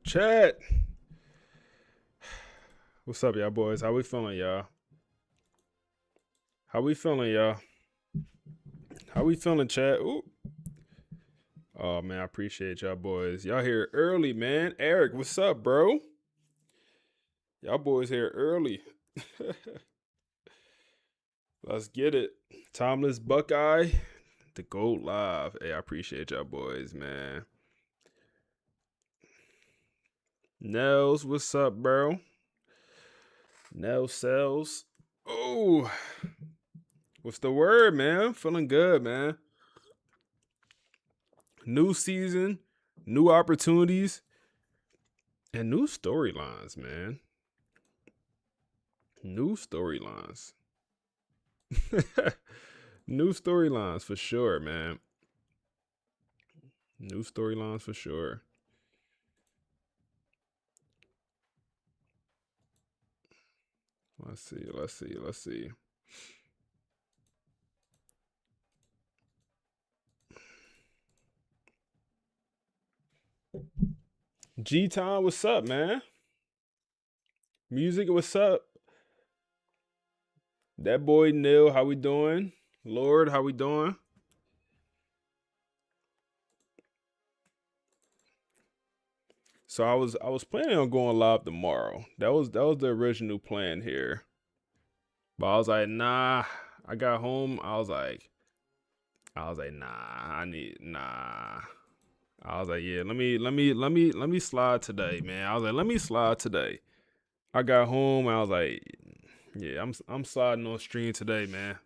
Chat. What's up, y'all boys? How we feeling, y'all? How we feeling, y'all? How we feeling, chat? Ooh. Oh man, I appreciate y'all boys. Y'all here early, man. Eric, what's up, bro? Y'all boys here early. Let's get it. Timeless Buckeye, the Gold Live. Hey, I appreciate y'all boys, man. Nels, what's up, bro? Nels Cells. Oh, what's the word, man? Feeling good, man. New season, new opportunities, and new storylines, man. New storylines. New storylines for sure, man. New storylines for sure. Let's see. G Time, what's up, man? Music, what's up? That boy Neil, how we doing? Lord, how we doing? So I was planning on going live tomorrow. That was the original plan here. But I was like, nah. I got home. I was like, nah, nah. I was like, yeah, let me slide today, man. I was like, let me slide today. I got home. I was like, yeah, I'm sliding on stream today, man.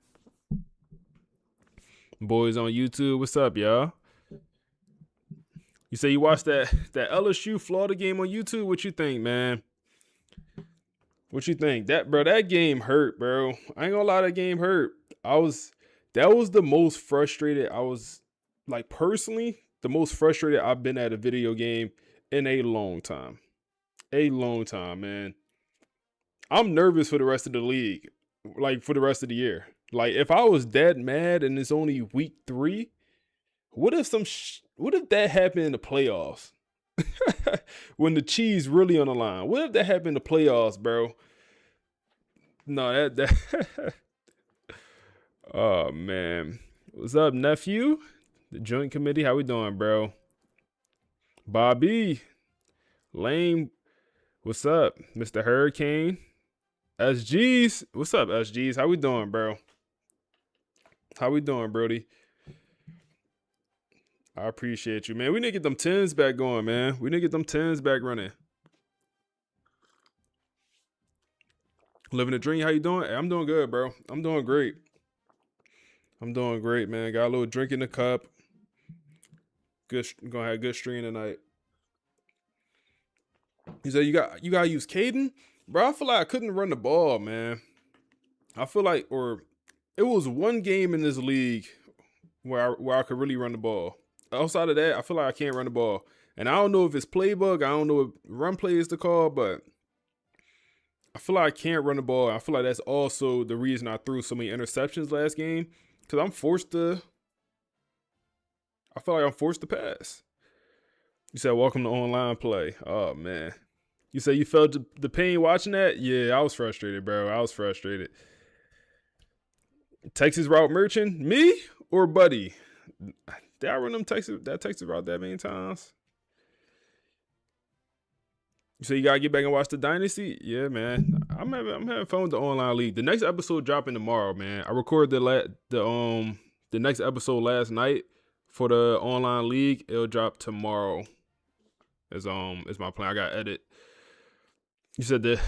Boys on YouTube, what's up, y'all? You say you watched that LSU Florida game on YouTube? What you think, man? What you think? That game hurt, bro. I ain't gonna lie, that game hurt. That was the most frustrated I was, like, personally, the most frustrated I've been at a video game in a long time. A long time, man. I'm nervous for the rest of the league, like for the rest of the year. Like if I was that mad and it's only week 3, what if that happened in the playoffs? When the cheese really on the line. What if that happened in the playoffs, bro? No, that Oh man. What's up, nephew? The joint committee, how we doing, bro? Bobby, Lame, what's up? Mr. Hurricane, SGs, what's up, SGs? How we doing, bro? How we doing, Brody? I appreciate you, man. We need to get them tens back going, man. We need to get them tens back running. Living the dream. How you doing? Hey, I'm doing good, bro. I'm doing great. I'm doing great, man. Got a little drink in the cup. Good, gonna have a good stream tonight. He said, you gotta use Caden, bro. I feel like I couldn't run the ball, man. I feel like, or it was one game in this league where I could really run the ball. Outside of that, I feel like I can't run the ball. And I don't know if it's play bug. I don't know if run play is the call, but I feel like I can't run the ball. I feel like that's also the reason I threw so many interceptions last game. Because I feel like I'm forced to pass. You said, welcome to online play. Oh, man. You said you felt the pain watching that? Yeah, I was frustrated, bro. I was frustrated. Texas route merchant? Me or Buddy? Did I run that Texas route that many times? So you gotta get back and watch the Dynasty? Yeah, man. I'm having fun with the online league. The next episode dropping tomorrow, man. I recorded the next episode last night for the online league. It'll drop tomorrow. Is my plan. I got edit. You said the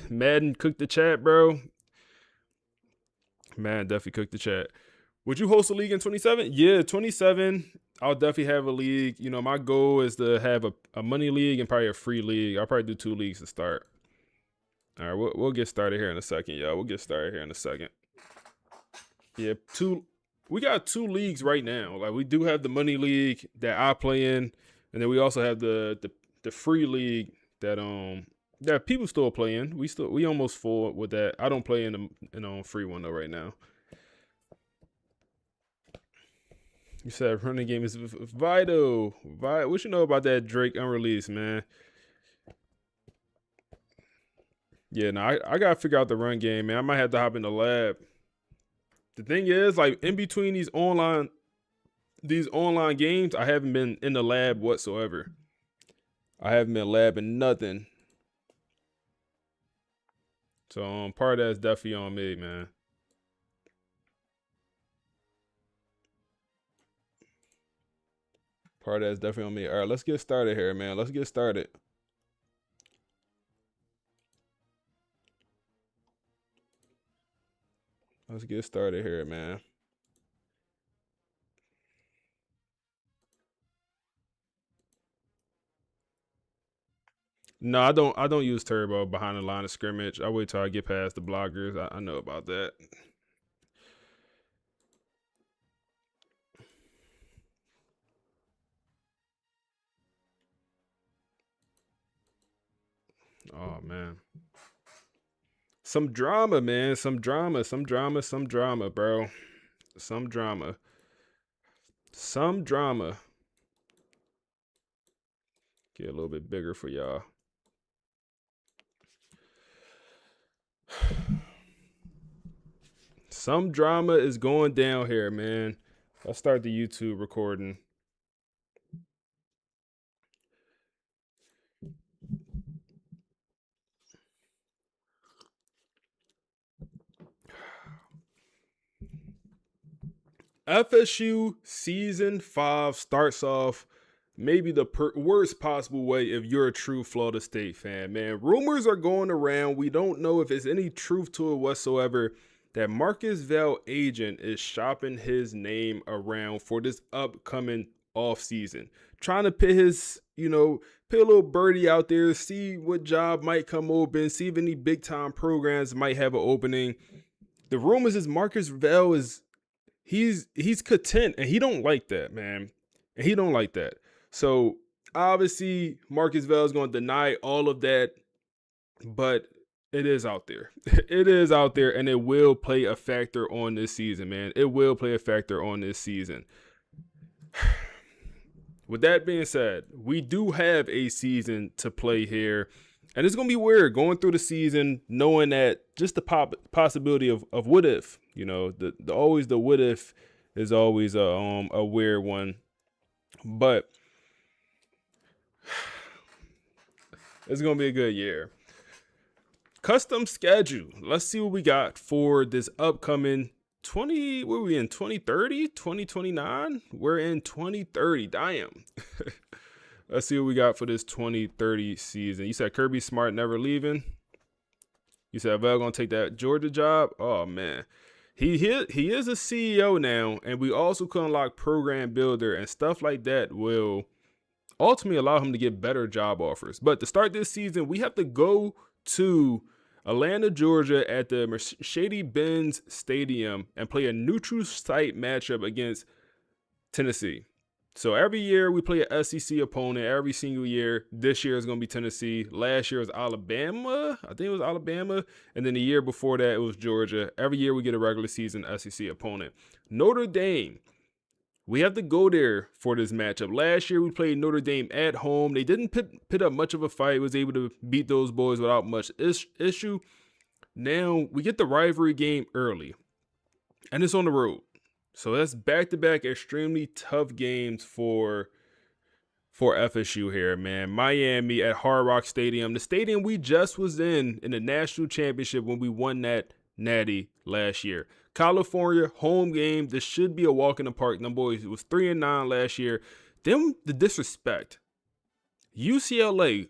Madden cooked the chat, bro. Man, definitely cooked the chat. Would you host a league in 27? Yeah, 27. I'll definitely have a league. You know, my goal is to have a money league and probably a free league. I'll probably do 2 leagues to start. All right, we'll get started here in a second, y'all. We'll get started here in a second. Yeah, we got 2 leagues right now. Like we do have the money league that I play in, and then we also have the free league that people still play in. We almost full with that. I don't play in the free one though right now. You said running game is vital. What you know about that Drake unreleased, man? Yeah, no, I gotta figure out the run game, man. I might have to hop in the lab. The thing is, like in between these online games, I haven't been in the lab whatsoever. I haven't been labbing nothing. So part of that's definitely on me, man. Part of that's definitely on me. All right, let's get started here, man. Let's get started. Let's get started here, man. No, I don't use turbo behind the line of scrimmage. I wait till I get past the blockers. I know about that. Oh man. Some drama, man. Some drama, bro. Some drama. Some drama. Get a little bit bigger for y'all. Some drama is going down here, man. Let's start the YouTube recording. FSU season 5 starts off maybe the worst possible way if you're a true Florida State fan, man. Rumors are going around. We don't know if there's any truth to it whatsoever that Marcus Vale agent is shopping his name around for this upcoming offseason. Trying to put his, put a little birdie out there, see what job might come open, see if any big time programs might have an opening. The rumors is Marcus Vale is he's content and he don't like that, man. And he don't like that. So obviously Marcus Vale is going to deny all of that, but it is out there. It is out there, and it will play a factor on this season, man. It will play a factor on this season. With that being said, we do have a season to play here. And it's going to be weird going through the season, knowing that just the possibility of what if, always the what if is always a weird one. But it's going to be a good year. Custom schedule. Let's see what we got for this upcoming 2030, 2029? We're in 2030. Damn. Let's see what we got for this 2030 season. You said Kirby Smart never leaving. You said Vale gonna take that Georgia job. Oh man, he is a CEO now, and we also can unlock program builder and stuff like that will ultimately allow him to get better job offers. But to start this season, we have to go to Atlanta, Georgia at the Mercedes-Benz Stadium and play a neutral site matchup against Tennessee. So every year we play an SEC opponent every single year. This year is going to be Tennessee. Last year was Alabama. I think it was Alabama. And then the year before that, it was Georgia. Every year we get a regular season SEC opponent. Notre Dame. We have to go there for this matchup. Last year we played Notre Dame at home. They didn't pit up much of a fight. Was able to beat those boys without much issue. Now we get the rivalry game early. And it's on the road. So that's back-to-back extremely tough games for FSU here, man. Miami at Hard Rock Stadium. The stadium we just was in the national championship when we won that natty last year. California, home game. This should be a walk in the park. Them boys, it was 3-9 last year. Then the disrespect. UCLA,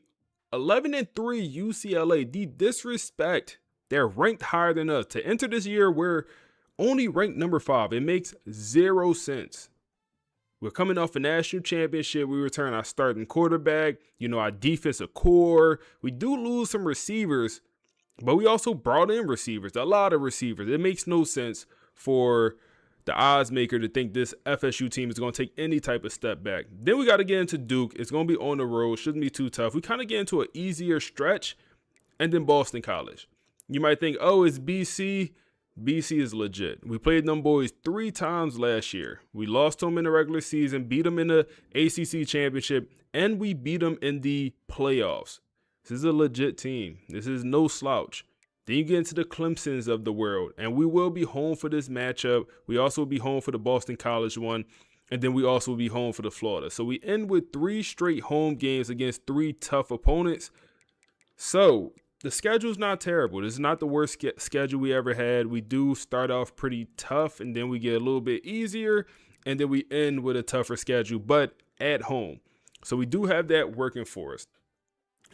11-3 UCLA. The disrespect. They're ranked higher than us. To enter this year, we're only ranked number 5. It makes 0 sense. We're coming off a national championship. We return our starting quarterback, our defensive core. We do lose some receivers, but we also brought in receivers, a lot of receivers. It makes no sense for the odds maker to think this FSU team is going to take any type of step back. Then we got to get into Duke. It's going to be on the road. Shouldn't be too tough. We kind of get into an easier stretch, and then Boston College. You might think, oh, it's BC. BC is legit. We played them boys 3 times last year. We lost them in the regular season, beat them in the ACC championship, and we beat them in the playoffs. This is a legit team. This is no slouch. Then you get into the Clemsons of the world, and we will be home for this matchup. We also will be home for the Boston College one, and then we also will be home for the Florida. So we end with 3 straight home games against 3 tough opponents. So the schedule's not terrible. This is not the worst schedule we ever had. We do start off pretty tough, and then we get a little bit easier, and then we end with a tougher schedule, but at home. So we do have that working for us.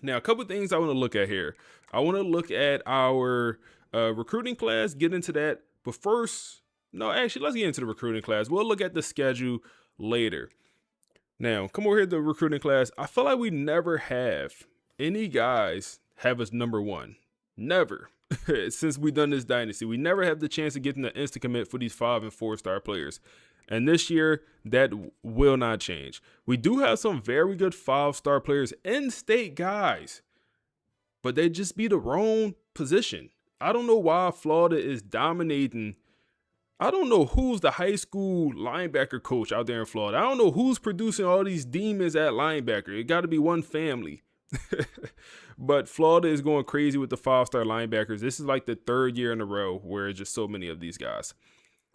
Now, a couple things I want to look at here. I want to look at our recruiting class, get into that. But first, let's get into the recruiting class. We'll look at the schedule later. Now, come over here to the recruiting class. I feel like we never have any guys have us number 1. Never. Since we've done this dynasty, we never have the chance of getting the instant commit for these 5 and 4-star players. And this year, that will not change. We do have some very good 5-star players, in-state guys, but they just be the wrong position. I don't know why Florida is dominating. I don't know who's the high school linebacker coach out there in Florida. I don't know who's producing all these demons at linebacker. It got to be one family. But Florida is going crazy with the 5-star linebackers. This is like the 3rd year in a row where it's just so many of these guys.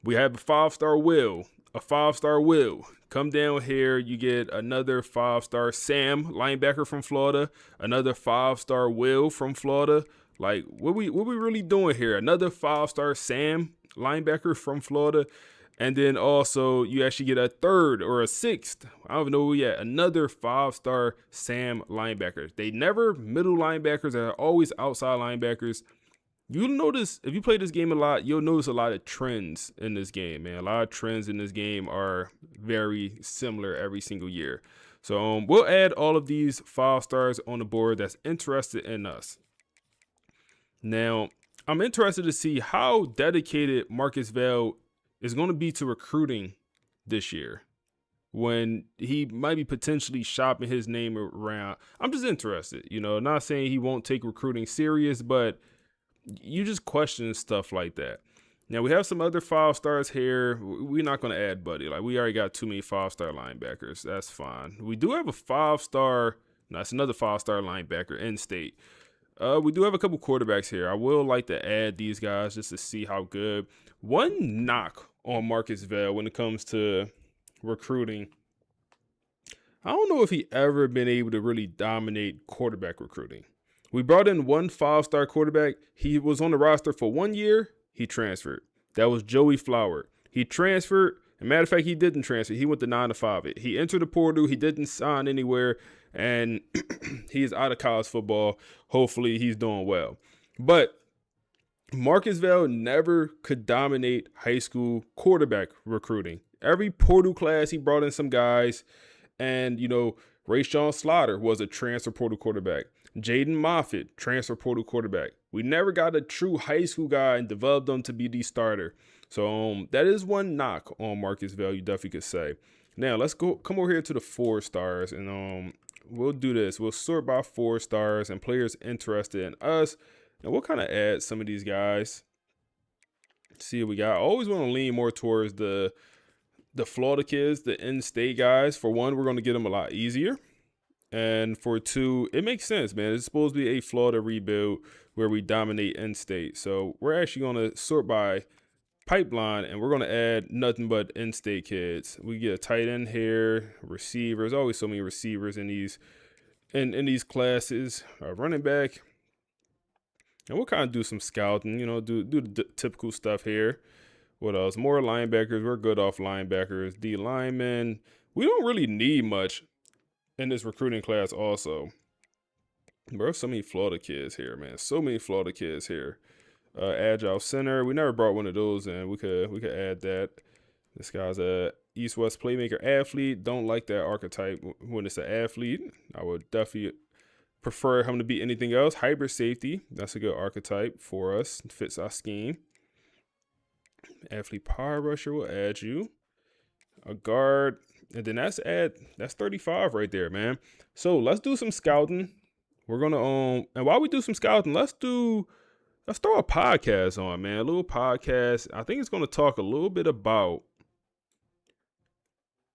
We have a 5-star Will. A 5-star Will. Come down here, you get another 5-star Sam, linebacker from Florida. Another 5-star Will from Florida. Like, what we really doing here? Another 5-star Sam, linebacker from Florida. And then also, you actually get a 3rd or a 6th. I don't even know who yet. Another 5-star Sam linebacker. They never middle linebackers. They're always outside linebackers. You'll notice, if you play this game a lot, you'll notice a lot of trends in this game, man. A lot of trends in this game are very similar every single year. So we'll add all of these 5-stars on the board that's interested in us. Now, I'm interested to see how dedicated Marcus Vale is going to be to recruiting this year, when he might be potentially shopping his name around. I'm just interested, not saying he won't take recruiting serious, but you just question stuff like that. Now, we have some other 5-stars here. We're not going to add Buddy. Like, we already got too many 5-star linebackers. That's fine. We do have a 5-star. That's another 5-star linebacker in state. We do have a couple quarterbacks here. I will like to add these guys just to see how good. One knock on Marcus Vale when it comes to recruiting, I don't know if he ever been able to really dominate quarterback recruiting. We brought in one 5-star quarterback. He was on the roster for 1 year. He transferred. That was Joey Flower. He transferred. As a matter of fact, he didn't transfer. He went to 9-5. He entered the portal. He didn't sign anywhere. And he is out of college football. Hopefully, he's doing well. But Marcus Vale never could dominate high school quarterback recruiting. Every portal class, he brought in some guys. And, Rayshawn Slaughter was a transfer portal quarterback. Jaden Moffitt, transfer portal quarterback. We never got a true high school guy and developed them to be the starter. So that is one knock on Marcus Vale, you definitely could say. Now let's come over here to the 4-stars, and we'll do this. We'll sort by 4-stars and players interested in us. And we'll kind of add some of these guys. See what we got. I always want to lean more towards the Florida kids, the in-state guys. For one, we're going to get them a lot easier. And for 2, it makes sense, man. It's supposed to be a Florida rebuild where we dominate in-state. So we're actually going to sort by pipeline, and we're going to add nothing but in-state kids. We get a tight end here, receivers. Always so many receivers in these classes. Running back. And we'll kind of do some scouting, do the typical stuff here. What else? More linebackers. We're good off linebackers. D linemen. We don't really need much in this recruiting class also. Bro, so many Florida kids here, man. So many Florida kids here. Agile center. We never brought one of those in. We could add that. This guy's a East-West playmaker athlete. Don't like that archetype when it's an athlete. I would definitely prefer him to be anything else. Hybrid safety. That's a good archetype for us. It fits our scheme. Athlete power rusher. We'll add you. A guard. And then that's 35 right there, man. So let's do some scouting. We're gonna and while we do some scouting, let's throw a podcast on, man. A little podcast. I think it's gonna talk a little bit about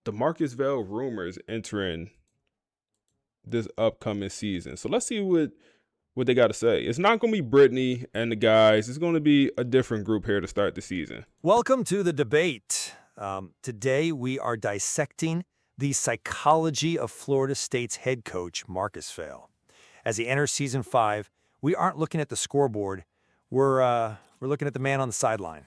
the Marcus Vale rumors entering this upcoming season. So let's see what they got to say. It's not going to be Brittany and the guys. It's going to be a different group here to start the season. Welcome to the debate. Today we are dissecting the psychology of Florida State's head coach, Marcus Vale. As he enters season 5, we aren't looking at the scoreboard. We're looking at the man on the sideline.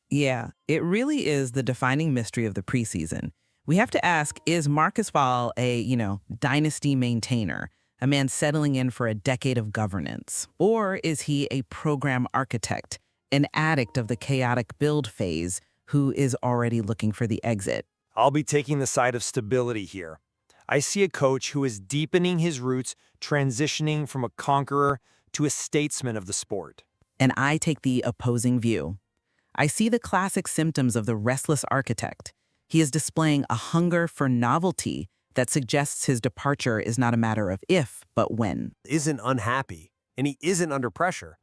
Yeah, it really is the defining mystery of the preseason. We have to ask, is Marcus Vale a, dynasty maintainer, a man settling in for a decade of governance? Or is he a program architect, an addict of the chaotic build phase who is already looking for the exit? I'll be taking the side of stability here. I see a coach who is deepening his roots, transitioning from a conqueror to a statesman of the sport. And I take the opposing view. I see the classic symptoms of the restless architect. He is displaying a hunger for novelty that suggests his departure is not a matter of if, but when. Isn't unhappy, and he isn't under pressure.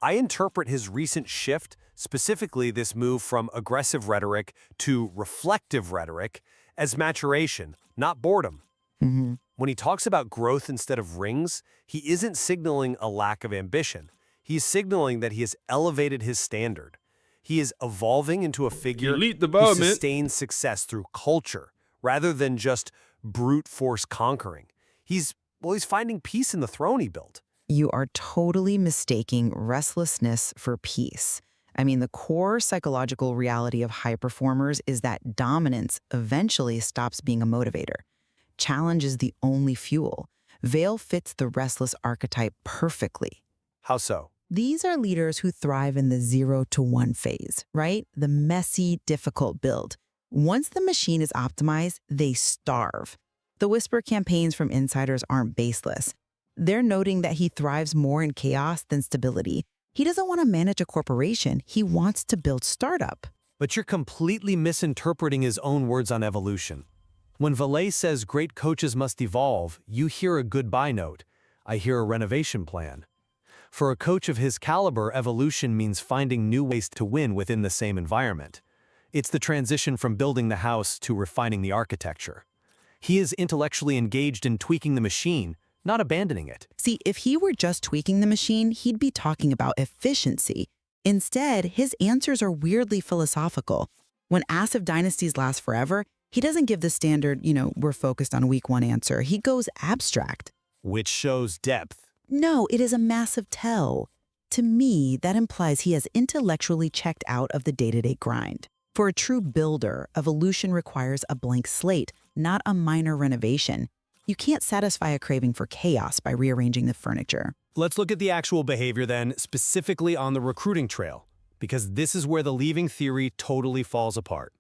I interpret his recent shift, specifically this move from aggressive rhetoric to reflective rhetoric, as maturation, not boredom. Mm-hmm. When he talks about growth instead of rings, he isn't signaling a lack of ambition. He's signaling that he has elevated his standard. He is evolving into a figure Elite who development. sustains success through culture, rather than just brute force conquering. He's finding peace in the throne he built. You are totally mistaking restlessness for peace. I mean, the core psychological reality of high performers is that dominance eventually stops being a motivator. Challenge is the only fuel. Vale fits the restless archetype perfectly. How so? These are leaders who thrive in the 0 to 1 phase, right? The messy, difficult build. Once the machine is optimized, they starve. The whisper campaigns from insiders aren't baseless. They're noting that he thrives more in chaos than stability. He doesn't want to manage a corporation. He wants to build startup. But you're completely misinterpreting his own words on evolution. When Vale says great coaches must evolve, you hear a goodbye note. I hear a renovation plan. For a coach of his caliber, evolution means finding new ways to win within the same environment. It's the transition from building the house to refining the architecture. He is intellectually engaged in tweaking the machine, not abandoning it. See, if he were just tweaking the machine, he'd be talking about efficiency. Instead, his answers are weirdly philosophical. When asked if dynasties last forever, he doesn't give the standard, we're focused on week 1 answer. He goes abstract. Which shows depth. No, it is a massive tell. To me, that implies he has intellectually checked out of the day-to-day grind. For a true builder, evolution requires a blank slate, not a minor renovation. You can't satisfy a craving for chaos by rearranging the furniture. Let's look at the actual behavior then, specifically on the recruiting trail, because this is where the leaving theory totally falls apart.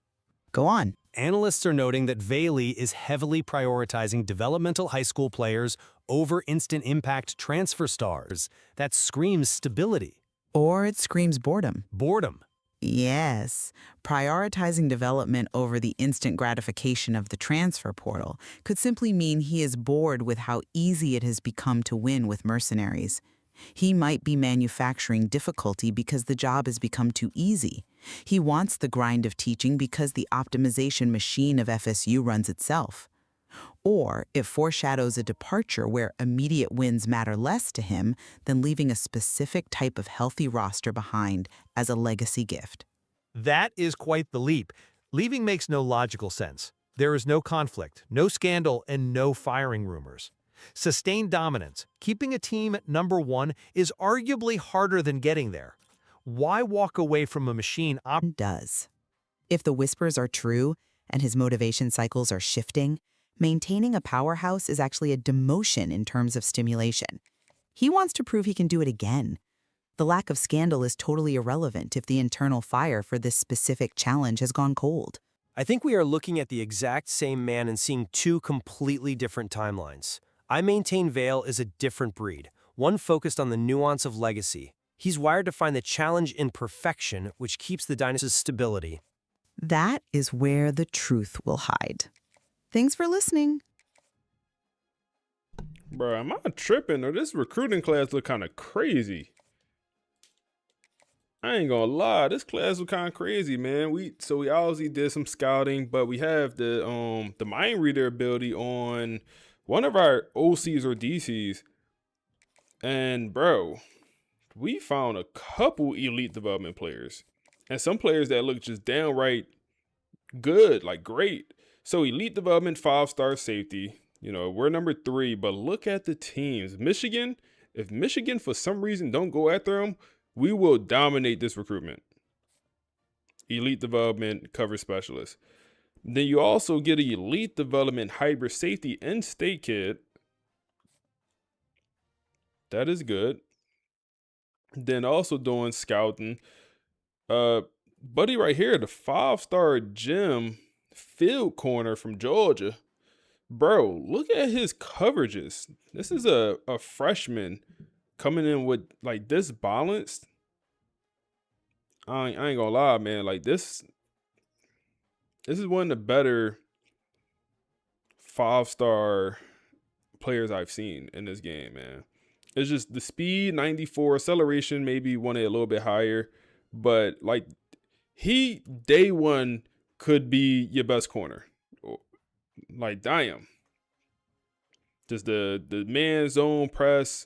Go on. Analysts are noting that Vale is heavily prioritizing developmental high school players over instant impact transfer stars. That screams stability. Or it screams boredom. Boredom. Yes, prioritizing development over the instant gratification of the transfer portal could simply mean he is bored with how easy it has become to win with mercenaries. He might be manufacturing difficulty because the job has become too easy. He wants the grind of teaching because the optimization machine of FSU runs itself. Or it foreshadows a departure where immediate wins matter less to him than leaving a specific type of healthy roster behind as a legacy gift. That is quite the leap. Leaving makes no logical sense. There is no conflict, no scandal, and no firing rumors. Sustained dominance, keeping a team at number 1, is arguably harder than getting there. Why walk away from a machine Does. If the whispers are true and his motivation cycles are shifting, maintaining a powerhouse is actually a demotion in terms of stimulation. He wants to prove he can do it again. The lack of scandal is totally irrelevant if the internal fire for this specific challenge has gone cold. I think we are looking at the exact same man and seeing 2 completely different timelines. I maintain Vale is a different breed, one focused on the nuance of legacy. He's wired to find the challenge in perfection, which keeps the dynasty's stability. That is where the truth will hide. Thanks for listening. Bro, am I tripping or this recruiting class look kind of crazy? I ain't gonna lie, this class was kind of crazy, man. We obviously did some scouting, but we have the mind reader ability on one of our OCs or DCs. And bro, we found a couple elite development players and some players that look just downright good, like great. So elite development, 5-star safety. You know, we're number 3, but look at the teams. Michigan, if Michigan for some reason don't go after them, we will dominate this recruitment. Elite development cover specialist. Then you also get an elite development hybrid safety in-state kid. That is good. Then also doing scouting. Buddy right here, the 5-star gym field corner from Georgia. Bro, look at his coverages. This is a freshman coming in with like this balanced. I ain't gonna lie, man. Like this is one of the better 5-star players I've seen in this game, man. It's just the speed, 94, acceleration, maybe want it a little bit higher. But like he day one could be your best corner. Like damn. Just the man zone press.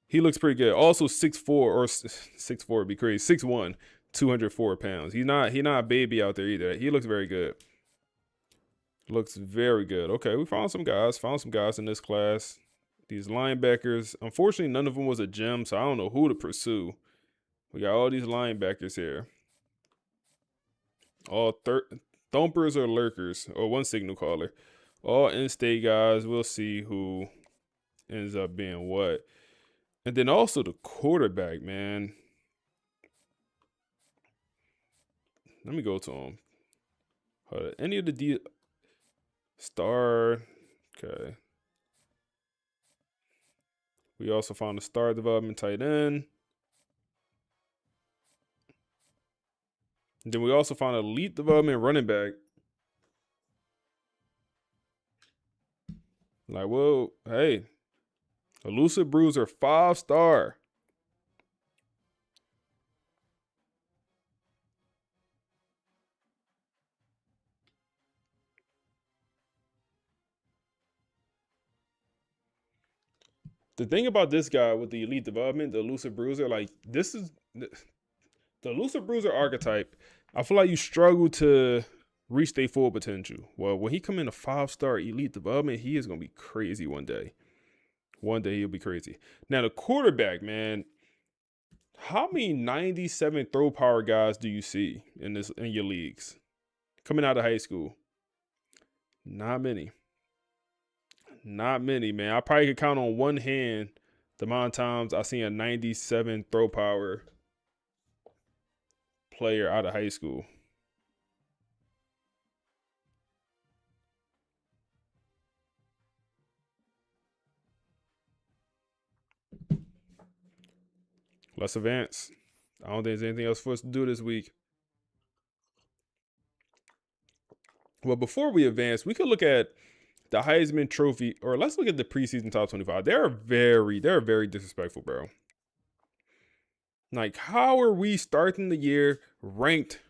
He looks pretty good. Also 6'4" or 6'4" would be crazy. 6'1", 204 pounds. He's not a baby out there either. He looks very good. Looks very good. Okay, we found some guys. In this class. These linebackers. Unfortunately, none of them was a gem, so I don't know who to pursue. We got all these linebackers here. All thumpers or lurkers, or one signal caller. All in-state guys. We'll see who ends up being what. And then also the quarterback, man. Let me go to him. Any of the star. Okay. We also found a star development tight end. And then we also found an elite development running back. Like, well, hey, elusive bruiser, 5-star. The thing about this guy with the elite development, the elusive bruiser, like this is the elusive bruiser archetype. I feel like you struggle to reach their full potential. Well, when he come in a 5-star elite development, he is gonna be crazy one day. One day he'll be crazy. Now the quarterback, man. How many 97 throw power guys do you see in your leagues coming out of high school? Not many. Not many, man. I probably could count on one hand the amount of times I seen a 97 throw power player out of high school. Let's advance. I don't think there's anything else for us to do this week. Well, before we advance, we could look at the Heisman Trophy, or let's look at the preseason top 25. They're very disrespectful, bro. Like, how are we starting the year ranked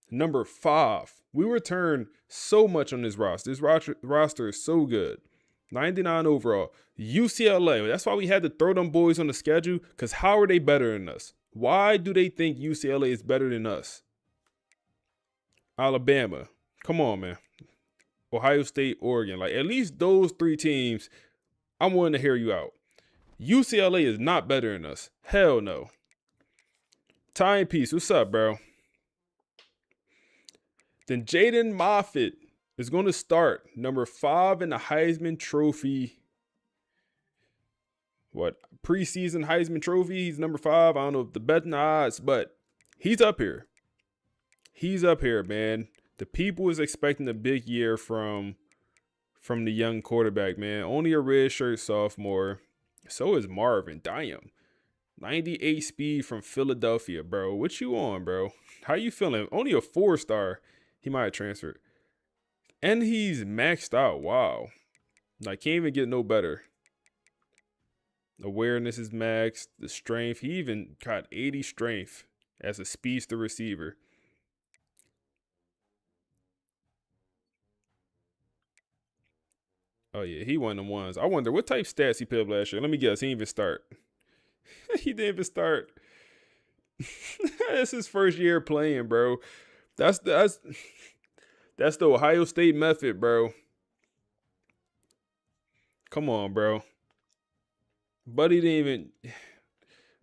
number 5? We return so much on this roster. This roster is so good. 99 overall. UCLA. That's why we had to throw them boys on the schedule, because how are they better than us? Why do they think UCLA is better than us? Alabama. Come on, man. Ohio State, Oregon. Like, at least those 3 teams, I'm willing to hear you out. UCLA is not better than us. Hell no. Timepiece, what's up, bro? Then Jaden Moffitt is going to start number 5 in the Heisman Trophy. Preseason Heisman Trophy. He's number 5. I don't know if the betting odds, but he's up here. He's up here, man. The people is expecting a big year from the young quarterback, man. Only a redshirt sophomore. So is Marvin. Damn. 98 speed from Philadelphia, bro. What you on, bro? How you feeling? Only a 4-star. He might have transferred. And he's maxed out. Wow. Like, can't even get no better. Awareness is maxed. The strength. He even got 80 strength as a speedster receiver. Oh, yeah, he won them ones. I wonder what type stats he put up last year. Let me guess. He didn't even start. He didn't even start. It's his first year playing, bro. That's the Ohio State method, bro. Come on, bro. Buddy didn't even.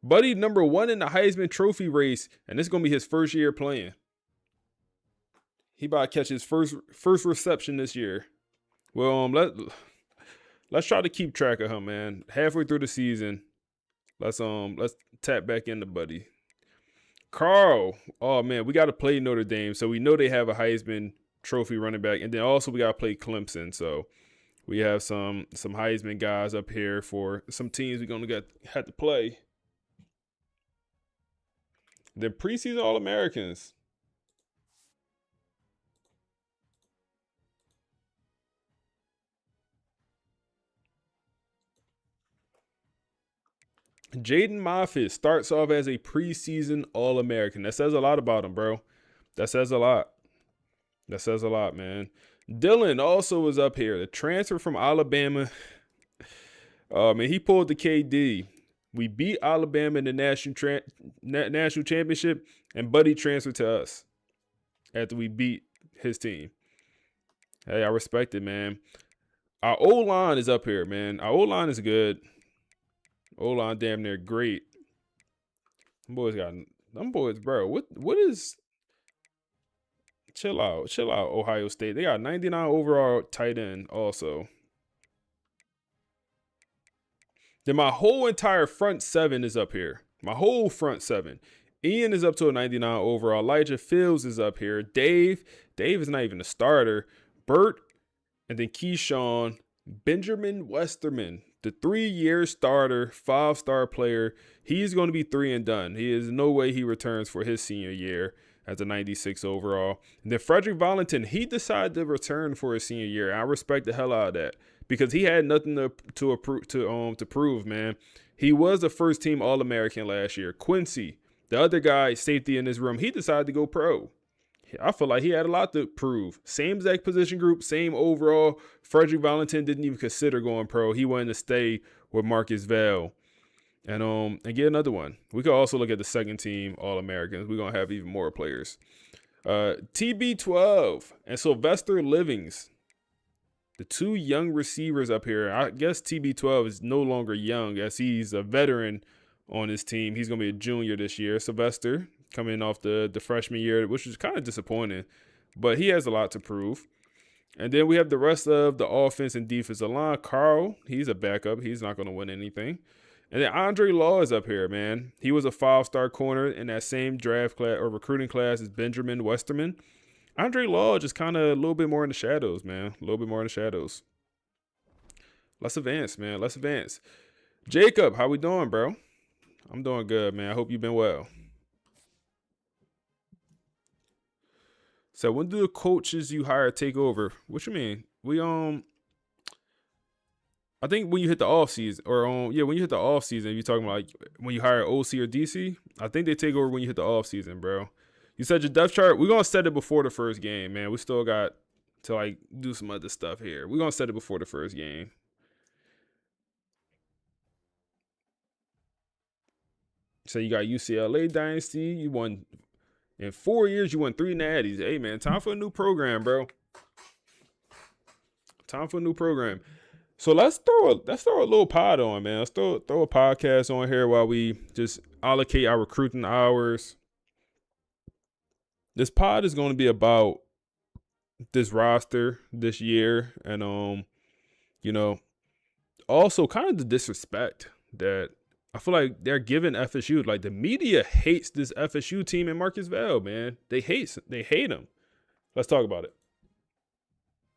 Buddy number 1 in the Heisman Trophy race, and this is gonna be his first year playing. He about to catch his first reception this year. Well, let's try to keep track of him, man. Halfway through the season, let's tap back into Buddy. Carl, oh man, we got to play Notre Dame, so we know they have a Heisman Trophy running back, and then also we got to play Clemson, so we have some Heisman guys up here for some teams we're gonna have to play. The preseason All-Americans. Jaden Moffitt starts off as a preseason All-American. That says a lot about him, bro. That says a lot. That says a lot, man. Dylan also was up here. The transfer from Alabama. Oh, man, he pulled the KD. We beat Alabama in the national championship, and Buddy transferred to us after we beat his team. Hey, I respect it, man. Our O-line is up here, man. Our O-line is good. O-line damn near great. Them boys, bro. What is? Chill out, Ohio State. They got 99 overall tight end also. Then my whole entire front 7 is up here. My whole front 7. Ian is up to a 99 overall. Elijah Fields is up here. Dave is not even a starter. Bert, and then Keyshawn. Benjamin Westerman, the 3-year starter, 5-star player. He's going to be 3 and done. He is no way he returns for his senior year as a 96 overall. And then Frederick Valentin, he decided to return for his senior year. I respect the hell out of that because he had nothing to prove, man. He was the first team All-American last year. Quincy, the other guy, safety in this room, he decided to go pro. I feel like he had a lot to prove. Same exact position group, same overall. Frederick Valentin didn't even consider going pro. He wanted to stay with Marcus Vale and get another one. We could also look at the second team All-Americans. We're going to have even more players. TB12 and Sylvester Livings, the 2 young receivers up here. I guess TB12 is no longer young as he's a veteran on his team. He's going to be a junior this year. Sylvester coming off the freshman year, which is kind of disappointing, but he has a lot to prove. And then we have the rest of the offense and defensive line. Carl, he's a backup. He's not going to win anything. And then Andre Law is up here, man. He was a 5-star corner in that same draft class or recruiting class as Benjamin Westerman. Andre Law just kind of a little bit more in the shadows, man. A little bit more in the shadows. Let's advance, man. Let's advance. Jacob, how we doing, bro? I'm doing good, man. I hope you've been well. So when do the coaches you hire take over? What you mean? I think when you hit the off season, or when you hit the off season, you're talking about like when you hire OC or DC. I think they take over when you hit the off season, bro. You said your depth chart. We're gonna set it before the first game, man. We still got to like do some other stuff here. We're gonna set it before the first game. So you got UCLA Dynasty. You won in 4 years. You won 3 natties. Hey man, time for a new program, bro. Time for a new program. So let's throw a little pod on, man. Let's throw a podcast on here while we just allocate our recruiting hours. This pod is going to be about this roster this year, and also kind of the disrespect that I feel like they're giving FSU. Like the media hates this FSU team and Marcus Vale, man. They hate him. Let's talk about it.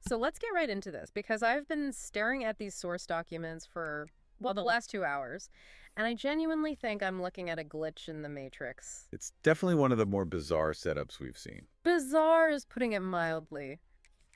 So let's get right into this because I've been staring at these source documents for, the last 2 hours, and I genuinely think I'm looking at a glitch in the matrix. It's definitely one of the more bizarre setups we've seen. Bizarre is putting it mildly.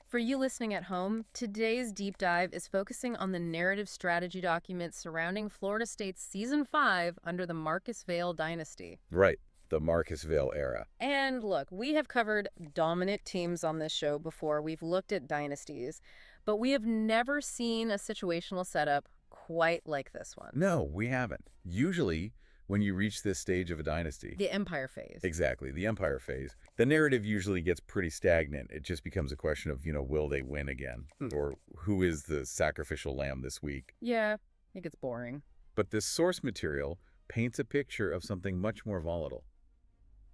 For you listening at home, today's deep dive is focusing on the narrative strategy documents surrounding Florida State's Season 5 under the Marcus Vale Dynasty. Right. The Marcus Vale era. And look, we have covered dominant teams on this show before. We've looked at dynasties. But we have never seen a situational setup quite like this one. No, we haven't. Usually, when you reach this stage of a dynasty, The Empire phase. exactly, the empire phase, the narrative usually gets pretty stagnant. It just becomes a question of, will they win again? Or who is the sacrificial lamb this week? Yeah, it gets boring. But this source material paints a picture of something much more volatile.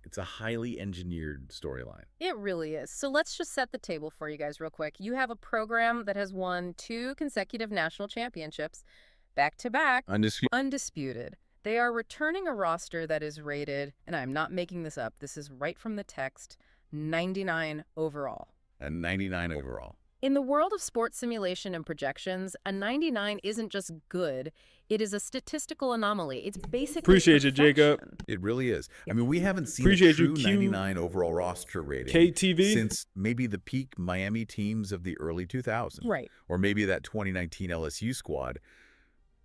It's a highly engineered storyline. It really is. So let's just set the table for you guys real quick. You have a program that has won 2 consecutive national championships, back-to-back, undisputed. They are returning a roster that is rated, and I'm not making this up, this is right from the text, 99 overall. A 99 overall. In the world of sports simulation and projections, a 99 isn't just good, it is a statistical anomaly. It's basically Appreciate you, Jacob. perfection. It really is. I mean, we haven't seen Appreciate a you, true Q. 99 overall roster rating KTV? since maybe the peak Miami teams of the early 2000s. Right. Or maybe that 2019 LSU squad.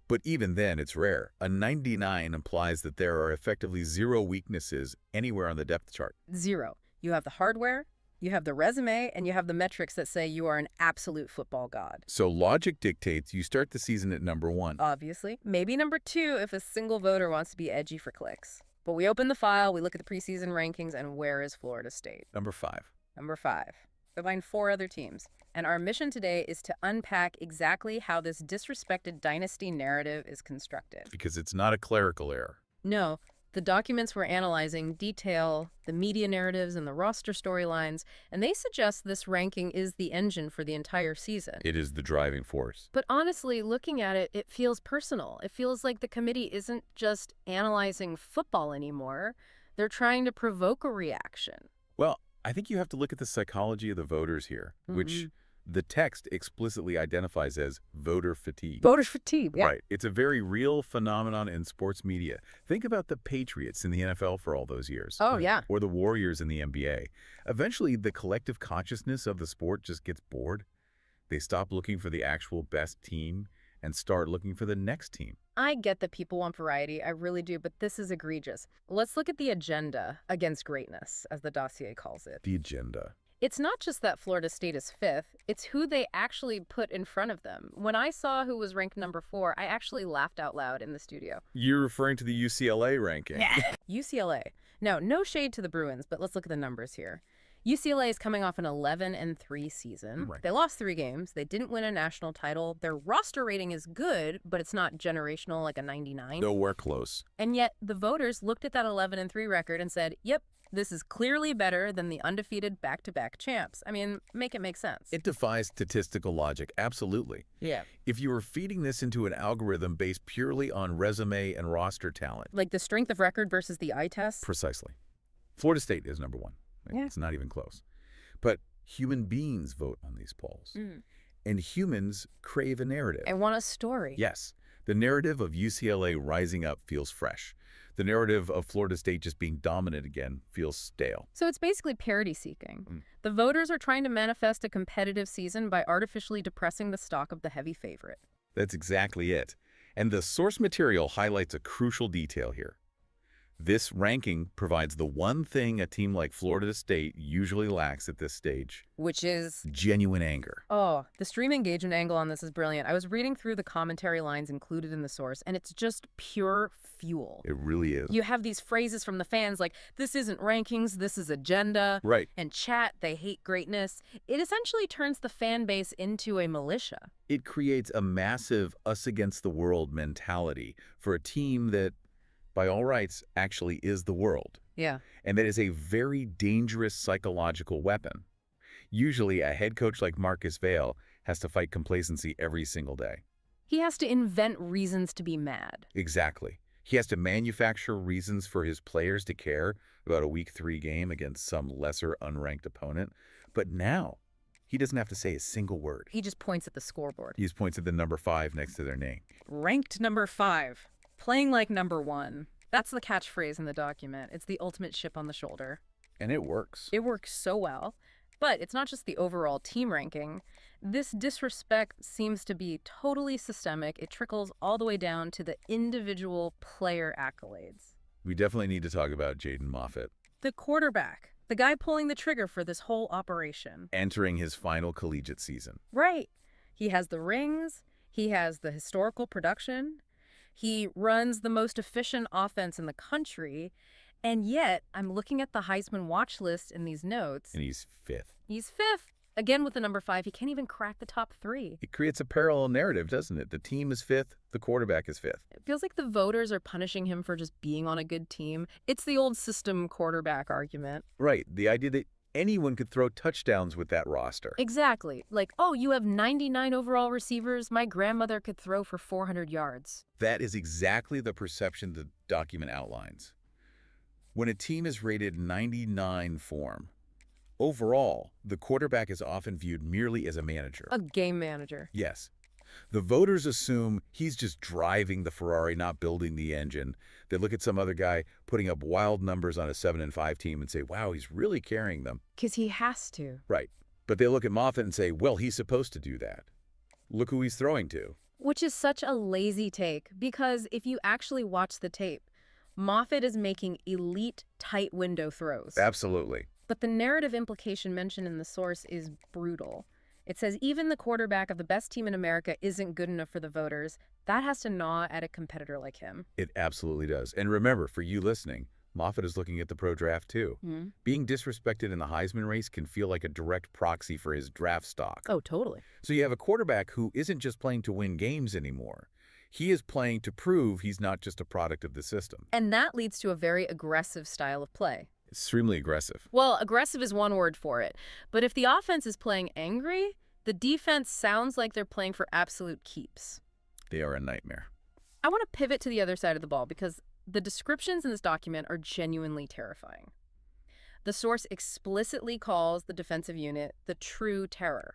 But even then, it's rare. A 99 implies that there are effectively 0 weaknesses anywhere on the depth chart. 0. You have the hardware, you have the resume, and you have the metrics that say you are an absolute football god. So logic dictates you start the season at number 1. Obviously. Maybe number 2 if a single voter wants to be edgy for clicks. But we open the file, we look at the preseason rankings, and where is Florida State? Number 5. Number 5. Behind 4 other teams. And our mission today is to unpack exactly how this disrespected dynasty narrative is constructed. Because it's not a clerical error. No, the documents we're analyzing detail the media narratives and the roster storylines, and they suggest this ranking is the engine for the entire season. It is the driving force. But honestly, looking at it, it feels personal. It feels like the committee isn't just analyzing football anymore. They're trying to provoke a reaction. Well, I think you have to look at the psychology of the voters here, which the text explicitly identifies as voter fatigue. Voter fatigue, yeah. Right. It's a very real phenomenon in sports media. Think about the Patriots in the NFL for all those years. Oh, yeah. Or the Warriors in the NBA. Eventually, the collective consciousness of the sport just gets bored. They stop looking for the actual best team and start looking for the next team. I get that people want variety, I really do, but this is egregious. Let's look at the agenda against greatness, as the dossier calls it. The agenda. It's not just that Florida State is 5th, it's who they actually put in front of them. When I saw who was ranked number 4, I actually laughed out loud in the studio. You're referring to the UCLA ranking. UCLA. Now, no shade to the Bruins, but let's look at the numbers here. UCLA is coming off an 11-3 season. Right. They lost 3 games. They didn't win a national title. Their roster rating is good, but it's not generational like a 99. Nowhere close. And yet, the voters looked at that 11-3 record and said, yep, this is clearly better than the undefeated back-to-back champs. I mean, make it make sense. It defies statistical logic, absolutely. Yeah. If you were feeding this into an algorithm based purely on resume and roster talent. Like the strength of record versus the eye test? Precisely. Florida State is number 1. Yeah. It's not even close. But human beings vote on these polls. And humans crave a narrative. I want a story. Yes. The narrative of UCLA rising up feels fresh. The narrative of Florida State just being dominant again feels stale. So it's basically parity seeking. The voters are trying to manifest a competitive season by artificially depressing the stock of the heavy favorite. That's exactly it. And the source material highlights a crucial detail here. This ranking provides the one thing a team like Florida State usually lacks at this stage. Which is? Genuine anger. Oh, the stream engagement angle on this is brilliant. I was reading through the commentary lines included in the source, and it's just pure fuel. It really is. You have these phrases from the fans like, this isn't rankings, this is agenda. Right. And chat, they hate greatness. It essentially turns the fan base into a militia. It creates a massive us-against-the-world mentality for a team that, by all rights, actually is the world. Yeah. And that is a very dangerous psychological weapon. Usually, a head coach like Marcus Vale has to fight complacency every single day. He has to invent reasons to be mad. Exactly. He has to manufacture reasons for his players to care about a Week 3 game against some lesser unranked opponent. But now, he doesn't have to say a single word. He just points at the scoreboard. He just points at the number 5 next to their name. Ranked number 5. Playing like number 1. That's the catchphrase in the document. It's the ultimate chip on the shoulder. And it works. It works so well. But it's not just the overall team ranking. This disrespect seems to be totally systemic. It trickles all the way down to the individual player accolades. We definitely need to talk about Jaden Moffitt. The quarterback. The guy pulling the trigger for this whole operation. Entering his final collegiate season. Right. He has the rings. He has the historical production. He runs the most efficient offense in the country. And yet, I'm looking at the Heisman watch list in these notes. And he's fifth. He's fifth. Again, with the number 5, he can't even crack the top 3. It creates a parallel narrative, doesn't it? The team is fifth, the quarterback is fifth. It feels like the voters are punishing him for just being on a good team. It's the old system quarterback argument. Right. The idea that anyone could throw touchdowns with that roster. Exactly. Like, oh, you have 99 overall receivers. My grandmother could throw for 400 yards. That is exactly the perception the document outlines. When a team is rated 99 form, overall, the quarterback is often viewed merely as a manager. A game manager. Yes. The voters assume he's just driving the Ferrari, not building the engine. They look at some other guy putting up wild numbers on a 7-5 team and say, wow, he's really carrying them. Because he has to. Right. But they look at Moffitt and say, well, he's supposed to do that. Look who he's throwing to. Which is such a lazy take, because if you actually watch the tape, Moffitt is making elite tight window throws. Absolutely. But the narrative implication mentioned in the source is brutal. It says even the quarterback of the best team in America isn't good enough for the voters. That has to gnaw at a competitor like him. It absolutely does. And remember, for you listening, Moffitt is looking at the pro draft too. Being disrespected in the Heisman race can feel like a direct proxy for his draft stock. Oh, totally. So you have a quarterback who isn't just playing to win games anymore. He is playing to prove he's not just a product of the system. And that leads to a very aggressive style of play. Extremely aggressive. Well, aggressive is one word for it. But if the offense is playing angry, the defense sounds like they're playing for absolute keeps. They are a nightmare. I want to pivot to the other side of the ball because the descriptions in this document are genuinely terrifying. The source explicitly calls the defensive unit the true terror.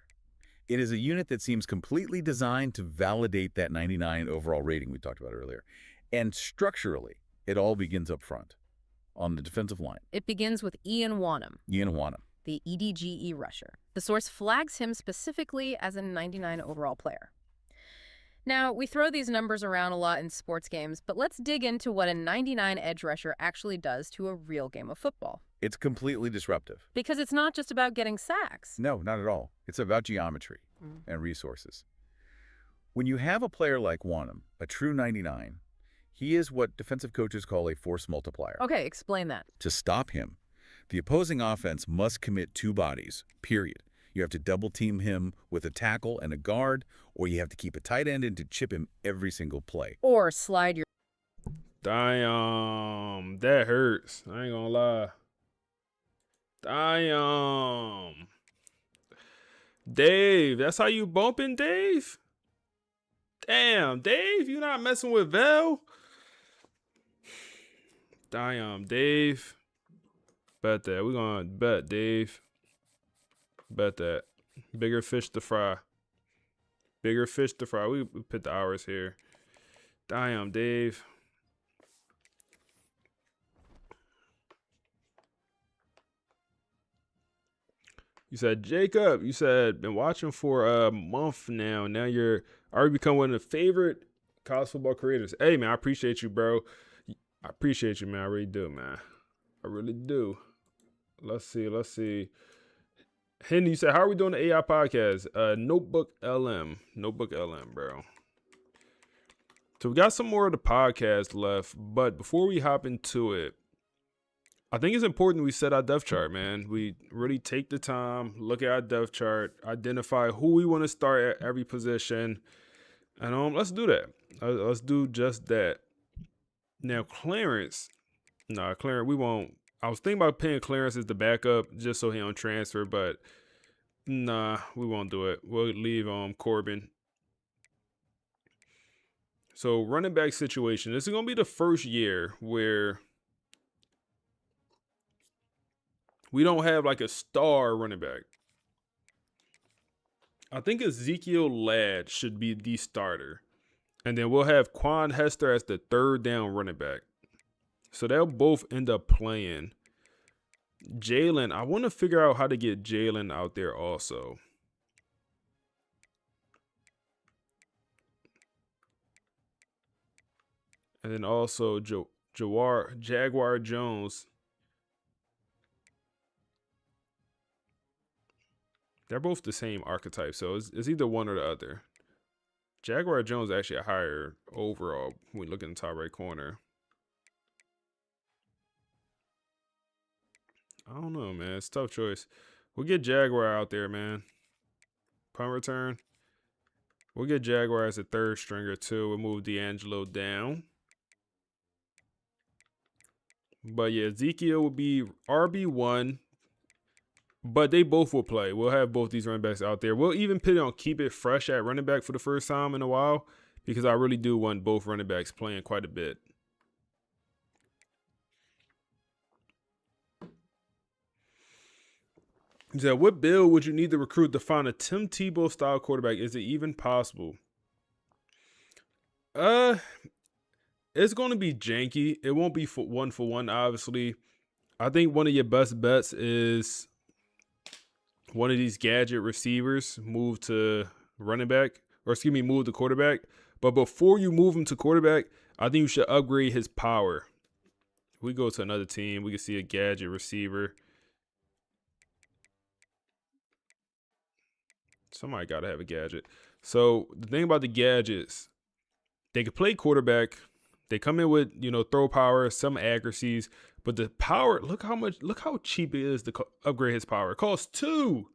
It is a unit that seems completely designed to validate that 99 overall rating we talked about earlier. And structurally, it all begins up front on the defensive line. It begins with Ian Wanham, the EDGE rusher. The source flags him specifically as a 99 overall player. Now, we throw these numbers around a lot in sports games, but let's dig into what a 99 edge rusher actually does to a real game of football. It's completely disruptive. Because it's not just about getting sacks. No, not at all. It's about geometry and resources. When you have a player like Wanham, a true 99, he is what defensive coaches call a force multiplier. Okay, explain that. To stop him, the opposing offense must commit 2 bodies, period. You have to double team him with a tackle and a guard, or you have to keep a tight end in to chip him every single play. Or slide your... Damn, that hurts. I ain't gonna lie. Damn. Dave, that's how you bumping, Dave? Damn, Dave, you not messing with Vale? Damn, Dave. Bet that. We're gonna bet, Dave. Bet that. Bigger fish to fry. Bigger fish to fry. We put the hours here. Damn, Dave. You said, Jacob, you said, been watching for a month now. Now you're already become one of the favorite college football creators. Hey, man, I appreciate you, bro. I appreciate you, man. I really do, man. I really do. Let's see. Henry, you said, how are we doing the AI podcast? Notebook LM, bro. So we got some more of the podcast left, but before we hop into it, I think it's important we set our depth chart, man. We really take the time, look at our depth chart, identify who we want to start at every position, and let's do that. Let's do just that. Now, Clarence, we won't. I was thinking about paying Clarence as the backup just so he don't transfer, but nah, we won't do it. We'll leave Corbin. So running back situation. This is gonna be the first year where we don't have like a star running back. I think Ezekiel Ladd should be the starter. And then we'll have Quan Hester as the third down running back. So they'll both end up playing. Jalen, I want to figure out how to get Jalen out there also. And then also Jaguar Jones. They're both the same archetype, so it's either one or the other. Jaguar Jones is actually a higher overall when we look in the top right corner. I don't know, man. It's a tough choice. We'll get Jaguar out there, man. Punt return. We'll get Jaguar as a third stringer, too. We'll move D'Angelo down. But, yeah, Ezekiel will be RB1. But they both will play. We'll have both these running backs out there. We'll even put it on keep it fresh at running back for the first time in a while because I really do want both running backs playing quite a bit. So what bill would you need to recruit to find a Tim Tebow style quarterback? Is it even possible? It's going to be janky. It won't be for one, obviously. I think one of your best bets is one of these gadget receivers move to running back, or excuse me, move to quarterback. But before you move him to quarterback, I think you should upgrade his power. If we go to another team, we can see a gadget receiver. Somebody got to have a gadget. So the thing about the gadgets, they can play quarterback. They come in with, throw power, some accuracies, but the power, look how cheap it is to upgrade his power. It costs $2.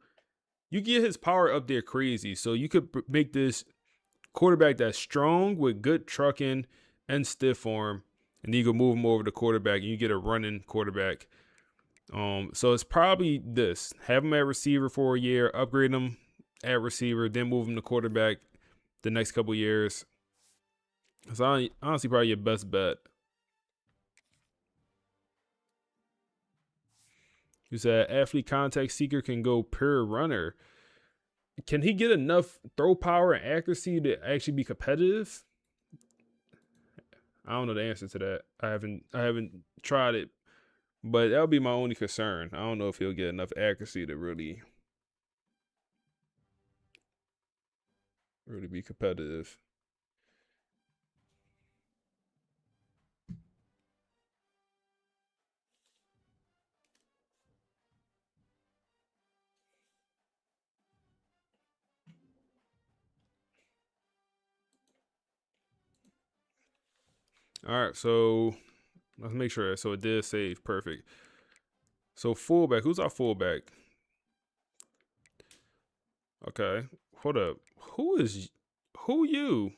You get his power up there crazy. So you could make this quarterback that's strong with good trucking and stiff arm, and then you can move him over to quarterback and you get a running quarterback. So it's probably this. Have him at receiver for a year, upgrade him at receiver, then move him to quarterback the next couple years. It's honestly probably your best bet. You said athlete contact seeker can go pure runner. Can he get enough throw power and accuracy to actually be competitive? I don't know the answer to that. I haven't tried it, but that would be my only concern. I don't know if he'll get enough accuracy to really be competitive. All right, so let's make sure. So it did save. Perfect. So fullback. Who's our fullback? Okay. Hold up. Who you?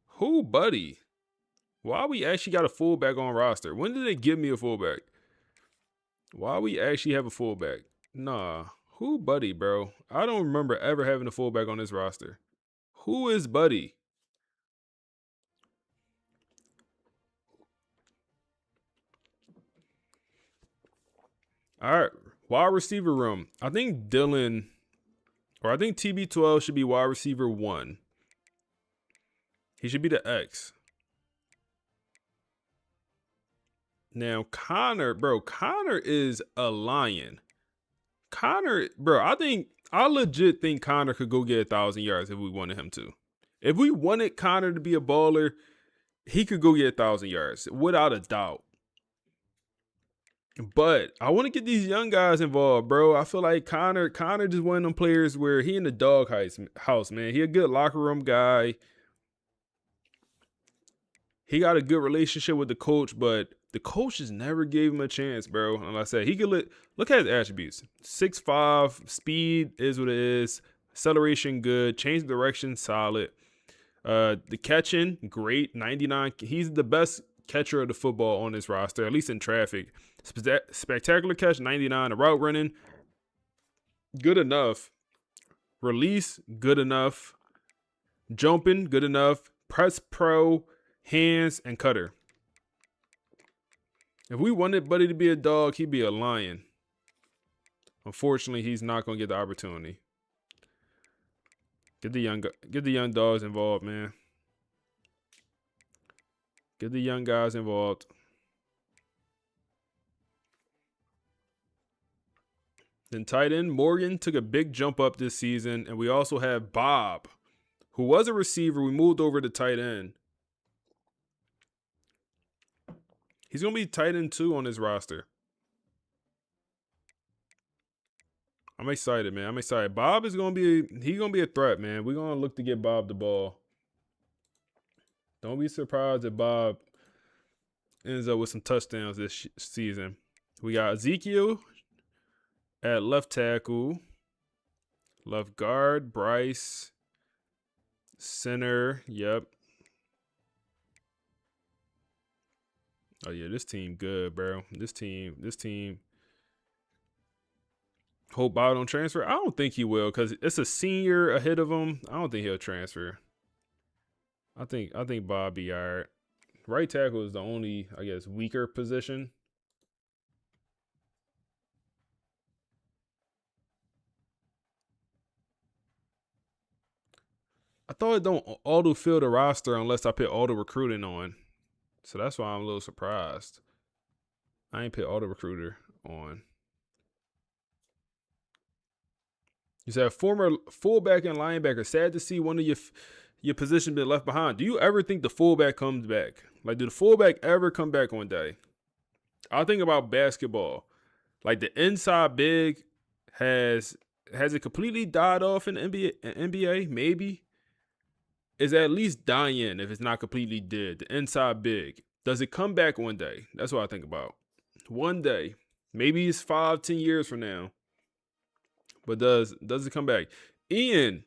Who, buddy? Why we actually got a fullback on roster? When did they give me a fullback? Why we actually have a fullback? Nah. Who, buddy, bro? I don't remember ever having a fullback on this roster. Who is buddy? All right, wide receiver room. I think Dylan, or I think TB12 should be wide receiver 1. He should be the X. Now, Connor is a lion. Connor, bro, I legit think Connor could go get 1,000 yards if we wanted him to. If we wanted Connor to be a baller, he could go get 1,000 yards without a doubt. But I want to get these young guys involved, bro. I feel like Connor just one of them players where he in the dog house, man. He a good locker room guy. He got a good relationship with the coach, but the coach just never gave him a chance, bro. And like I said, he could look at his attributes. 6'5", speed is what it is. Acceleration, good. Change direction, solid. The catching, great. 99. He's the best catcher of the football on this roster, at least in traffic. Spectacular catch, 99. The route running, good enough. Release, good enough. Jumping, good enough. Press pro, hands, and cutter. If we wanted Buddy to be a dog, he'd be a lion. Unfortunately, he's not going to get the opportunity. Get the young dogs involved, man. Get the young guys involved. Then tight end Morgan took a big jump up this season, and we also have Bob, who was a receiver. We moved over to tight end. He's going to be tight end 2 on his roster. I'm excited, man. I'm excited. Bob is gonna be a threat, man. We're gonna look to get Bob the ball. Don't be surprised if Bob ends up with some touchdowns this season. We got Ezekiel at left tackle, left guard, Bryce, center. Yep. Oh yeah, this team good, bro. This team. Hope Bob don't transfer. I don't think he will because it's a senior ahead of him. I don't think he'll transfer. I think Bob be all right. Right tackle is the only, I guess, weaker position. I thought it don't auto-fill the roster unless I put auto-recruiting on. So that's why I'm a little surprised. I ain't put auto-recruiter on. You said former fullback and linebacker. Sad to see one of your position been left behind. Do you ever think the fullback comes back? Like, do the fullback ever come back one day? I think about basketball. Like, the inside big has it completely died off in the NBA? Maybe. Is at least dying if it's not completely dead. The inside big. Does it come back one day? That's what I think about. One day. Maybe it's 5-10 years from now. But does it come back? Ian.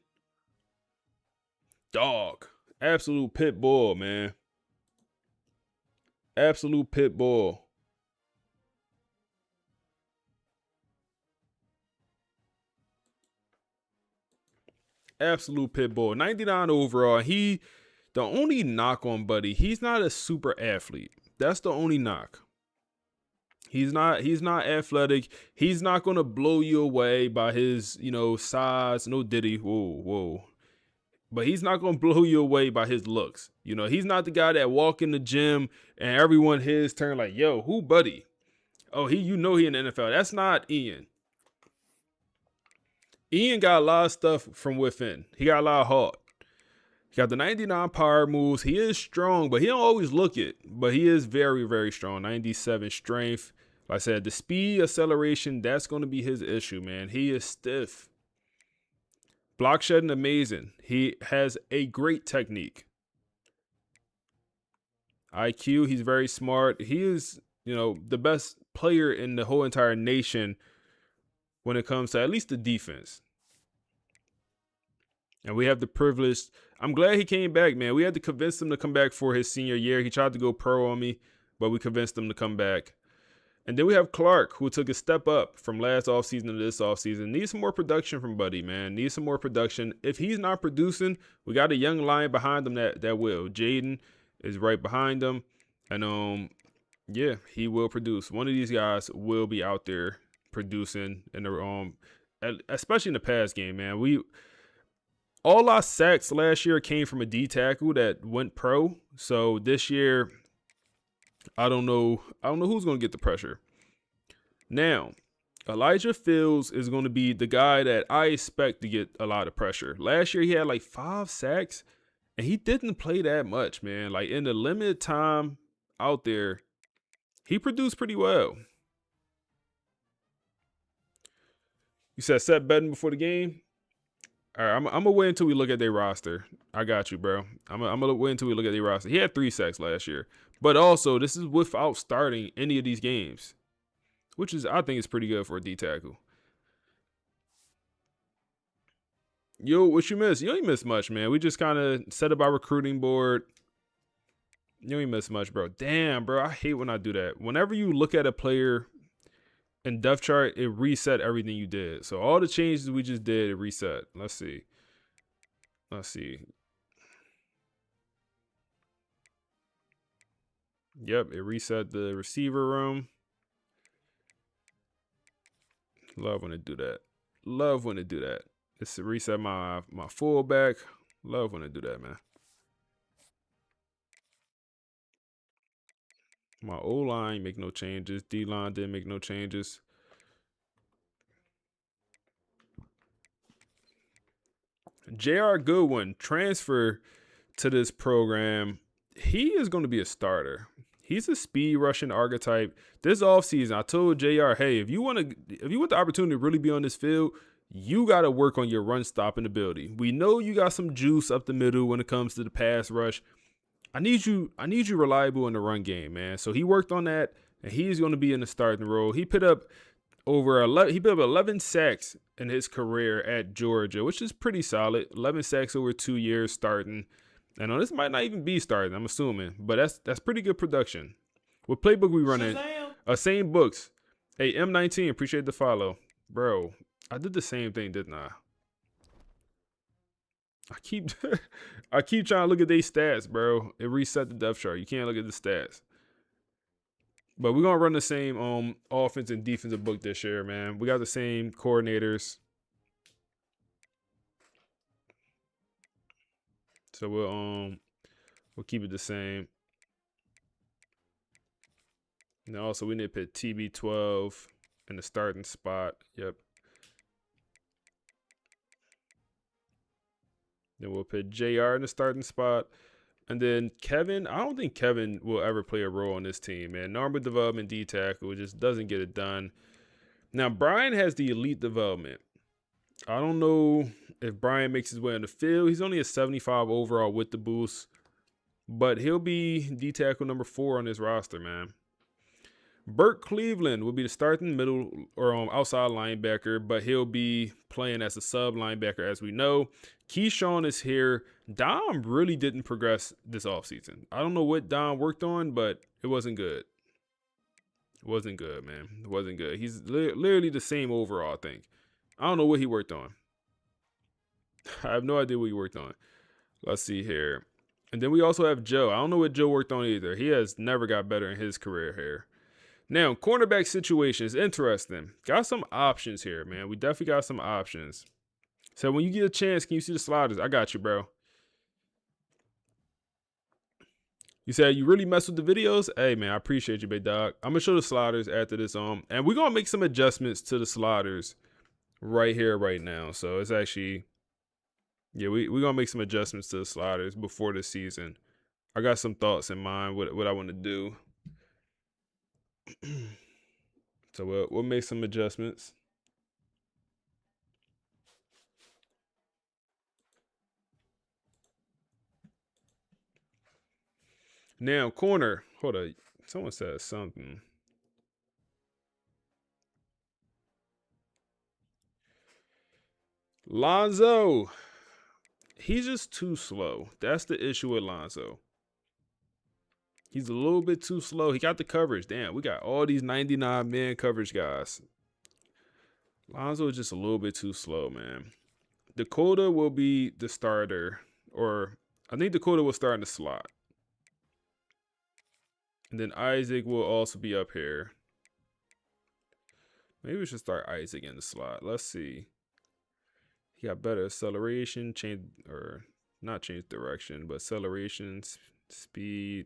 Dog. Absolute pit bull, man. Absolute pit bull. Absolute pit bull. 99 overall. The only knock on Buddy, he's not a super athlete. That's the only knock. He's not athletic. He's not going to blow you away by his, size. No Diddy. Whoa. But he's not going to blow you away by his looks. He's not the guy that walk in the gym and everyone his turn like, yo, who Buddy? Oh, he in the NFL. That's not Ian. Ian got a lot of stuff from within. He got a lot of heart. He got the 99 power moves. He is strong, but he don't always look it. But he is very, very strong. 97 strength. Like I said, the speed, acceleration, that's going to be his issue, man. He is stiff. Block shedding, amazing. He has a great technique. IQ, he's very smart. He is, the best player in the whole entire nation when it comes to at least the defense. And we have the privilege. I'm glad he came back, man. We had to convince him to come back for his senior year. He tried to go pro on me, but we convinced him to come back. And then we have Clark, who took a step up from last offseason to this offseason. Needs some more production from Buddy, man. Needs some more production. If he's not producing, we got a young lion behind him that will. Jaden is right behind him. And yeah, he will produce. One of these guys will be out there producing in the especially in the pass game, man. All our sacks last year came from a D tackle that went pro. So this year, I don't know who's going to get the pressure. Now, Elijah Fields is going to be the guy that I expect to get a lot of pressure. Last year, he had like 5 sacks, and he didn't play that much, man. Like, in the limited time out there, he produced pretty well. You said set betting before the game? All right, I'm going to wait until we look at their roster. I got you, bro. I'm going to wait until we look at their roster. He had 3 sacks last year. But also, this is without starting any of these games, which I think is pretty good for a D tackle. Yo, what you miss? You ain't miss much, man. We just kind of set up our recruiting board. You ain't miss much, bro. Damn, bro. I hate when I do that. Whenever you look at a player in depth chart, it reset everything you did. So all the changes we just did, it reset. Let's see. Yep, it reset the receiver room. Love when it do that. It's reset my fullback. Love when it do that, man. My O-line make no changes. D-line didn't make no changes. J.R. Goodwin transfer to this program. He is going to be a starter. He's a speed rushing archetype. This offseason, I told JR, hey, if you want the opportunity to really be on this field, you got to work on your run stopping ability. We know you got some juice up the middle when it comes to the pass rush. I need you reliable in the run game, man. So he worked on that, and he's going to be in the starting role. He put up 11 sacks in his career at Georgia, which is pretty solid. 11 sacks over 2 years starting. And this might not even be starting, I'm assuming, but that's pretty good production. What playbook we running? Same books. Hey, M19, appreciate the follow. Bro, I did the same thing, didn't I? I keep trying to look at their stats, bro. It reset the depth chart. You can't look at the stats. But we're gonna run the same offense and defensive book this year, man. We got the same coordinators. So we'll keep it the same. And also we need to put TB12 in the starting spot. Yep. Then we'll put JR in the starting spot. And then Kevin, I don't think Kevin will ever play a role on this team, man. Normal development, D tackle, just doesn't get it done. Now, Brian has the elite development. I don't know if Brian makes his way on the field. He's only a 75 overall with the boost, but he'll be D tackle number 4 on this roster, man. Burt Cleveland will be the starting middle or outside linebacker, but he'll be playing as a sub linebacker, as we know. Keyshawn is here. Dom really didn't progress this offseason. I don't know what Dom worked on, but it wasn't good. It wasn't good, man. It wasn't good. He's literally the same overall, I think. I don't know what he worked on. I have no idea what he worked on. Let's see here. And then we also have Joe. I don't know what Joe worked on either. He has never got better in his career here. Now, cornerback situation is interesting. Got some options here, man. We definitely got some options. So when you get a chance, can you see the sliders? I got you, bro. You said you really mess with the videos? Hey, man, I appreciate you, big dog. I'm going to show the sliders after this. And we're going to make some adjustments to the sliders right here, right now. So it's actually, yeah, we're going to make some adjustments to the sliders before the season. I got some thoughts in mind what I want to do. So we'll make some adjustments. Now, corner. Hold on. Someone said something. Lonzo. He's just too slow. That's the issue with Lonzo. He's a little bit too slow. He got the coverage. Damn, we got all these 99-man coverage guys. Lonzo is just a little bit too slow, man. Dakota will be the starter. Or I think Dakota will start in the slot. And then Isaac will also be up here. Maybe we should start Isaac in the slot. Let's see. He got better acceleration, not change direction, but acceleration, speed.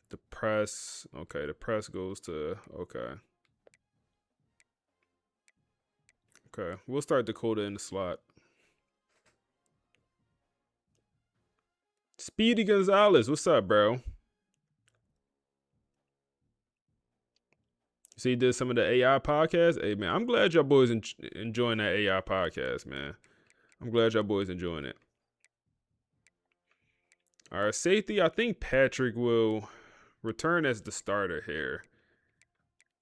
The press. Okay, the press goes to, okay. Okay, we'll start Dakota in the slot. Speedy Gonzalez, what's up, bro? You see, he did some of the AI podcast. Hey, man, I'm glad y'all boys enjoying that AI podcast, man. I'm glad y'all boys enjoying it. All right, safety. I think Patrick will return as the starter here.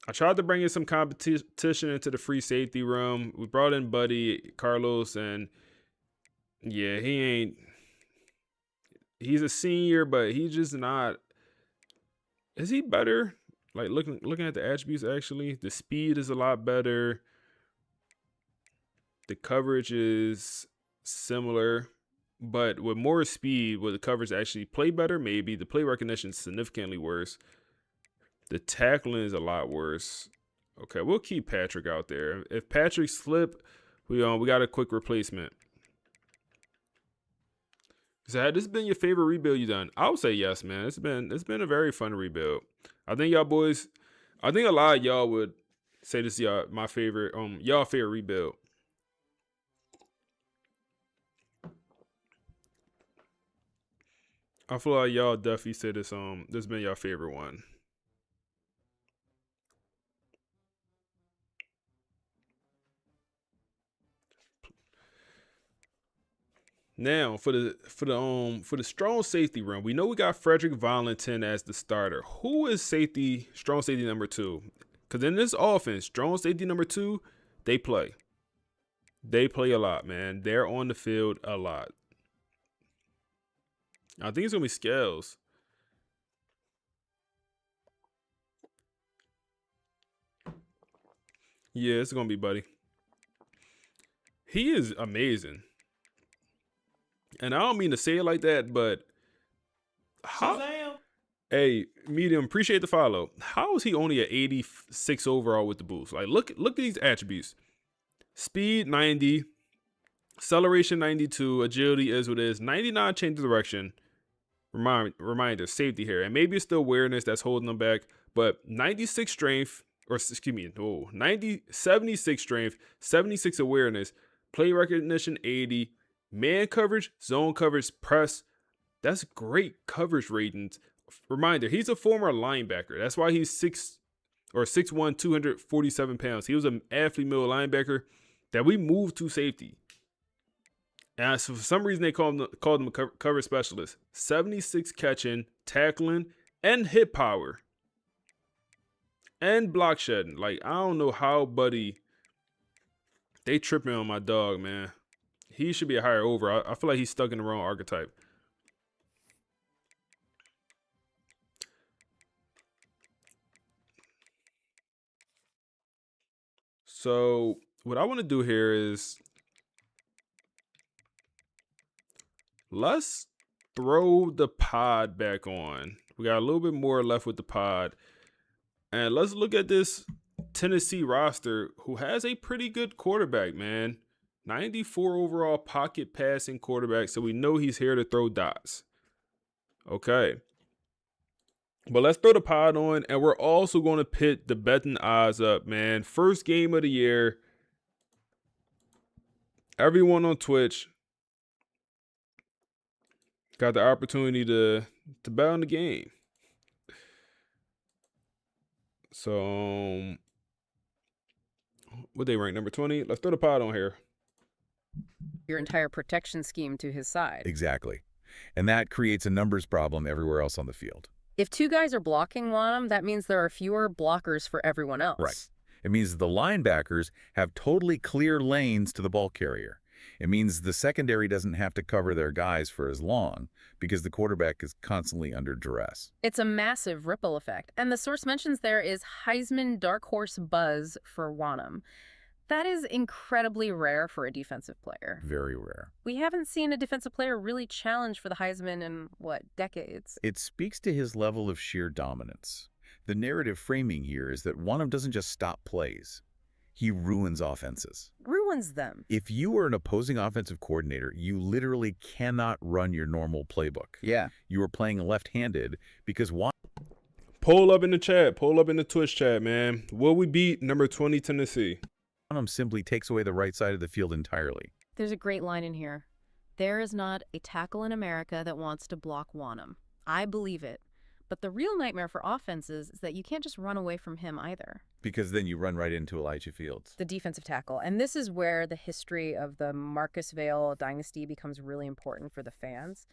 I tried to bring in some competition into the free safety room. We brought in Buddy, Carlos, and yeah, he's a senior, but he's just not. Is he better? Like looking at the attributes, actually, the speed is a lot better. The coverage is similar, but with more speed, will the coverage actually play better? Maybe. The play recognition is significantly worse. The tackling is a lot worse. Okay, we'll keep Patrick out there. If Patrick slip, we got a quick replacement. So had this been your favorite rebuild you done? I would say yes, man. It's been a very fun rebuild. I think y'all boys, I think a lot of y'all would say this is my favorite, y'all favorite rebuild. I feel like y'all definitely said this been your favorite one. Now for the strong safety room, we know we got Frederick Valentin as the starter. Who is strong safety number 2? Because in this offense, strong safety number 2, they play. They play a lot, man. They're on the field a lot. I think it's gonna be Scales. Yeah, it's gonna be Buddy. He is amazing. And I don't mean to say it like that, but how? Shazam! Hey, Medium, appreciate the follow. How is he only at 86 overall with the boost? Like, look at these attributes: speed 90, acceleration 92, agility is what it is, 99 change of direction. Reminder, safety here, and maybe it's the awareness that's holding them back. But 96 strength, or excuse me, 76 strength, 76 awareness, play recognition 80. Man coverage, zone coverage, press. That's great coverage ratings. Reminder, he's a former linebacker. That's why he's 6'1", 247 pounds. He was an athlete middle linebacker that we moved to safety. And so for some reason, they called him a cover specialist. 76 catching, tackling, and hit power. And block shedding. Like, I don't know how, buddy. They tripping on my dog, man. He should be a higher over. I feel like he's stuck in the wrong archetype. So what I want to do here is let's throw the pod back on. We got a little bit more left with the pod. And let's look at this Tennessee roster who has a pretty good quarterback, man. 94 overall pocket passing quarterback, so we know he's here to throw dots. Okay. But let's throw the pod on, and we're also going to pit the betting odds up, man. First game of the year. Everyone on Twitch got the opportunity to bet on the game. So, what they rank, number 20? Let's throw the pod on here. Your entire protection scheme to his side. Exactly. And that creates a numbers problem everywhere else on the field. If 2 guys are blocking Wanham, that means there are fewer blockers for everyone else. Right. It means the linebackers have totally clear lanes to the ball carrier. It means the secondary doesn't have to cover their guys for as long because the quarterback is constantly under duress. It's a massive ripple effect. And the source mentions there is Heisman dark horse buzz for Wanham. That is incredibly rare for a defensive player. Very rare. We haven't seen a defensive player really challenge for the Heisman in, decades? It speaks to his level of sheer dominance. The narrative framing here is that Wanham doesn't just stop plays. He ruins offenses. Ruins them. If you are an opposing offensive coordinator, you literally cannot run your normal playbook. Yeah. You are playing left-handed because Poll up in the chat. Poll up in the Twitch chat, man. Will we beat number 20 Tennessee? Wanham simply takes away the right side of the field entirely. There's a great line in here. There is not a tackle in America that wants to block Wanham. I believe it. But the real nightmare for offenses is that you can't just run away from him either. Because then you run right into Elijah Fields. The defensive tackle. And this is where the history of the Marcus Vale dynasty becomes really important for the fans.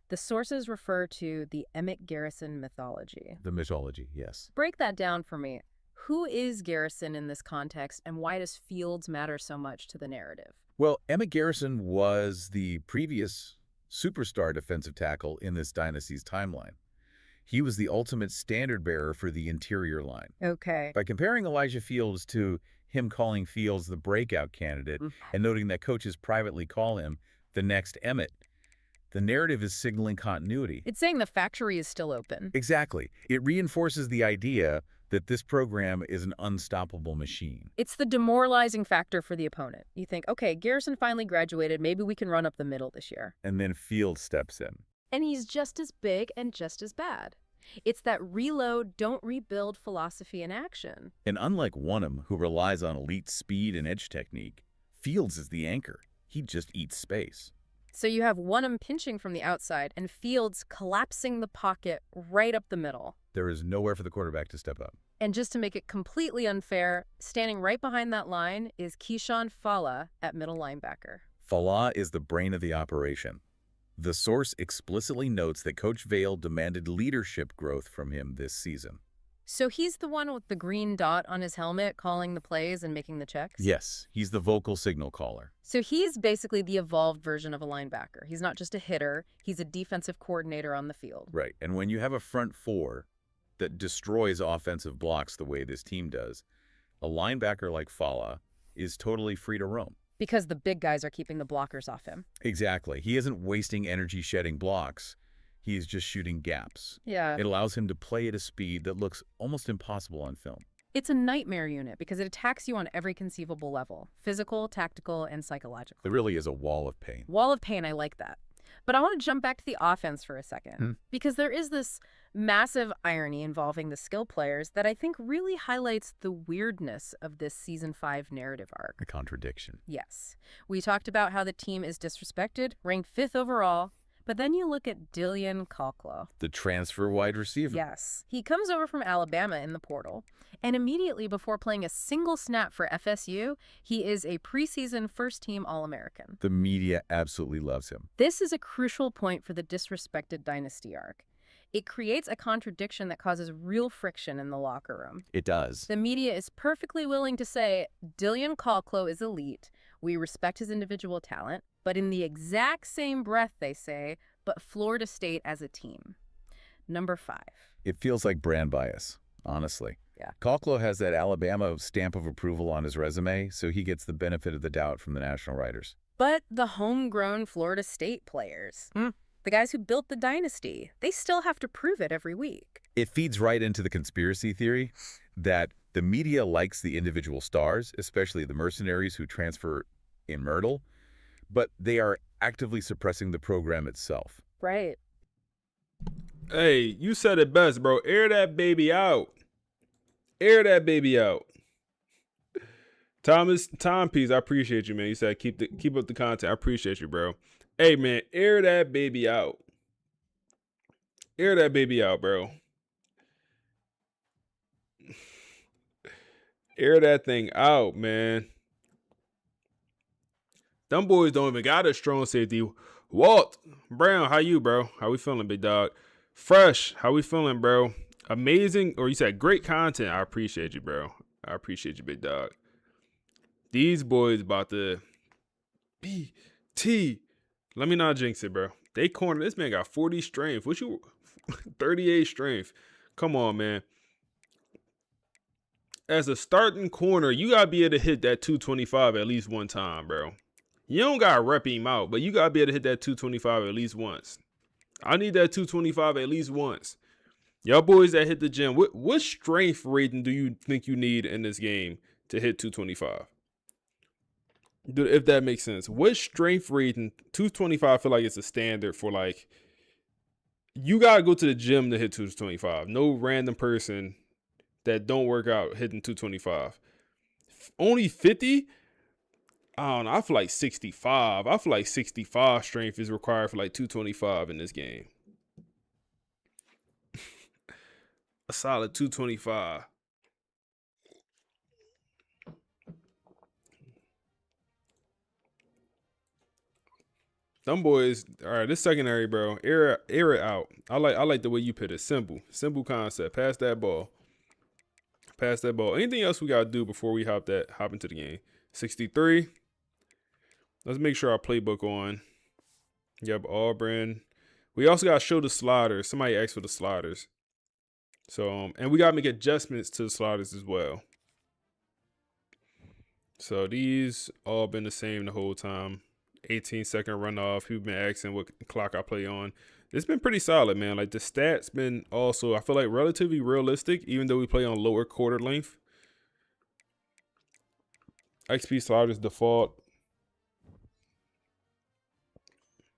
The sources refer to the Emmett Garrison mythology. The mythology, yes. Break that down for me. Who is Garrison in this context, and why does Fields matter so much to the narrative? Well, Emmett Garrison was the previous superstar defensive tackle in this dynasty's timeline. He was the ultimate standard bearer for the interior line. Okay. By comparing Elijah Fields to him calling Fields the breakout candidate and noting that coaches privately call him the next Emmett, the narrative is signaling continuity. It's saying the factory is still open. Exactly. It reinforces the idea that this program is an unstoppable machine. It's the demoralizing factor for the opponent. You think, okay, Garrison finally graduated. Maybe we can run up the middle this year. And then Fields steps in. And he's just as big and just as bad. It's that reload, don't rebuild philosophy in action. And unlike Wanham, who relies on elite speed and edge technique, Fields is the anchor. He just eats space. So you have Wonnum pinching from the outside and Fields collapsing the pocket right up the middle. There is nowhere for the quarterback to step up. And just to make it completely unfair, standing right behind that line is Keyshawn Fala at middle linebacker. Falah is the brain of the operation. The source explicitly notes that Coach Vale demanded leadership growth from him this season. So he's the one with the green dot on his helmet calling the plays and making the checks? Yes, he's the vocal signal caller. So he's basically the evolved version of a linebacker. He's not just a hitter, he's a defensive coordinator on the field. Right, and when you have a front four that destroys offensive blocks the way this team does, a linebacker like Falah is totally free to roam. Because the big guys are keeping the blockers off him. Exactly. He isn't wasting energy shedding blocks. He is just shooting gaps. Yeah. It allows him to play at a speed that looks almost impossible on film. It's a nightmare unit because it attacks you on every conceivable level. Physical, tactical, and psychological. It really is a wall of pain. Wall of pain, I like that. But I want to jump back to the offense for a second. Because there is this massive irony involving the skill players that I think really highlights the weirdness of this Season 5 narrative arc. A contradiction. Yes. We talked about how the team is disrespected, ranked 5th overall, but then you look at Dillian Colclough. The transfer wide receiver. Yes. He comes over from Alabama in the portal, and immediately before playing a single snap for FSU, he is a preseason first-team All-American. The media absolutely loves him. This is a crucial point for the disrespected Dynasty arc. It creates a contradiction that causes real friction in the locker room. It does. The media is perfectly willing to say, Dillian Colclough is elite, we respect his individual talent, but in the exact same breath they say, but Florida State as a team. Number 5. It feels like brand bias, honestly. Yeah. Colclough has that Alabama stamp of approval on his resume, so he gets the benefit of the doubt from the national writers. But the homegrown Florida State players, the guys who built the dynasty, they still have to prove it every week. It feeds right into the conspiracy theory that the media likes the individual stars, especially the mercenaries who transfer in Myrtle, but they are actively suppressing the program itself. Right. Hey, you said it best, bro. Air that baby out. Air that baby out. Timepiece, I appreciate you, man. You said keep up the content. I appreciate you, bro. Hey, man, air that baby out. Air that baby out, bro. Air that thing out, man. Them boys don't even got a strong safety. Walt Brown, how you, bro? How we feeling, big dog? Fresh, how we feeling, bro? Amazing, or you said great content. I appreciate you, bro. I appreciate you, big dog. These boys about to BT. Let me not jinx it, bro. They corner. This man got 40 strength. What you 38 strength? Come on, man. As a starting corner, you gotta be able to hit that 225 at least one time, bro. You don't gotta rep him out, but you gotta be able to hit that 225 at least once. I need that 225 at least once. Y'all boys that hit the gym, what strength rating do you think you need in this game to hit 225? Dude, if that makes sense. What strength rating? 225, I feel like it's a standard for, like, you gotta go to the gym to hit 225. No random person that don't work out hitting 225. Only 50? I don't know. I feel like 65. I feel like 65 strength is required for like 225 in this game. A solid 225. Them boys, all right, this secondary, bro. Air it out. I like the way you put it. Simple concept. Pass that ball. Pass that ball. Anything else we gotta do before we hop into the game? 63. Let's make sure our playbook on. Yep, Auburn. We also gotta show the sliders. Somebody asked for the sliders. So and we gotta make adjustments to the sliders as well. So these all been the same the whole time. 18-second runoff. People been asking what clock I play on. It's been pretty solid, man. Like the stats been also, I feel like, relatively realistic, even though we play on lower quarter length. XP sliders default.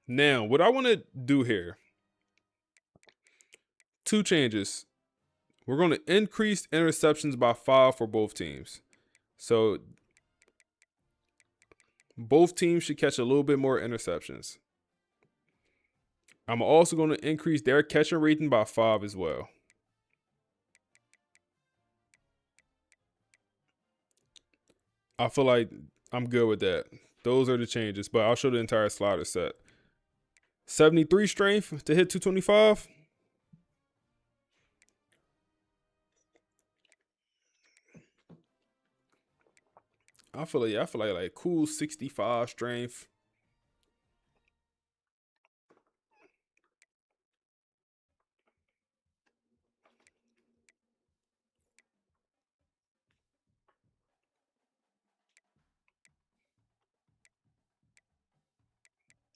Now, what I want to do here, 2 changes. We're going to increase interceptions by 5 for both teams. So both teams should catch a little bit more interceptions. I'm also going to increase their catching rating by 5 as well. I feel like I'm good with that. Those are the changes, but I'll show the entire slider set. 73 strength to hit 225. I feel like cool 65 strength.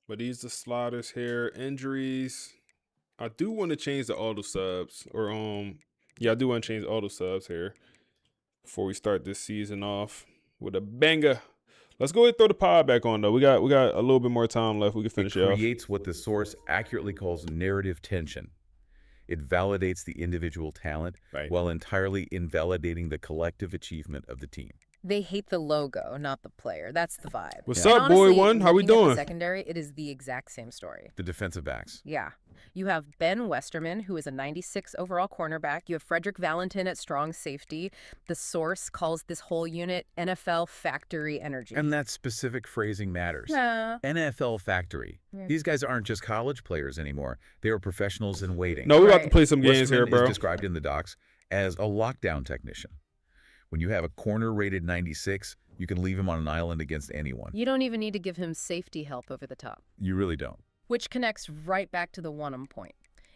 But these are sliders here. Injuries. I do want to change the auto subs. Or yeah, I do want to change auto subs here before we start this season off with a banger. Let's go ahead and throw the pod back on though. We got a little bit more time left. We can finish it off. It creates what the source accurately calls narrative tension. It validates the individual talent while entirely invalidating the collective achievement of the team. They hate the logo, not the player. That's the vibe. What's And up, boy honestly, one? How we looking at the doing? secondary, it is the exact same story. The defensive backs. Yeah. You have Ben Westerman, who is a 96 overall cornerback. You have Frederick Valentin at strong safety. The source calls this whole unit NFL factory energy. And that specific phrasing matters. Yeah. NFL factory. These guys aren't just college players anymore. They are professionals in waiting. No, we're about to play some games here, Westerman bro. is described in the docs as a lockdown technician. When you have a corner rated 96, you can leave him on an island against anyone. You don't even need to give him safety help over the top. You really don't. Which connects right back to the one-on point.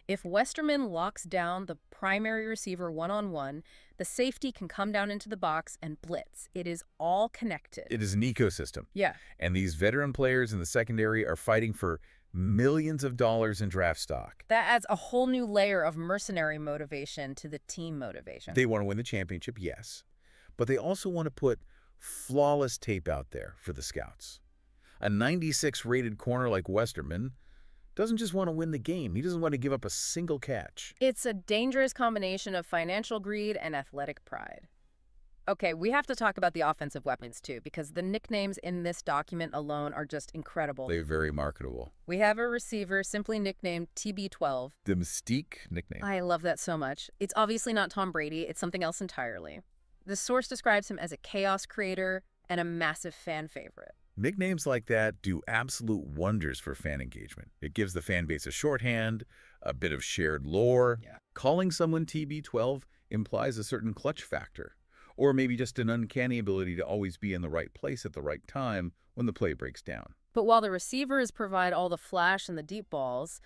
If Westerman locks down the primary receiver one-on-one, the safety can come down into the box and blitz. It is all connected. It is an ecosystem. Yeah. And these veteran players in the secondary are fighting for millions of dollars in draft stock. That adds a whole new layer of mercenary motivation to the team motivation. They want to win the championship, yes. But they also want to put flawless tape out there for the scouts. A 96 rated corner like Westerman doesn't just want to win the game. He doesn't want to give up a single catch. It's a dangerous combination of financial greed and athletic pride. Okay, we have to talk about the offensive weapons too, because the nicknames in this document alone are just incredible. They're very marketable. We have a receiver simply nicknamed TB12. The Mystique nickname. I love that so much. It's obviously not Tom Brady, it's something else entirely. The source describes him as a chaos creator and a massive fan favorite. Nicknames like that do absolute wonders for fan engagement. It gives the fan base a shorthand, a bit of shared lore. Yeah. Calling someone TB12 implies a certain clutch factor, or maybe just an uncanny ability to always be in the right place at the right time when the play breaks down. But while the receivers provide all the flash and the deep balls,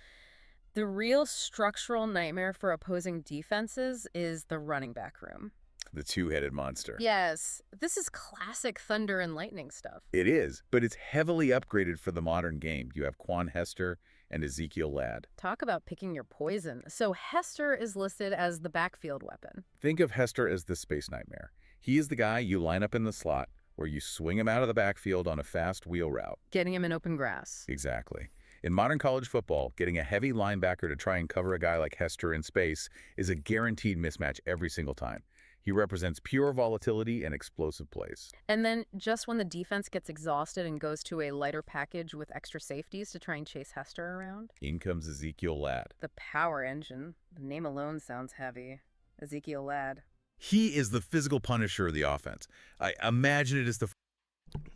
the real structural nightmare for opposing defenses is the running back room. The two-headed monster. Yes, this is classic thunder and lightning stuff. It is, but it's heavily upgraded for the modern game. You have Quan Hester and Ezekiel Ladd. Talk about picking your poison. So Hester is listed as the backfield weapon. Think of Hester as the space nightmare. He is the guy you line up in the slot where you swing him out of the backfield on a fast wheel route. Getting him in open grass. Exactly. In modern college football, getting a heavy linebacker to try and cover a guy like Hester in space is a guaranteed mismatch every single time. He represents pure volatility and explosive plays. And then just when the defense gets exhausted and goes to a lighter package with extra safeties to try and chase Hester around. In comes Ezekiel Ladd. The power engine. The name alone sounds heavy. Ezekiel Ladd. He is the physical punisher of the offense. I imagine it is the...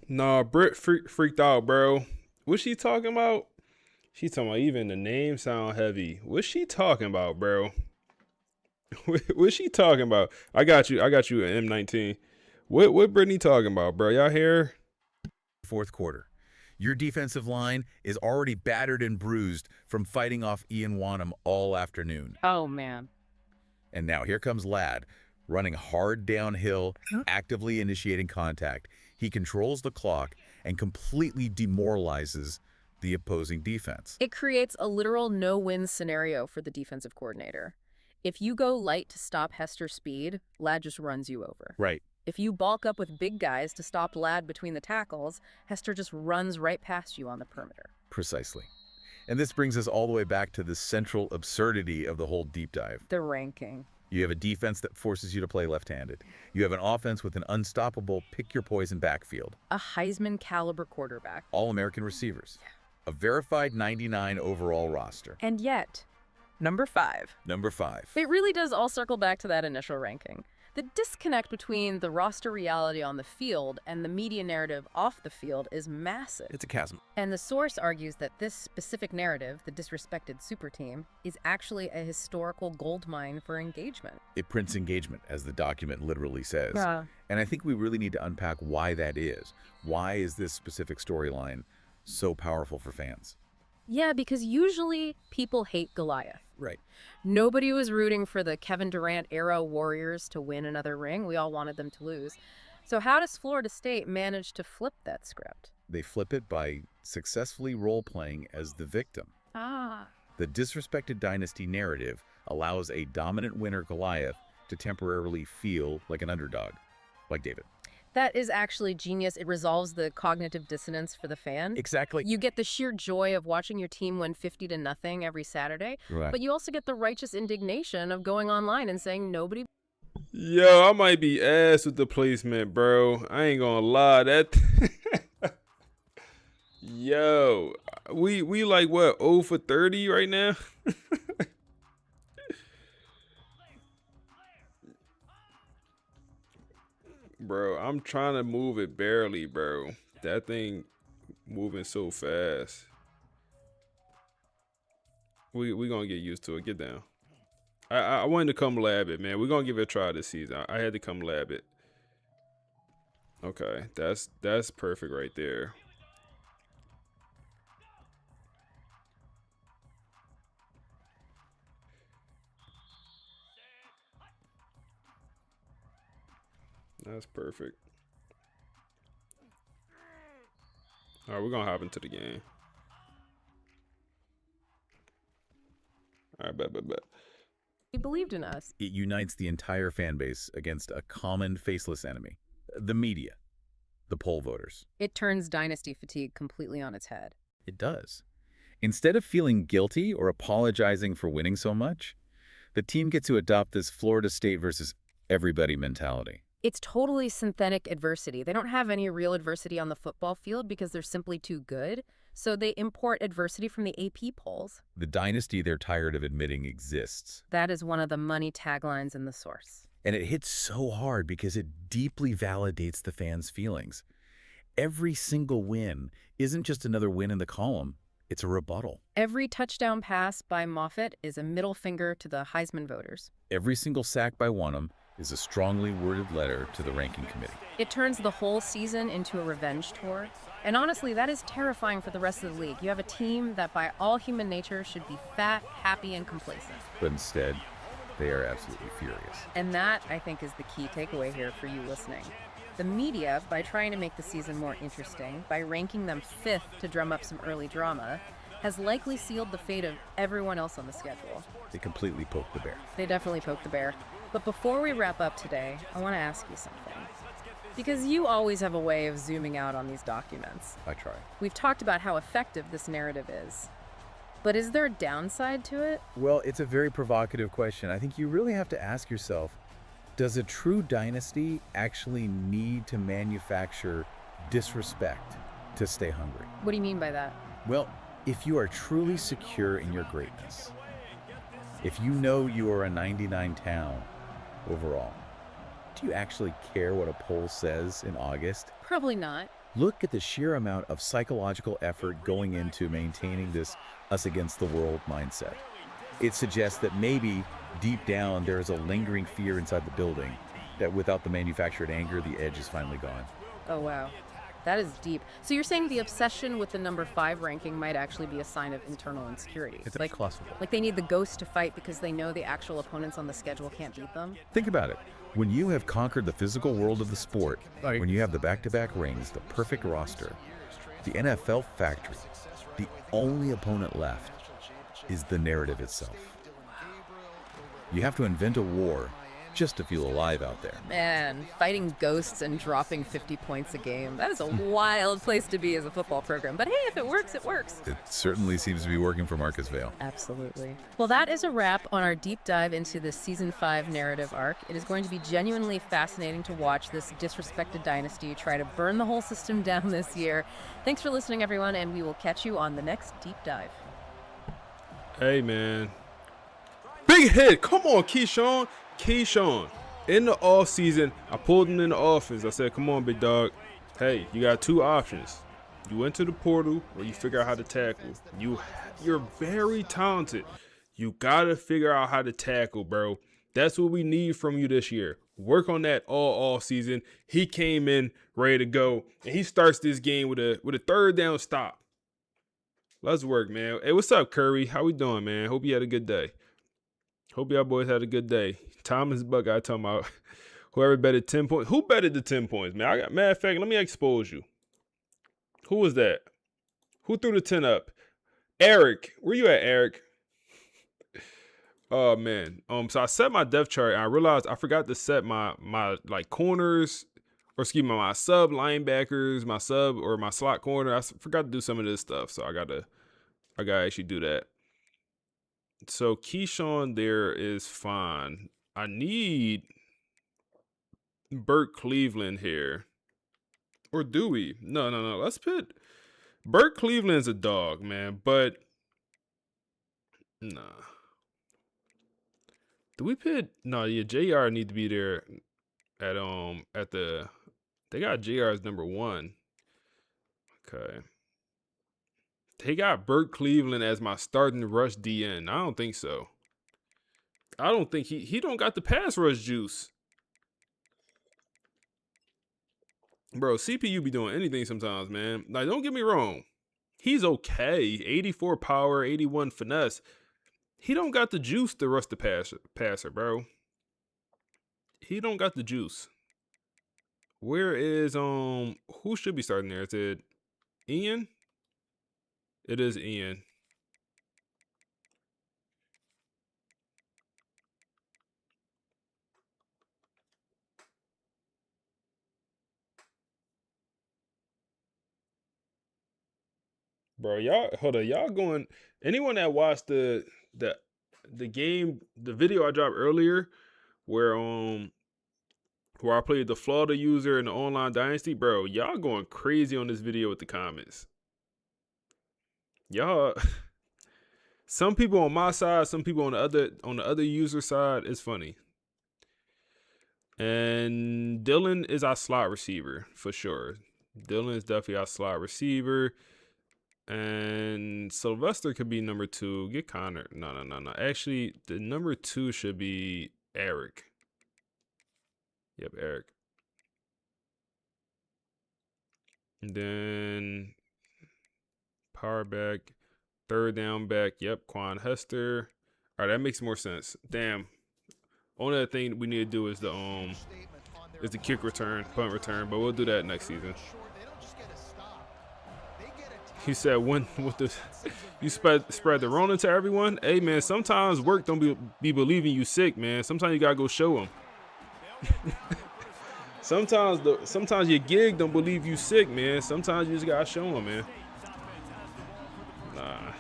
Nah, Britt freaked out, bro. What's she talking about? She's talking about even the name sound heavy. What's she talking about, bro? What's she talking about? I got you, M19. What Brittany talking about, bro? Y'all hear? Fourth quarter. Your defensive line is already battered and bruised from fighting off Ian Wanham all afternoon. Oh, man. And now here comes Ladd, running hard downhill, actively initiating contact. He controls the clock and completely demoralizes the opposing defense. It creates a literal no-win scenario for the defensive coordinator. If you go light to stop Hester's speed, Ladd just runs you over. Right. If you bulk up with big guys to stop Ladd between the tackles, Hester just runs right past you on the perimeter. Precisely. And this brings us all the way back to the central absurdity of the whole deep dive. The ranking. You have a defense that forces you to play left-handed. You have an offense with an unstoppable pick-your-poison backfield. A Heisman-caliber quarterback. All-American receivers. A verified 99 overall roster. And yet, Number 5. Number 5. it really does all circle back to that initial ranking. The disconnect between the roster reality on the field and the media narrative off the field is massive. It's a chasm. And the source argues that this specific narrative, the disrespected super team, is actually a historical goldmine for engagement. It prints engagement, as the document literally says. Yeah. And I think we really need to unpack why that is. Why is this specific storyline so powerful for fans? Yeah, because usually people hate Goliath. Right. Nobody was rooting for the Kevin Durant era Warriors to win another ring. We all wanted them to lose. So how does Florida State manage to flip that script? They flip it by successfully role-playing as the victim. Ah. The disrespected dynasty narrative allows a dominant winner Goliath to temporarily feel like an underdog, like David. That is actually genius. It resolves the cognitive dissonance for the fan. Exactly. You get the sheer joy of watching your team win 50-0 every Saturday, Right. but you also get the righteous indignation of going online and saying nobody. Yo, I might be ass with the placement, bro. I ain't gonna lie. That Yo, we like what, 0 for 30 right now? Bro, I'm trying to move it barely, bro. That thing moving so fast. We gonna get used to it. Get down. I wanted to come lab it, man. We're gonna give it a try this season. I had to come lab it. Okay, that's perfect right there. That's perfect. All right, we're gonna hop into the game. All right, bet. He believed in us. It unites the entire fan base against a common faceless enemy, the media, the poll voters. It turns dynasty fatigue completely on its head. It does. Instead of feeling guilty or apologizing for winning so much, the team gets to adopt this Florida State versus everybody mentality. It's totally synthetic adversity. They don't have any real adversity on the football field because they're simply too good. So they import adversity from the AP polls. The dynasty they're tired of admitting exists. That is one of the money taglines in the source. And it hits so hard because it deeply validates the fans' feelings. Every single win isn't just another win in the column, it's a rebuttal. Every touchdown pass by Moffitt is a middle finger to the Heisman voters. Every single sack by Wonnum is a strongly worded letter to the ranking committee. It turns the whole season into a revenge tour. And honestly, that is terrifying for the rest of the league. You have a team that by all human nature should be fat, happy, and complacent. But instead, they are absolutely furious. And that, I think, is the key takeaway here for you listening. The media, by trying to make the season more interesting, by ranking them 5th to drum up some early drama, has likely sealed the fate of everyone else on the schedule. They completely poked the bear. They definitely poked the bear. But before we wrap up today, I want to ask you something. Because you always have a way of zooming out on these documents. I try. We've talked about how effective this narrative is. But is there a downside to it? Well, it's a very provocative question. I think you really have to ask yourself, does a true dynasty actually need to manufacture disrespect to stay hungry? What do you mean by that? Well, if you are truly secure in your greatness, if you know you are a 99 town overall, do you actually care what a poll says in August? Probably not. Look at the sheer amount of psychological effort going into maintaining this us against the world mindset. It suggests that maybe deep down there is a lingering fear inside the building that without the manufactured anger, the edge is finally gone. Oh, wow. That is deep. So you're saying the obsession with the number 5 ranking might actually be a sign of internal insecurity. It's like clusterfuck. Like they need the ghost to fight because they know the actual opponents on the schedule can't beat them? Think about it. When you have conquered the physical world of the sport, when you have the back-to-back rings, the perfect roster, the NFL factory, the only opponent left is the narrative itself. You have to invent a war just to feel alive out there. Man, fighting ghosts and dropping 50 points a game. That is a wild place to be as a football program. But hey, if it works, it works. It certainly seems to be working for Marcus Vale. Absolutely. Well, that is a wrap on our deep dive into the Season 5 narrative arc. It is going to be genuinely fascinating to watch this disrespected dynasty try to burn the whole system down this year. Thanks for listening, everyone, and we will catch you on the next deep dive. Hey, man. Big hit. Come on, Keyshawn. Keyshawn. In the offseason, I pulled him in the offense. I said, come on, big dog. Hey, you got two options. You enter the portal or you figure out how to tackle. You're very talented. You got to figure out how to tackle, bro. That's what we need from you this year. Work on that all season. He came in ready to go, and he starts this game with a third down stop. Let's work, man. Hey, what's up, Curry? How we doing, man? Hope you had a good day. Hope y'all boys had a good day. Thomas Buckeye talking about whoever betted 10 points. Who betted the 10 points, man? Matter of fact, let me expose you. Who was that? Who threw the 10 up? Eric. Where you at, Eric? Oh, man. So I set my depth chart, and I realized I forgot to set my like corners, or excuse me, my sub linebackers, my sub or my slot corner. I forgot to do some of this stuff, so I gotta actually do that. So Keyshawn there is fine. I need Burt Cleveland here. Or do we? No. Let's put Burt Cleveland's a dog, man, but nah. Do we put no, yeah, JR need to be there at the they got JR as number 1. Okay. They got Burt Cleveland as my starting rush DN. I don't think so. I don't think he don't got the pass rush juice. Bro, CPU be doing anything sometimes, man. Like, don't get me wrong. He's okay. 84 power, 81 finesse. He don't got the juice to rush the passer, bro. He don't got the juice. Where is who should be starting there? Is it Ian? It is Ian. Bro, y'all going, anyone that watched the game, the video I dropped earlier where I played the Florida user in the online dynasty, bro, y'all going crazy on this video with the comments. Y'all, some people on my side, some people on the other user side. It's funny. And Dylan is our slot receiver for sure. Dylan is definitely our slot receiver. And Sylvester could be number 2. Get Connor. No. Actually, the number 2 should be Eric. Yep, Eric. And then power back, third down back. Yep, Quan Hester. All right, that makes more sense. Damn. Only other thing we need to do is the kick return, punt return, but we'll do that next season. He said, "When with the you spread the Rona to everyone." Hey man, sometimes work don't be believing you sick, man. Sometimes you gotta go show them. Sometimes your gig don't believe you sick, man. Sometimes you just gotta show them, man. Nah.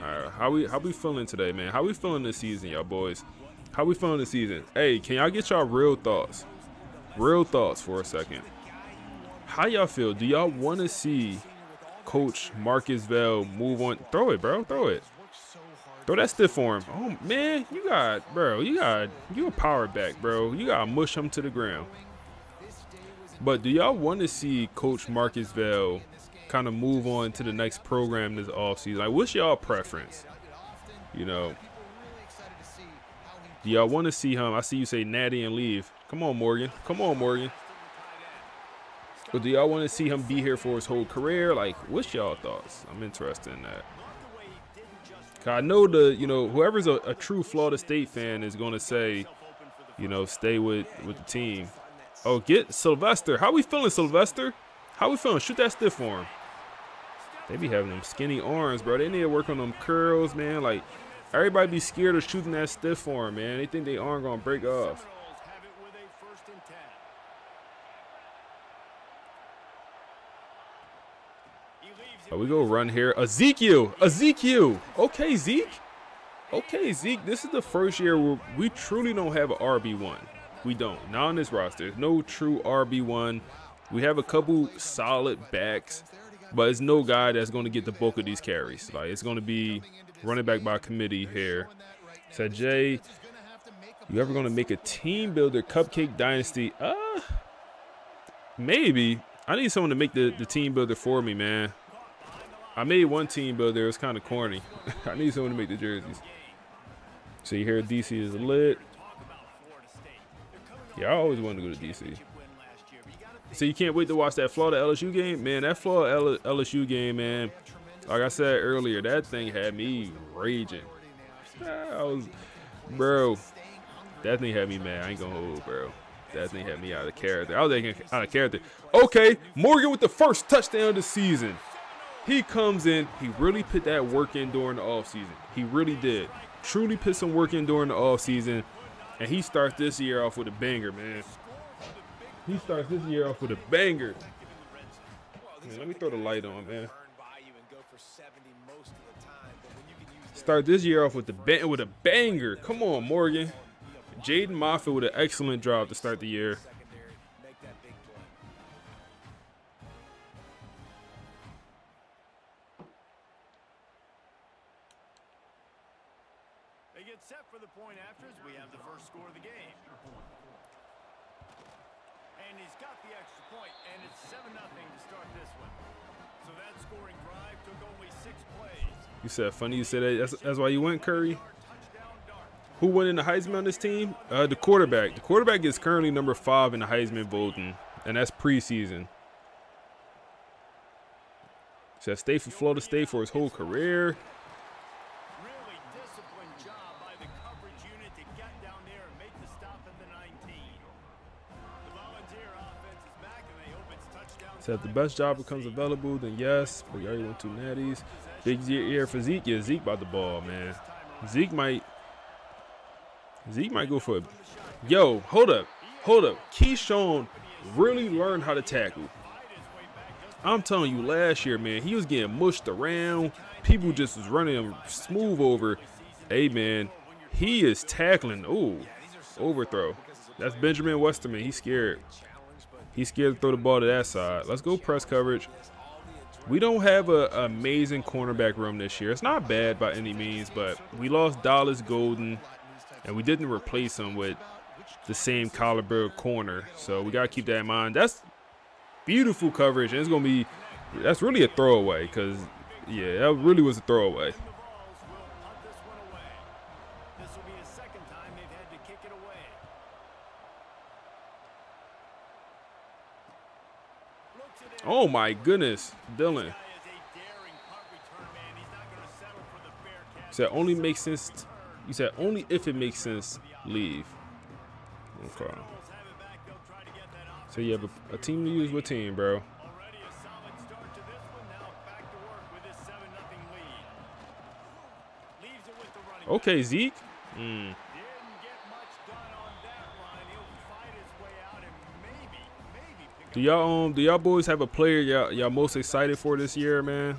All right, how we feeling today, man? How we feeling this season, y'all boys? How we feeling this season? Hey, can y'all get y'all real thoughts? Real thoughts for a second. How y'all feel? Do y'all want to see Coach Marcus Vale move on? Throw it, bro. Throw it. Throw that stiff arm. Oh man, you a power back, bro. You gotta mush him to the ground. But do y'all want to see Coach Marcus Vale kind of move on to the next program this offseason? Like, what's y'all preference? You know, do y'all want to see him? I see you say natty and leave. Come on, Morgan. But do y'all want to see him be here for his whole career? Like, what's y'all thoughts? I'm interested in that. 'Cause I know whoever's a true Florida State fan is going to say, stay with the team. Oh, get Sylvester. How we feeling, Sylvester? How we feeling? Shoot that stiff arm. They be having them skinny arms, bro. They need to work on them curls, man. Like, everybody be scared of shooting that stiff arm, man. They think their arm gonna break off. Oh, we go run here. Ezekiel. Okay, Zeke. Okay, Zeke. This is the first year where we truly don't have an RB1. We don't. Not on this roster. There's no true RB1. We have a couple solid backs, but it's no guy that's going to get the bulk of these carries. Like, it's going to be running back by committee here. Said Jay, you ever going to make a team builder cupcake dynasty? Maybe. I need someone to make the team builder for me, man. I made one team builder. It was kind of corny. I need someone to make the jerseys. So you hear DC is lit. Yeah, I always wanted to go to DC. So you can't wait to watch that Florida LSU game? Man, that Florida LSU game, man, like I said earlier, that thing had me raging. Bro, that thing had me mad. I ain't gonna hold, bro. That thing had me out of character. I was out of character. Okay, Morgan with the first touchdown of the season. He comes in. He really put that work in during the offseason. He really did. Truly put some work in during the offseason. And he starts this year off with a banger, man. He starts this year off with a banger. Man, let me throw the light on, man. Start this year off with a banger. Come on, Morgan. Jaden Moffitt with an excellent drive to start the year. They get set for the point afters. We have the first score of the game. And he's got the extra point, and it's 7-0 to start this one. So that scoring drive took only 6 plays. You said funny you said that. That's why you went, Curry? Who won in the Heisman on this team? The quarterback. The quarterback is currently number 5 in the Heisman voting, and that's preseason. He said stay for Florida State for his whole career. Really disciplined job by the coverage unit to get down there and make the stop at the 19. The Volunteer offense is back, and they hope it's touchdown. Said if the best job becomes available, then yes. But you already won 2 natties. Big year for Zeke. Yeah, Zeke about the ball, man. Zeke might go for it. Yo, hold up. Keyshawn really learned how to tackle. I'm telling you, last year, man, he was getting mushed around. People just was running him smooth over. Hey, man, he is tackling. Ooh, overthrow. That's Benjamin Westerman. He's scared. He's scared to throw the ball to that side. Let's go press coverage. We don't have an amazing cornerback room this year. It's not bad by any means, but we lost Dallas Golden, and we didn't replace him with the same caliber corner. So we got to keep that in mind. That's beautiful coverage, and that's really a throwaway because, yeah, that really was a throwaway. Oh, my goodness, Dylan. You said only makes sense. You said only if it makes sense, leave. Okay. So you have a team to use. What team, bro? Okay, Zeke. Do y'all boys have a player y'all most excited for this year, man?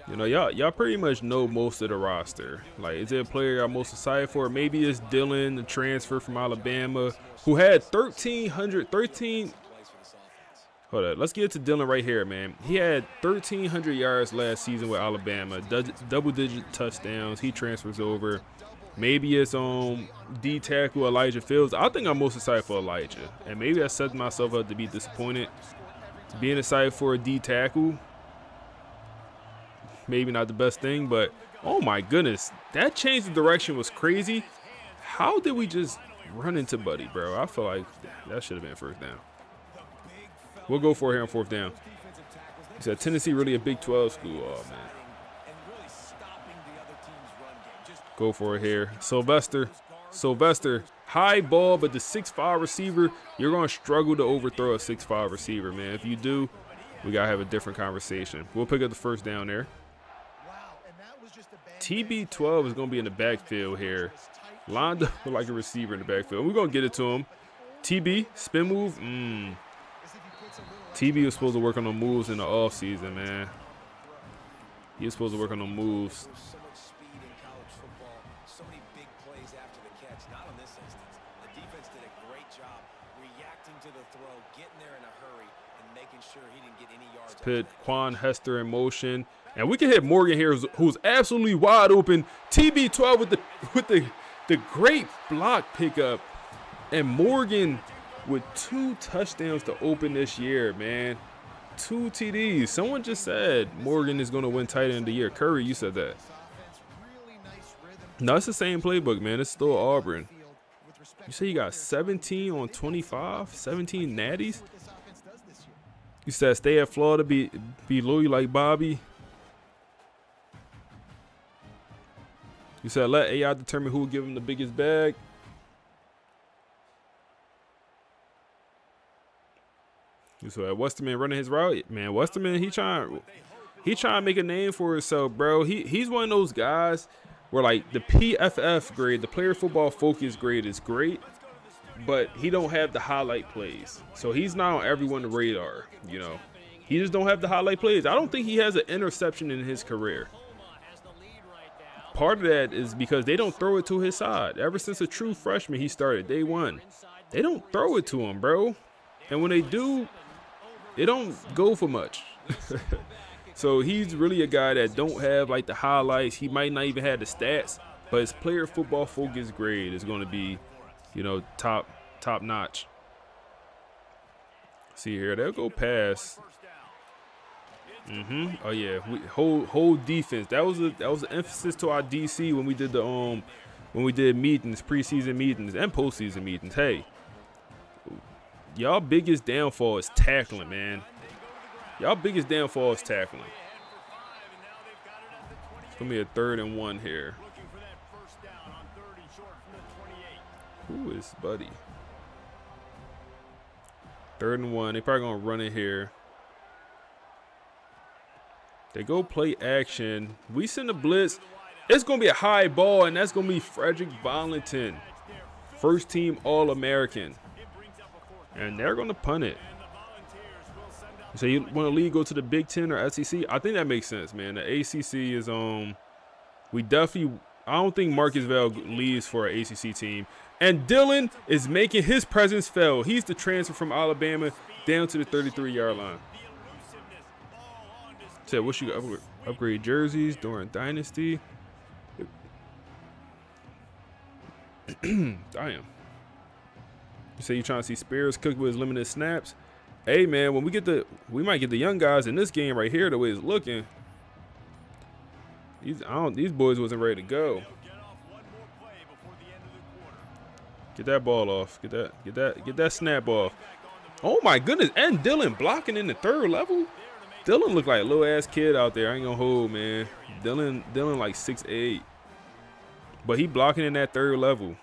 You know, y'all pretty much know most of the roster. Like, is there a player y'all most excited for? Maybe it's Dylan, the transfer from Alabama, who had 13. Hold up, let's get to Dylan right here, man. He had 1,300 yards last season with Alabama, double-digit touchdowns. He transfers over. Maybe it's D tackle Elijah Fields. I think I'm most excited for Elijah, and maybe I set myself up to be disappointed. Being excited for a D tackle, maybe not the best thing, but oh my goodness, that change of direction was crazy. How did we just run into Buddy, bro? I feel like that should have been first down. We'll go for it here on 4th down. He said Tennessee really a Big 12 school. Oh man. Go for it here. Sylvester. high ball, but the 6'5" receiver, you're going to struggle to overthrow a 6'5" receiver, man. If you do, we got to have a different conversation. We'll pick up the first down there. TB12 is going to be in the backfield here. Lined up like a receiver in the backfield. We're going to get it to him. TB, spin move. TB was supposed to work on the moves in the offseason, man. He was supposed to work on the moves. So much speed in college football, so many big plays after the catch. Not in this instance. The defense did a great job reacting to the throw, getting there in a hurry, and making sure he didn't get any yards. Put Quan Hester in motion, and we can hit Morgan here, who's absolutely wide open. TB12 with the great block pickup, and Morgan with 2 touchdowns to open this year, man. 2 TDs. Someone just said Morgan is going to win tight end of the year. Curry, you said that. No, it's the same playbook, man. It's still Auburn. You say you got 17 on 25? 17 natties? You said stay at Florida, be loyal like Bobby. You said let AI determine who will give him the biggest bag. So Westerman running his route, man. Westerman, he trying to make a name for himself, bro. He's one of those guys where like the PFF grade, the player football focus grade is great, but he don't have the highlight plays. So he's not on everyone's radar, you know. He just don't have the highlight plays. I don't think he has an interception in his career. Part of that is because they don't throw it to his side. Ever since a true freshman he started day one, they don't throw it to him, bro. And when they do, it don't go for much. So he's really a guy that don't have like the highlights. He might not even have the stats, but his player football focus grade is going to be, you know, top notch. See here, they'll go pass. Oh yeah, whole defense. That was an emphasis to our DC when we did meetings, preseason meetings and postseason meetings. Hey, y'all biggest downfall is tackling, man. Y'all biggest downfall is tackling. It's gonna be a 3rd and 1 here. Who is Buddy? 3rd and 1. They probably gonna run it here. They go play action. We send a blitz. It's gonna be a high ball, and that's gonna be Frederick Vollington, first team All-American. And they're going to punt it. So you want to lead go to the Big Ten or SEC? I think that makes sense, man. The ACC is we definitely. I don't think Marcus Vale leaves for an ACC team. And Dylan is making his presence felt. He's the transfer from Alabama down to the 33-yard line. Said, what you upgrade jerseys during Dynasty? Damn. You say you trying to see Spears cook with his limited snaps? Hey man, when we might get the young guys in this game right here. The way it's looking, these boys wasn't ready to go. Get that ball off. Get that snap off. Oh my goodness! And Dylan blocking in the 3rd level. Dylan look like a little ass kid out there. I ain't gonna hold, man. Dylan like 6'8", but he blocking in that 3rd level.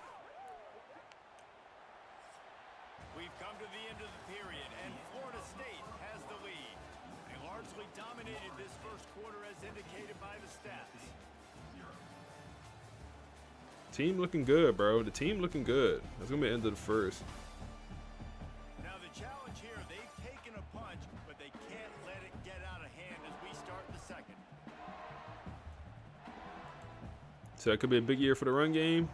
Team looking good, bro. The team looking good. That's going to be the end of the 1st. Now the challenge here, they've taken a punch, but they can't let it get out of hand as we start the 2nd. So that could be a big year for the run game.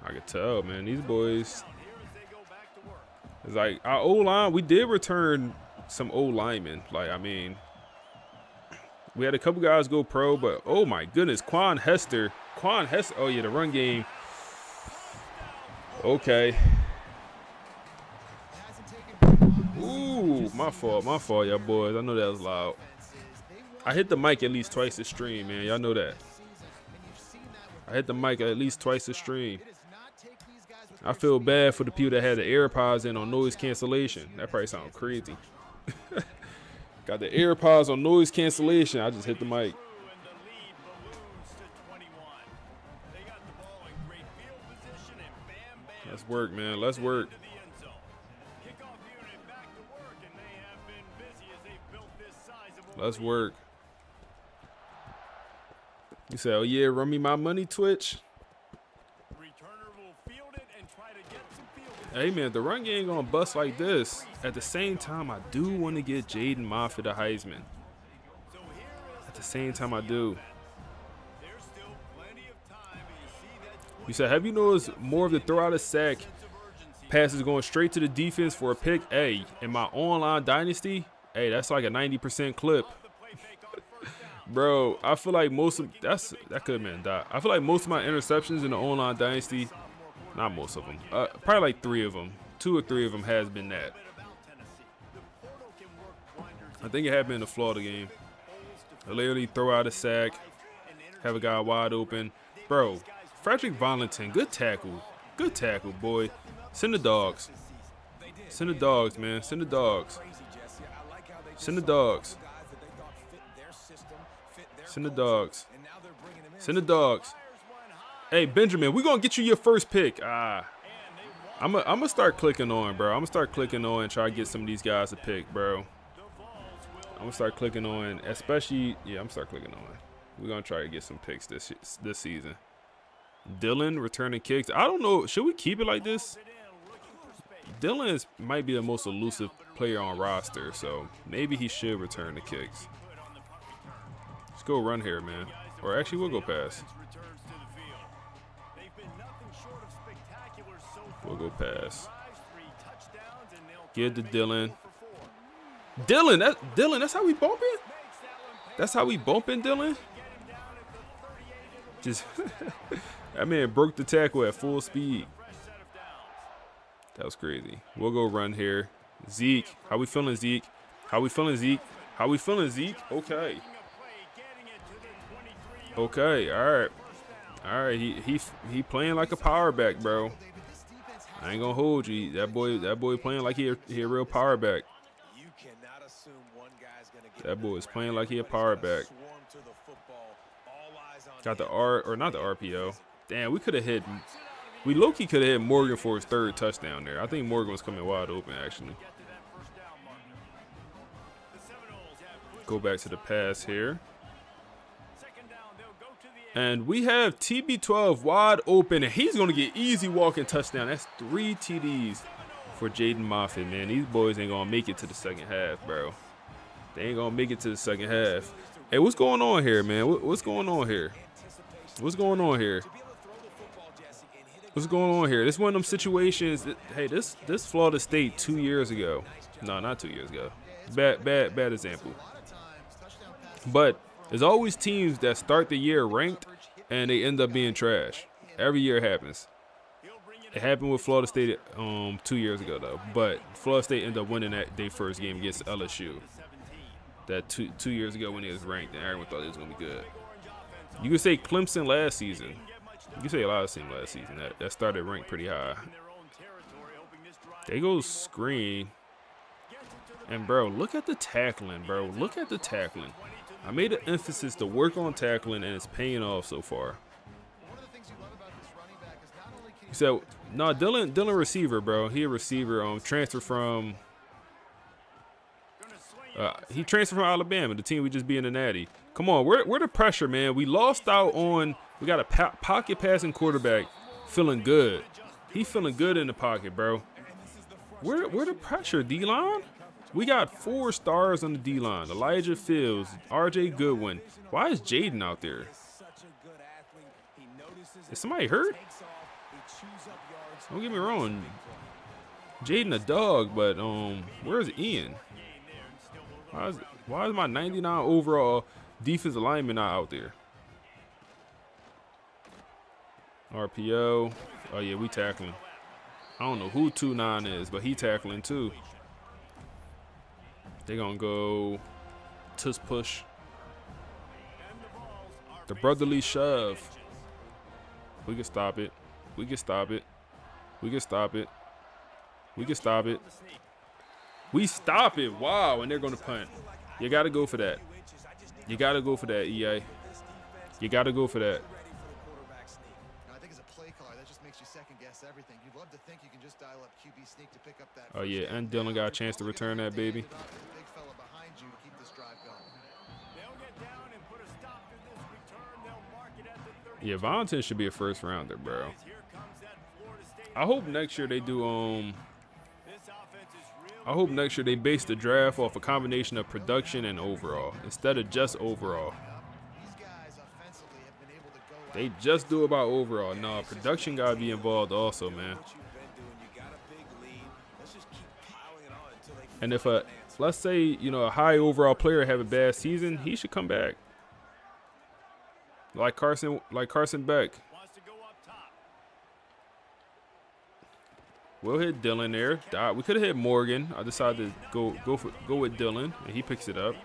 I could tell, man. These boys. It's like our O-line, we did return some O-linemen. Like, I mean, we had a couple guys go pro, but oh my goodness, Quan Hester. Oh yeah, the run game. Okay. Ooh, my fault, y'all boys. I know that was loud. I hit the mic at least twice the stream, man. Y'all know that. I hit the mic at least twice the stream. I feel bad for the people that had the AirPods in on noise cancellation. That probably sounds crazy. Got the AirPods on noise cancellation. I just hit the mic. And the lead balloons to 21. They got the ball in great Let's work, man. Let's work. Let's work. You say, oh yeah, run me my money, Twitch. Hey man, the run game gonna bust like this. At the same time, I do want to get Jaden Moffitt a Heisman. At the same time, I do. You said, have you noticed more of the throw out of sack passes going straight to the defense for a pick? Hey, in my online dynasty, hey, that's like a 90% clip. Bro, I feel like most of that could have been that. I feel like most of my interceptions in the online dynasty, not most of them, probably like 3 of them, 2 or 3 of them has been that. I think it happened in the Florida game. I literally throw out a sack, have a guy wide open. Bro, Frederick Valentin, good tackle, boy. Send the dogs. Send the dogs, man. Send the dogs. Send the dogs. Send the dogs. Send the dogs. Hey, Benjamin, we're going to get you your first pick. I'm going to start clicking on, bro. I'm going to start clicking on and try to get some of these guys to pick, bro. I'm going to start clicking on, especially, yeah, I'm going to start clicking on. We're going to try to get some picks this season. Dylan returning kicks. I don't know. Should we keep it like this? Dylan might be the most elusive player on roster, so maybe he should return the kicks. Let's go run here, man. Or actually, we'll go pass. We'll go pass. Give to Dylan. Dylan, that's how we bumping? That's how we bumping, Dylan? Just that man broke the tackle at full speed. That was crazy. We'll go run here. Zeke, how we feeling, Zeke? How we feeling, Zeke? How we feeling, Zeke? Okay. Okay, all right. All right, he playing like a power back, bro. I ain't gonna hold you. That boy playing like he a real power back. That boy is playing like he a power back. Got the not the RPO. Damn, we could have hit. We low-key could have hit Morgan for his 3rd touchdown there. I think Morgan was coming wide open, actually. Go back to the pass here. And we have TB12 wide open, and he's going to get easy walking touchdown. That's 3 TDs for Jaden Moffitt, man. These boys ain't going to make it to the second half, bro. They ain't going to make it to the second half. Hey, what's going on here, man? What's going on here? What's going on here? What's going on here? This is one of them situations that, hey, this Florida State 2 years ago. No, not 2 years ago. Bad example. But there's always teams that start the year ranked and they end up being trash. Every year it happens. It happened with Florida State 2 years ago, though. But Florida State ended up winning that their first game against LSU. That two years ago when it was ranked and everyone thought it was going to be good. You could say Clemson last season. You can say a lot of teams last season that started ranked pretty high. They go screen. And, bro, look at the tackling, bro. Look at the tackling. I made an emphasis to work on tackling, and it's paying off so far. So, no, Dylan receiver, bro. He a receiver. Transfer from. He transferred from Alabama, the team we just beat in the Natty. Come on, where the pressure, man? We lost out on. We got a pocket passing quarterback, feeling good. He feeling good in the pocket, bro. Where the pressure, D-line? We got 4 stars on the D-line. Elijah Fields, R.J. Goodwin. Why is Jaden out there? Is somebody hurt? Don't get me wrong. Jaden a dog, but where's Ian? Why is my 99 overall defensive lineman not out there? RPO. Oh, yeah, we tackling. I don't know who 2-9 is, but he tackling too. They're going to go tuss push. The brotherly shove. We can stop it. We can stop it. We can stop it. We can stop it. We stop it. Wow, and they're going to punt. You got to go for that. You got to go for that, EA. You got to go for that. I think it's a play caller. That just makes you second guess guess everything. You'd love to think you can just dial up QB sneak to pick up that. Oh yeah, and Dylan got a chance to return that baby. Big fella behind you to keep this drive going. They'll get down and put a stop to this return. They'll mark it at the 30. Yeah, Valentin should be a first rounder, bro. Here comes that Florida State. I hope next year they do This offense is real. I hope next year they base the draft off a combination of production and overall instead of just overall. These guys offensively have been able to go out. They just do about overall. No, production gotta be involved also, man. What you've been doing, you got a big lead. Let's just keep piling it on until they And if let's say, you know, a high overall player have a bad season, he should come back. Like Carson Beck. Wants to go up top. We'll hit Dylan there. We could have hit Morgan. I decided to go with Dylan, and he picks it up. Down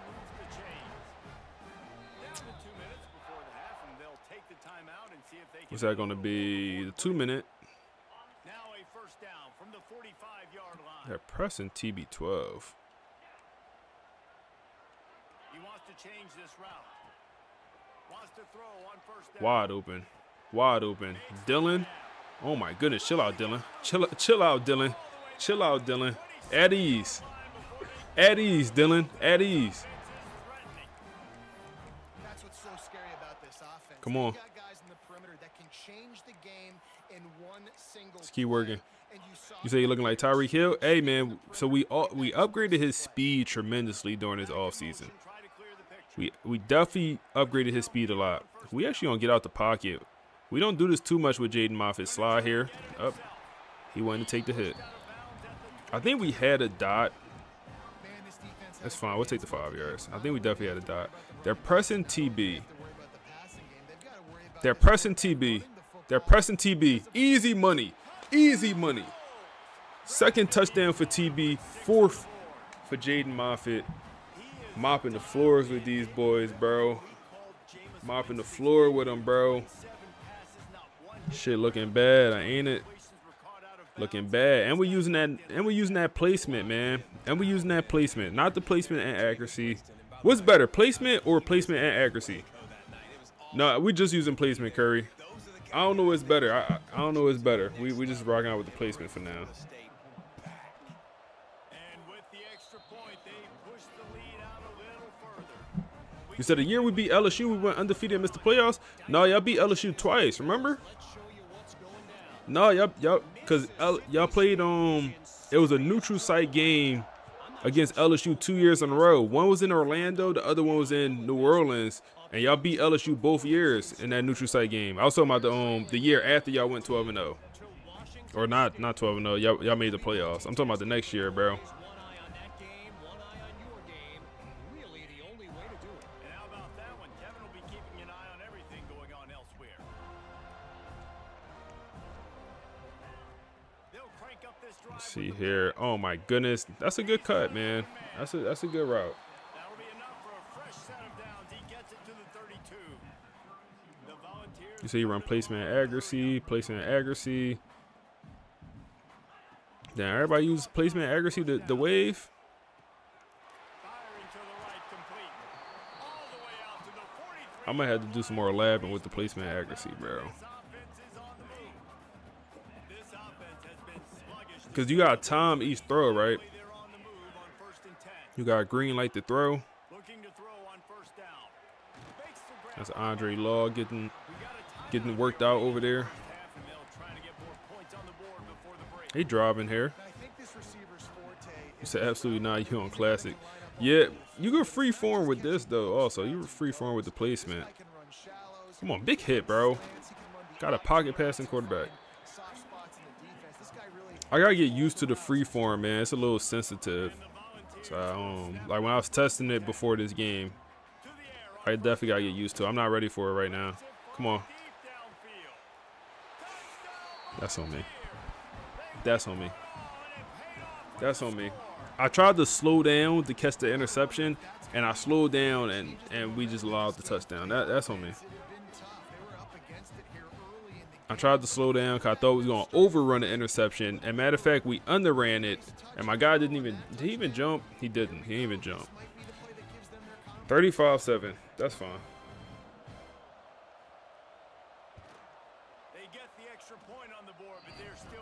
to 2 minutes before the half, and they'll take the timeout and see if they can. What's that going to be? The 2 minute. Now a first down from the 45-yard line. They're pressing TB12. He wants to change this route. Wants to throw on first down. Wide open. Wide open. Dylan. Oh my goodness. Chill out, Dylan. Chill out, Dylan. Chill out, Dylan. At ease. At ease, Dylan. At ease. That's what's so scary about this offense. Come on. You got guys in the perimeter that can change the game in one single. Let's keep working. And you saw You say you're looking like Tyreek Hill? Hey, man. So we upgraded his speed tremendously during his offseason. Try to clear the picture. We definitely upgraded his speed a lot. We actually gonna get out the pocket. We don't do this too much with Jaden Moffitt. Slide here. Up. He wanted to take the hit. I think we had a dot. That's fine. We'll take the 5 yards. I think we definitely had a dot. They're pressing TB. They're pressing TB. They're pressing TB. Easy money. Easy money. Second touchdown for TB. Fourth for Jaden Moffitt. Mopping the floors with these boys, bro. Mopping the floor with them, bro. Shit looking bad, ain't it? Looking bad. And we're using that placement, man. And we're using that placement. Not the placement and accuracy. What's better, placement or placement and accuracy? No, we're just using placement, Curry. I don't know what's better. I don't know what's better. We just rocking out with the placement for now. And with the extra point, they push the lead out a little further. You said the year we beat LSU, we went undefeated and missed the playoffs. No, y'all beat LSU twice. Remember? No, y'all, cause y'all played it was a neutral site game against LSU 2 years in a row. One was in Orlando, the other one was in New Orleans, and y'all beat LSU both years in that neutral site game. I was talking about the year after y'all went 12-0, or not 12-0. Y'all made the playoffs. I'm talking about the next year, bro. And how about that one? Kevin will be keeping an eye on everything going on elsewhere. They'll crank up this drive. Let's see here. Oh my goodness, that's a good cut, man. That's a good route. That'll be enough for a fresh set of downs. He gets it to the 32. The Volunteers. You say you run placement and accuracy. Then everybody uses placement and accuracy, the wave. Firing to the right, complete. All the way out to the 43. I might have to do some more labbing with the placement and accuracy, bro. This offense is on the move. This offense has been sluggish. Because you got time each throw, right? They're on the move on first and 10. You got green light to throw. Looking to throw on first down. Fakes the grab. That's Andre Law getting We got a timeout worked out over there. half, and they'll try to get more points on the board before the break. They driving here. I think this receiver's forte You is said absolutely not. You on classic. Yeah, you go free form with this though. Also, you were free form with the placement. can run shallows. Come on, big hit, bro. Got a pocket passing quarterback. Soft spots in the defense. This guy really I gotta get used to the free form, man. It's a little sensitive. So, like when I was testing it before this game, I definitely gotta get used to it. I'm not ready for it right now. Come on. That's on me. That's on me. That's on me. I tried to slow down to catch the interception, and I slowed down, and we just allowed the touchdown. That's on me. I tried to slow down because I thought we was going to overrun the interception. And matter of fact, we underran it, and my guy did he even jump? He didn't. He didn't even jump. 35-7. That's fine. They get the extra point on the board, but they're still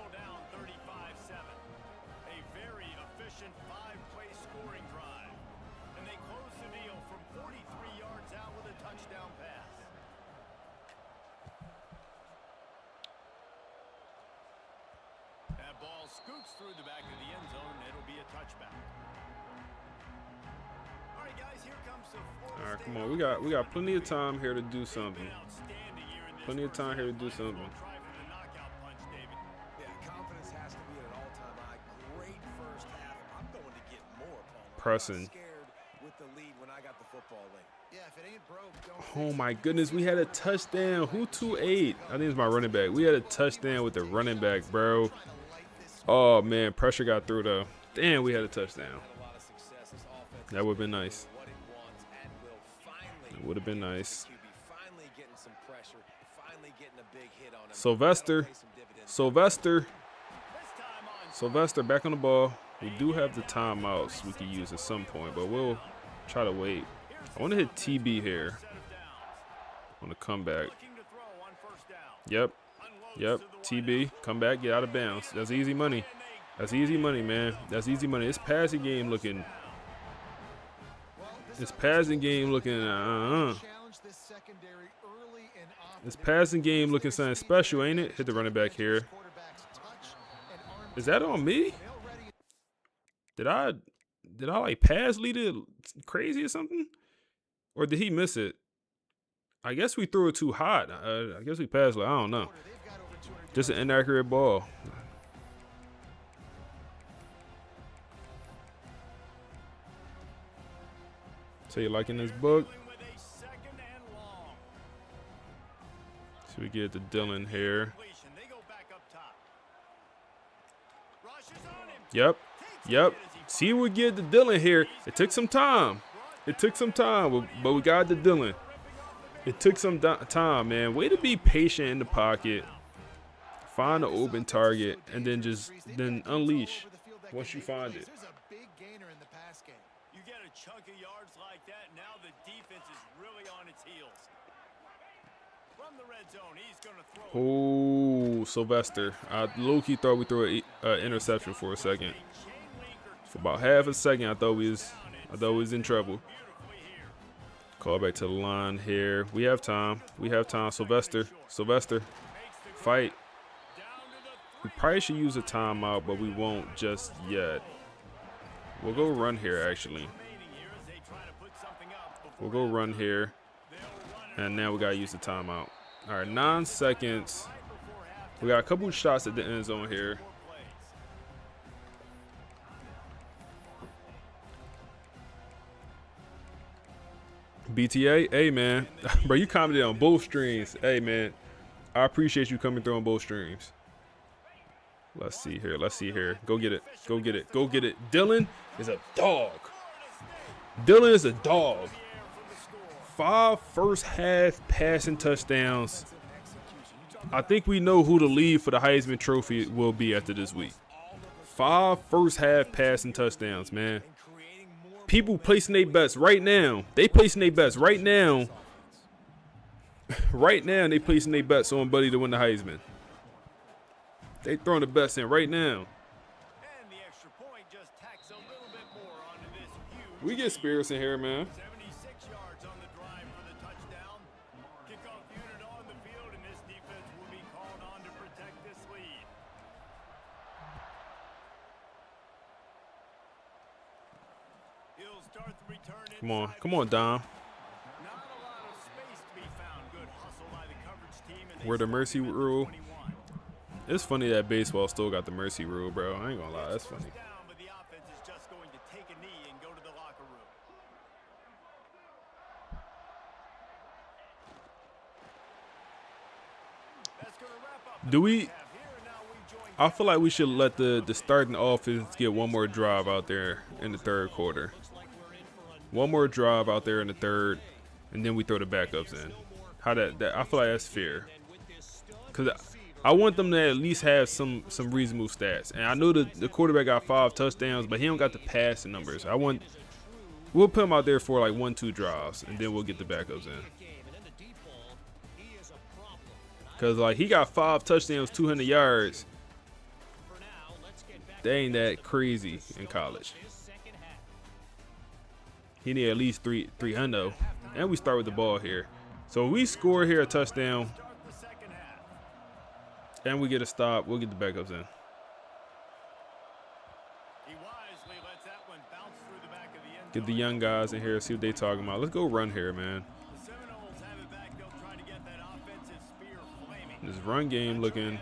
efficient 5-play scoring drive. And they close the deal from 43 yards out with a touchdown pass. That ball scoots through the back of the end zone, and it'll be a touchback. All right, guys, here comes the Florida All right, come State on. We got plenty of time here to do something. Been outstanding here in this Plenty of first time here to half. do Might as well something. try for the knockout punch, David. Yeah, confidence has to be at an all-time high. Great first half. I'm going to get more, Palmer. Pressing. I'm not scared with the lead when I got the football late. Yeah, if it ain't broke, don't Oh fix my it. goodness, we had a touchdown. Who 2-8? I think it's my running back. We had a touchdown with the running back, bro. Oh man, pressure got through though. Damn, we had a touchdown. Had a lot of success. This offense That would have been nice. what it wants and will finally. It would have been nice. QB finally getting some pressure, finally getting a big hit on him. Sylvester. That'll pay some dividends. Sylvester back on the ball. We do have the timeouts we can use at some point, but we'll try to wait. I want to hit TB here on the comeback. Yep. Yep. TB. Come back. Get out of bounds. That's easy money. That's easy money, man. That's easy money. This passing game looking. This passing game looking. This passing game looking something special, ain't it? Hit the running back here. Is that on me? Did I like pass lead it crazy or something? Or did he miss it? I guess we threw it too hot. I guess we passed it. I don't know. Just an inaccurate ball. So you liking this book? So we get to Dylan here. Yep. Yep. See, we get to Dylan here. It took some time. It took some time, but we got to Dylan. It took some time, man. Way to be patient in the pocket. Find an open target and then then unleash once you find it. You get a chunk of yards like that, now the defense is really on its heels. From the red zone, he's going to throw. Oh, Sylvester. I low-key thought we threw an interception for a second. For about half a second, I thought we was in trouble. Call back to the line here. We have time. We have time. Sylvester. Fight. We probably should use a timeout, but we won't just yet. We'll go run here, actually. We'll go run here. And now we got to use the timeout. All right, 9 seconds. We got a couple shots at the end zone here. BTA, hey man, bro, you commented on both streams. Hey man, I appreciate you coming through on both streams. Let's see here. Go get it. Dylan is a dog. 5 first half passing touchdowns. I think we know who the lead for the Heisman Trophy will be after this week. 5 first half passing touchdowns, man. People placing their bets right now. They placing their bets right now. Right now, they placing their bets on Buddy to win the Heisman. They throwing the bets in right now. And the extra point just tacks a little bit more onto this huge. We get spirits in here, man. 76 yards on the drive for the touchdown. Kickoff unit on the field, and this defense will be called on to protect this lead. He'll start the return inside Come on, Dom. Not a lot of space to be found. Good hustle by the coverage team. And they Where the start mercy him at the rule. 21. It's funny that baseball still got the mercy rule, bro. I ain't gonna lie, that's funny. Down, but the offense is just going to take a knee and go to the locker room. That's gonna wrap up the Do we? first half here, and now we join I feel like we should let the starting offense get one more drive out there in the third quarter. One more drive out there in the third, and then we throw the backups in. How that I feel like that's fair. Cause I want them to at least have some reasonable stats. And I know the quarterback got 5 touchdowns, but he don't got the passing numbers. We'll put him out there for like 1-2 drives, and then we'll get the backups in. Cause like he got 5 touchdowns, 200 yards. that crazy in college. He need at least 300, and we start with the ball here. So we score here a touchdown, and we get a stop. We'll get the backups in. Get the young guys in here, see what they talking about. Let's go run here, man. This run game looking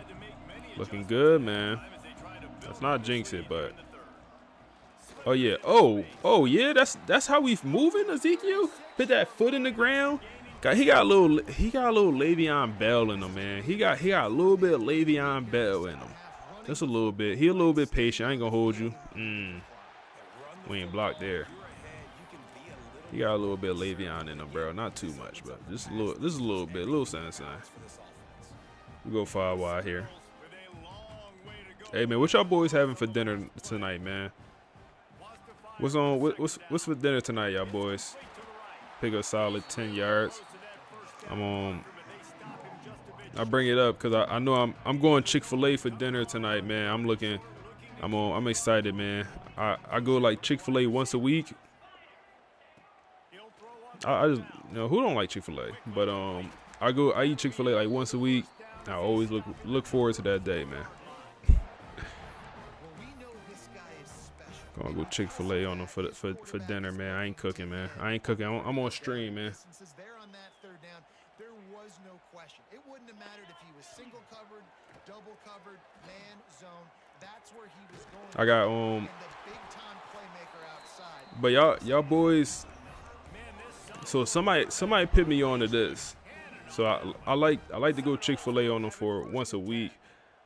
good, man. Let's not jinx it, but oh yeah, oh yeah, that's how we moving, Ezekiel. Put that foot in the ground. He got a little Le'Veon Bell in him, man. He got a little bit of Le'Veon Bell in him. Just a little bit. He a little bit patient. I ain't gonna hold you. We ain't blocked there. He got a little bit of Le'Veon in him, bro. Not too much, but just a little. This is a little bit, a little sign. We go 5 wide here. Hey man, what y'all boys having for dinner tonight, man? What's on? What's for dinner tonight, y'all boys? Pick a solid 10 yards. I bring it up because I know I'm going Chick-fil-A for dinner tonight, man. I'm excited, man. I go like Chick-fil-A once a week. I just, you know, who don't like Chick-fil-A? But I eat Chick-fil-A like once a week. I always look forward to that day, man. Gonna go Chick-fil-A on them for dinner, man. I ain't cooking, man. I ain't cooking. I'm on stream, man. There was no question. It wouldn't have mattered if he was single covered, double covered, man zone. That's where he was going. I got and the big time playmaker outside. But y'all boys. So somebody put me on to this. So I like to go Chick-fil-A on them for once a week.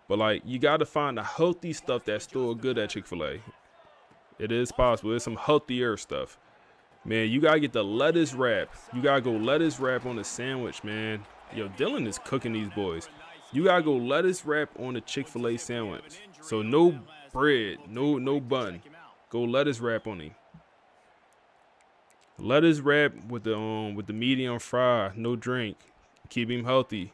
But like you gotta find the healthy stuff that's still good at Chick-fil-A. It is possible. There's some healthier stuff. Man, you gotta get the lettuce wrap. You gotta go lettuce wrap on the sandwich, man. Yo, Dylan is cooking these boys. You gotta go lettuce wrap on the Chick-fil-A sandwich. So no bread, no bun. Go lettuce wrap on him. Lettuce wrap with the medium fry, no drink. Keep him healthy.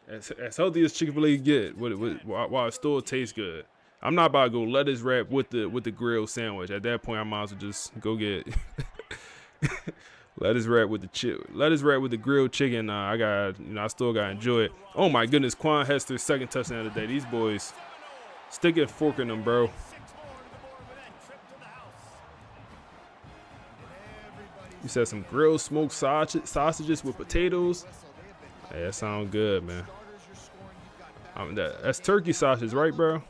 As healthy as Chick-fil-A get, while it still tastes good. I'm not about to go lettuce wrap with the grilled sandwich. At that point, I might as well just go get lettuce wrap with the grilled chicken. I still gotta enjoy it. Oh my goodness, Quan Hester's second touchdown of the day. These boys stick a fork in them, bro. You said some grilled smoked sausages with potatoes. Hey, that sounds good, man. That's turkey sausage, right, bro?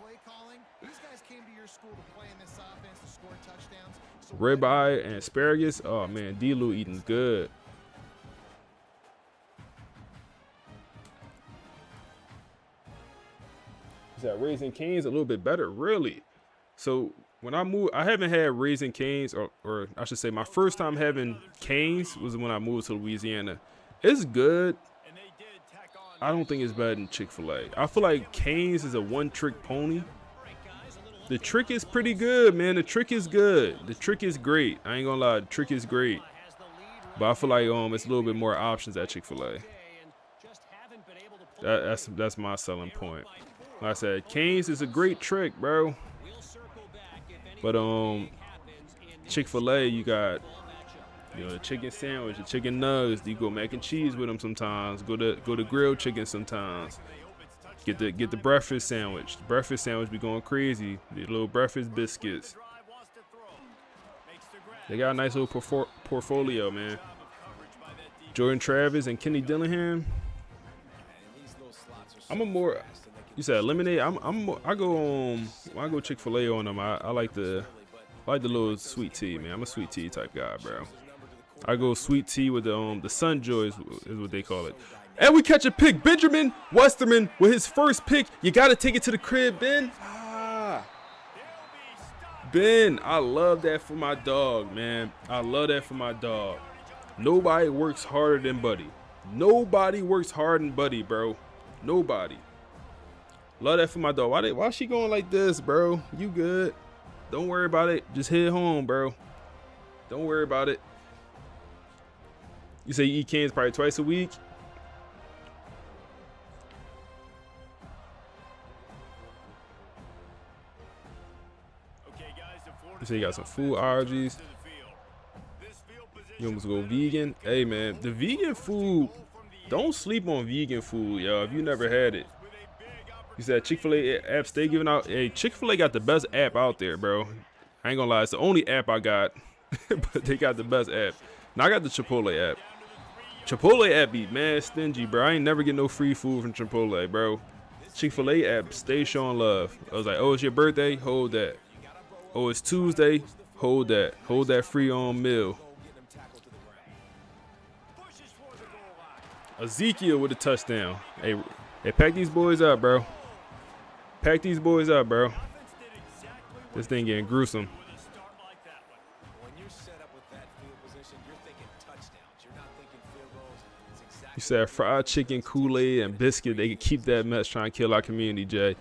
Ribeye and asparagus. Oh man, D-Lou eating good. Is that Raising Cane's a little bit better? Really? So when I moved, I haven't had Raising Cane's, or I should say my first time having Cane's was when I moved to Louisiana. It's good. I don't think it's better than Chick-fil-A. I feel like Cane's is a one-trick pony. The trick is pretty good, man. The trick is good. The trick is great. I ain't gonna lie, the trick is great. But I feel like it's a little bit more options at Chick-fil-A. That's my selling point. Like I said, Cane's is a great trick, bro. But Chick-fil-A, you got the chicken sandwich, the chicken nuggets. You go mac and cheese with them sometimes. Go to grilled chicken sometimes. Get the breakfast sandwich. The breakfast sandwich be going crazy. The little breakfast biscuits. They got a nice little portfolio, man. Jordan Travis and Kenny Dillingham. You said eliminate. I go Chick-fil-A on them. I like the little sweet tea, man. I'm a sweet tea type guy, bro. I go sweet tea with the Sunjoy is what they call it. And we catch a pick. Benjamin Westerman with his first pick. You got to take it to the crib, Ben. Ben, I love that for my dog, man. I love that for my dog. Nobody works harder than Buddy. Nobody works harder than Buddy, bro. Nobody. Love that for my dog. Why she going like this, bro? You good. Don't worry about it. Just head home, bro. Don't worry about it. You say you eat Cane's probably twice a week? You say you got some food allergies. You almost go vegan. Hey man, the vegan food, don't sleep on vegan food, y'all. If you never had it. You said Chick-fil-A apps they giving out. Hey, Chick-fil-A got the best app out there, bro. I ain't gonna lie, it's the only app I got, but they got the best app. Now I got the Chipotle app. Chipotle app be mad stingy, bro. I ain't never get no free food from Chipotle, bro. Chick-fil-A app, stay showing love. I was like, oh, it's your birthday? Hold that. Oh, it's Tuesday? Hold that. Hold that free on meal. Ezekiel with a touchdown. Hey, pack these boys up, bro. Pack these boys up, bro. This thing getting gruesome. You said fried chicken, Kool-Aid, and biscuit. They could keep that mess trying to kill our community, Jay.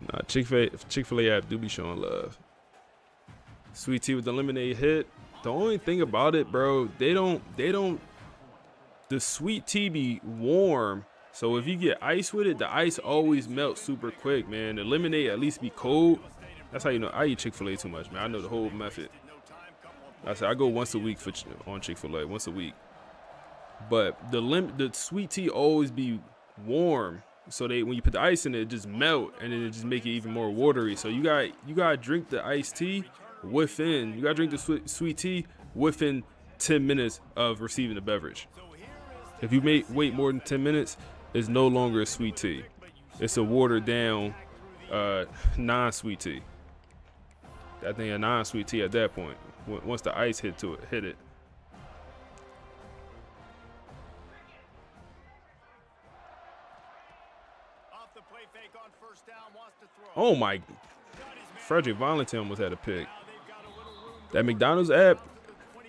Nah, Chick-fil-A app do be showing love. Sweet tea with the lemonade hit. The only thing about it, bro, they don't. The sweet tea be warm, so if you get ice with it, the ice always melts super quick, man. The lemonade at least be cold. That's how you know I eat Chick-fil-A too much, man. I know the whole method. I said I go once a week on Chick-fil-A, once a week. But the sweet tea always be warm, so when you put the ice in it, it just melt, and then it just make it even more watery. So you gotta drink the iced tea within. You gotta drink the sweet tea within 10 minutes of receiving the beverage. If you wait more than 10 minutes, it's no longer a sweet tea. It's a watered down non-sweet tea. I think a non-sweet tea at that point. Once the ice hit it. Oh my! Frederick Valentin almost had a pick. That McDonald's app.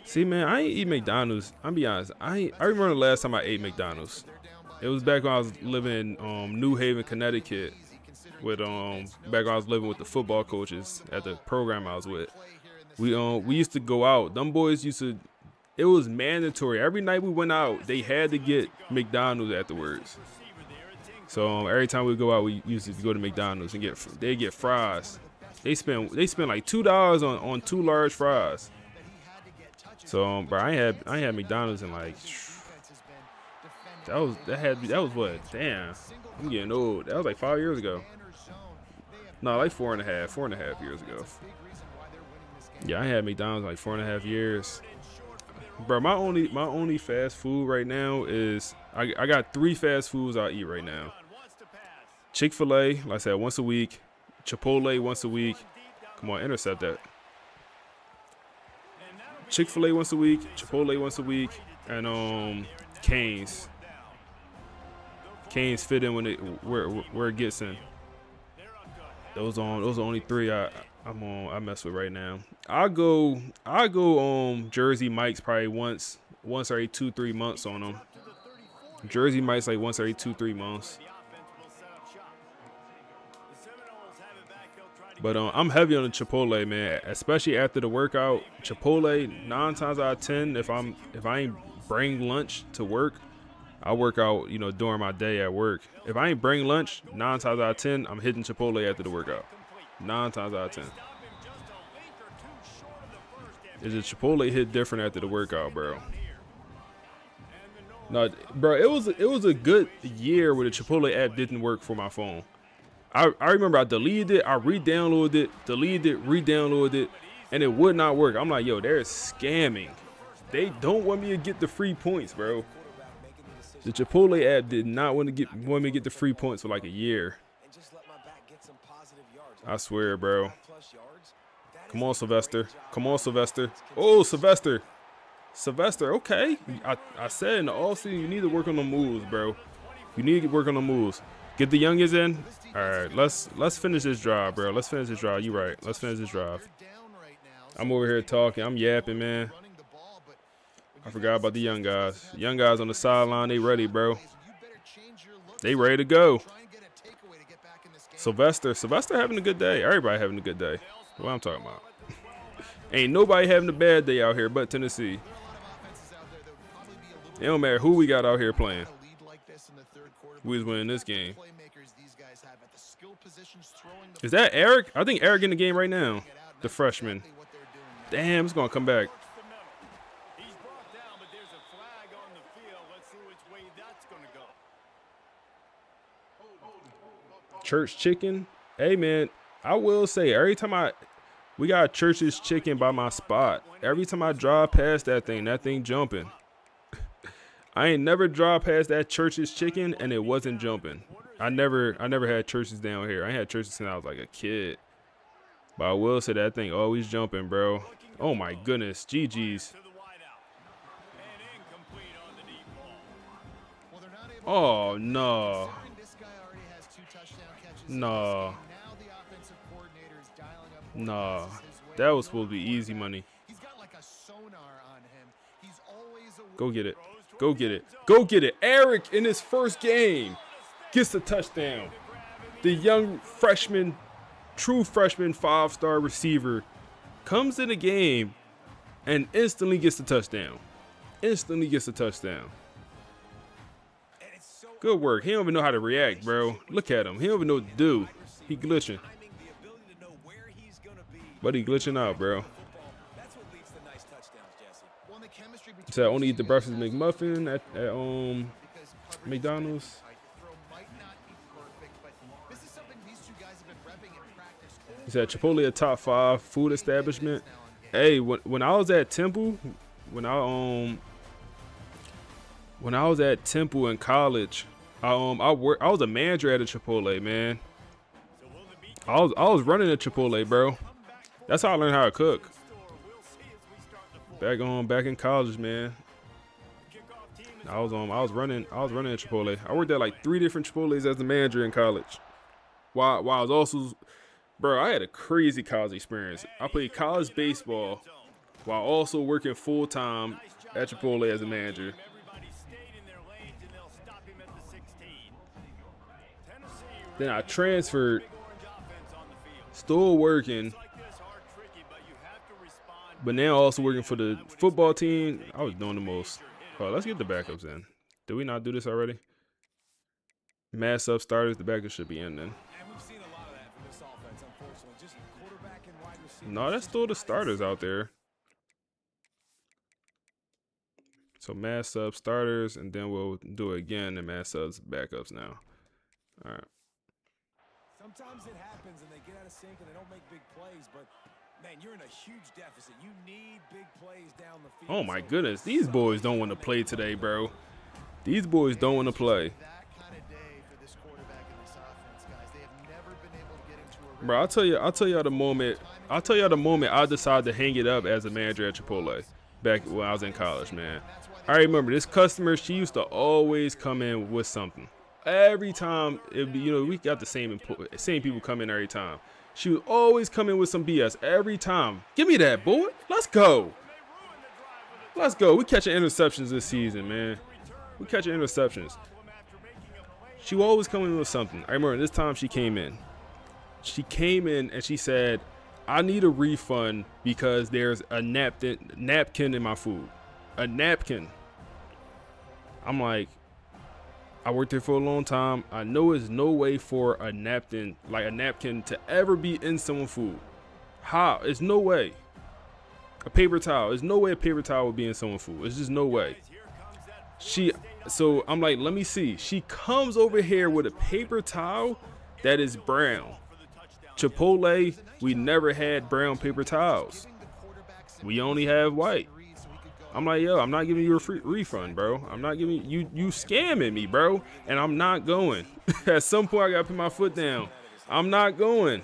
See, man, I ain't eat McDonald's. I'm be honest. I remember the last time I ate McDonald's. It was back when I was living in New Haven, Connecticut. Back when I was living with the football coaches at the program I was with. We used to go out. Them boys used to. It was mandatory. Every night we went out, they had to get McDonald's afterwards. So every time we go out, we used to go to McDonald's and get fries. They spend like $2 on 2 large fries. So bro, I ain't had McDonald's in like that was what? Damn, I'm getting old. That was like 5 years ago. No, like 4.5 years ago. Yeah, I had McDonald's like 4.5 years. Bro, my only fast food right now is I got 3 fast foods I eat right now. Chick-fil-A, like I said, once a week. Chipotle once a week. Come on, intercept that. Chick-fil-A once a week, Chipotle once a week, and Cane's. Cane's fit in where it gets in. Those are only 3 I mess with right now. I go Jersey Mike's probably once every 2-3 months on them. Jersey Mike's like once every 2-3 months. But I'm heavy on the Chipotle, man. Especially after the workout. Chipotle, 9 times out of 10, if I ain't bring lunch to work, I work out, during my day at work. If I ain't bring lunch, 9 times out of 10, I'm hitting Chipotle after the workout. 9 times out of 10. Is the Chipotle hit different after the workout, bro? No, bro, it was a good year where the Chipotle app didn't work for my phone. I remember I deleted it, I re-downloaded it, deleted it, re-downloaded it, and it would not work. I'm like, yo, they're scamming. They don't want me to get the free points, bro. The Chipotle app did not want me to get the free points for like a year. I swear, bro. Come on, Sylvester. Come on, Sylvester. Oh, Sylvester. Sylvester, okay. I said in the offseason, you need to work on the moves, bro. You need to work on the moves. Get the youngins in. All right, let's finish this drive, bro. Let's finish this drive. You right. Let's finish this drive. I'm over here talking. I'm yapping, man. I forgot about the young guys. Young guys on the sideline, they ready, bro. They ready to go. Sylvester having a good day. Everybody having a good day. What I'm talking about. Ain't nobody having a bad day out here but Tennessee. It don't matter who we got out here playing. We was winning this game. positions throwing the Is that Eric? I think Eric in the game right now. The freshman. Damn, it's gonna come back. He's brought down, but there's a flag on the field. Let's see which way that's going to go. Church chicken. Hey man, I will say every time we got Church's chicken by my spot. Every time I drive past that thing jumping. I ain't never drive past that Church's chicken and it wasn't jumping. I never had Church's down here. I had Church's since I was like a kid. But I will say that thing always jumping, bro. Oh my goodness, GG's. Oh no. No. No. That was supposed to be easy money. Go get it. Go get it. Go get it. Eric in his first game gets the touchdown. The young freshman, true freshman 5-star receiver comes in the game and instantly gets the touchdown. Instantly gets the touchdown. Good work. He don't even know how to react, bro. Look at him. He don't even know what to do. He glitching. But he glitching out, bro. He said, only eat the breakfast McMuffin at McDonald's. He said, Chipotle a top 5 food establishment. Hey, when I was at Temple, when I was at Temple in college, I was a manager at a Chipotle, man. I was running a Chipotle, bro. That's how I learned how to cook. Back in college, man. I was running a Chipotle. I worked at like 3 different Chipotles as a manager in college. While I was also, bro, I had a crazy college experience. I played college baseball while also working full time at Chipotle as a manager. Then I transferred, still working, but now also working for the football team. I was doing the most. Oh, let's get the backups in. Did we not do this already? Mass up starters, the backups should be in then. No, that's still the starters out there. So mass sub starters, and then we'll do it again and mass subs backups now. All right. Sometimes it happens and they get out of sync and they don't make big plays, but man, you're in a huge deficit. You need big plays down the field. Oh my goodness, these boys don't want to play today, bro. These boys don't want to play. Bro, I'll tell you the moment I decided to hang it up as a manager at Chipotle back when I was in college, man. I remember this customer, she used to always come in with something. Every time, it'd be, we got the same people come in every time. She would always come in with some BS every time. Give me that, boy. Let's go. Let's go. We catching interceptions this season, man. We catching interceptions. She would always come in with something. I remember this time she came in. She came in and she said, I need a refund because there's a napkin in my food. A napkin. I'm like, I worked there for a long time. I know there's no way for a napkin to ever be in someone's food. How? There's no way. A paper towel. There's no way a paper towel would be in someone's food. There's just no way. So I'm like, let me see. She comes over here with a paper towel that is brown. Chipotle, we never had brown paper towels. We only have white. I'm like, yo, I'm not giving you a free refund, bro. I'm not giving you scamming me, bro. And I'm not going. At some point, I got to put my foot down. I'm not going.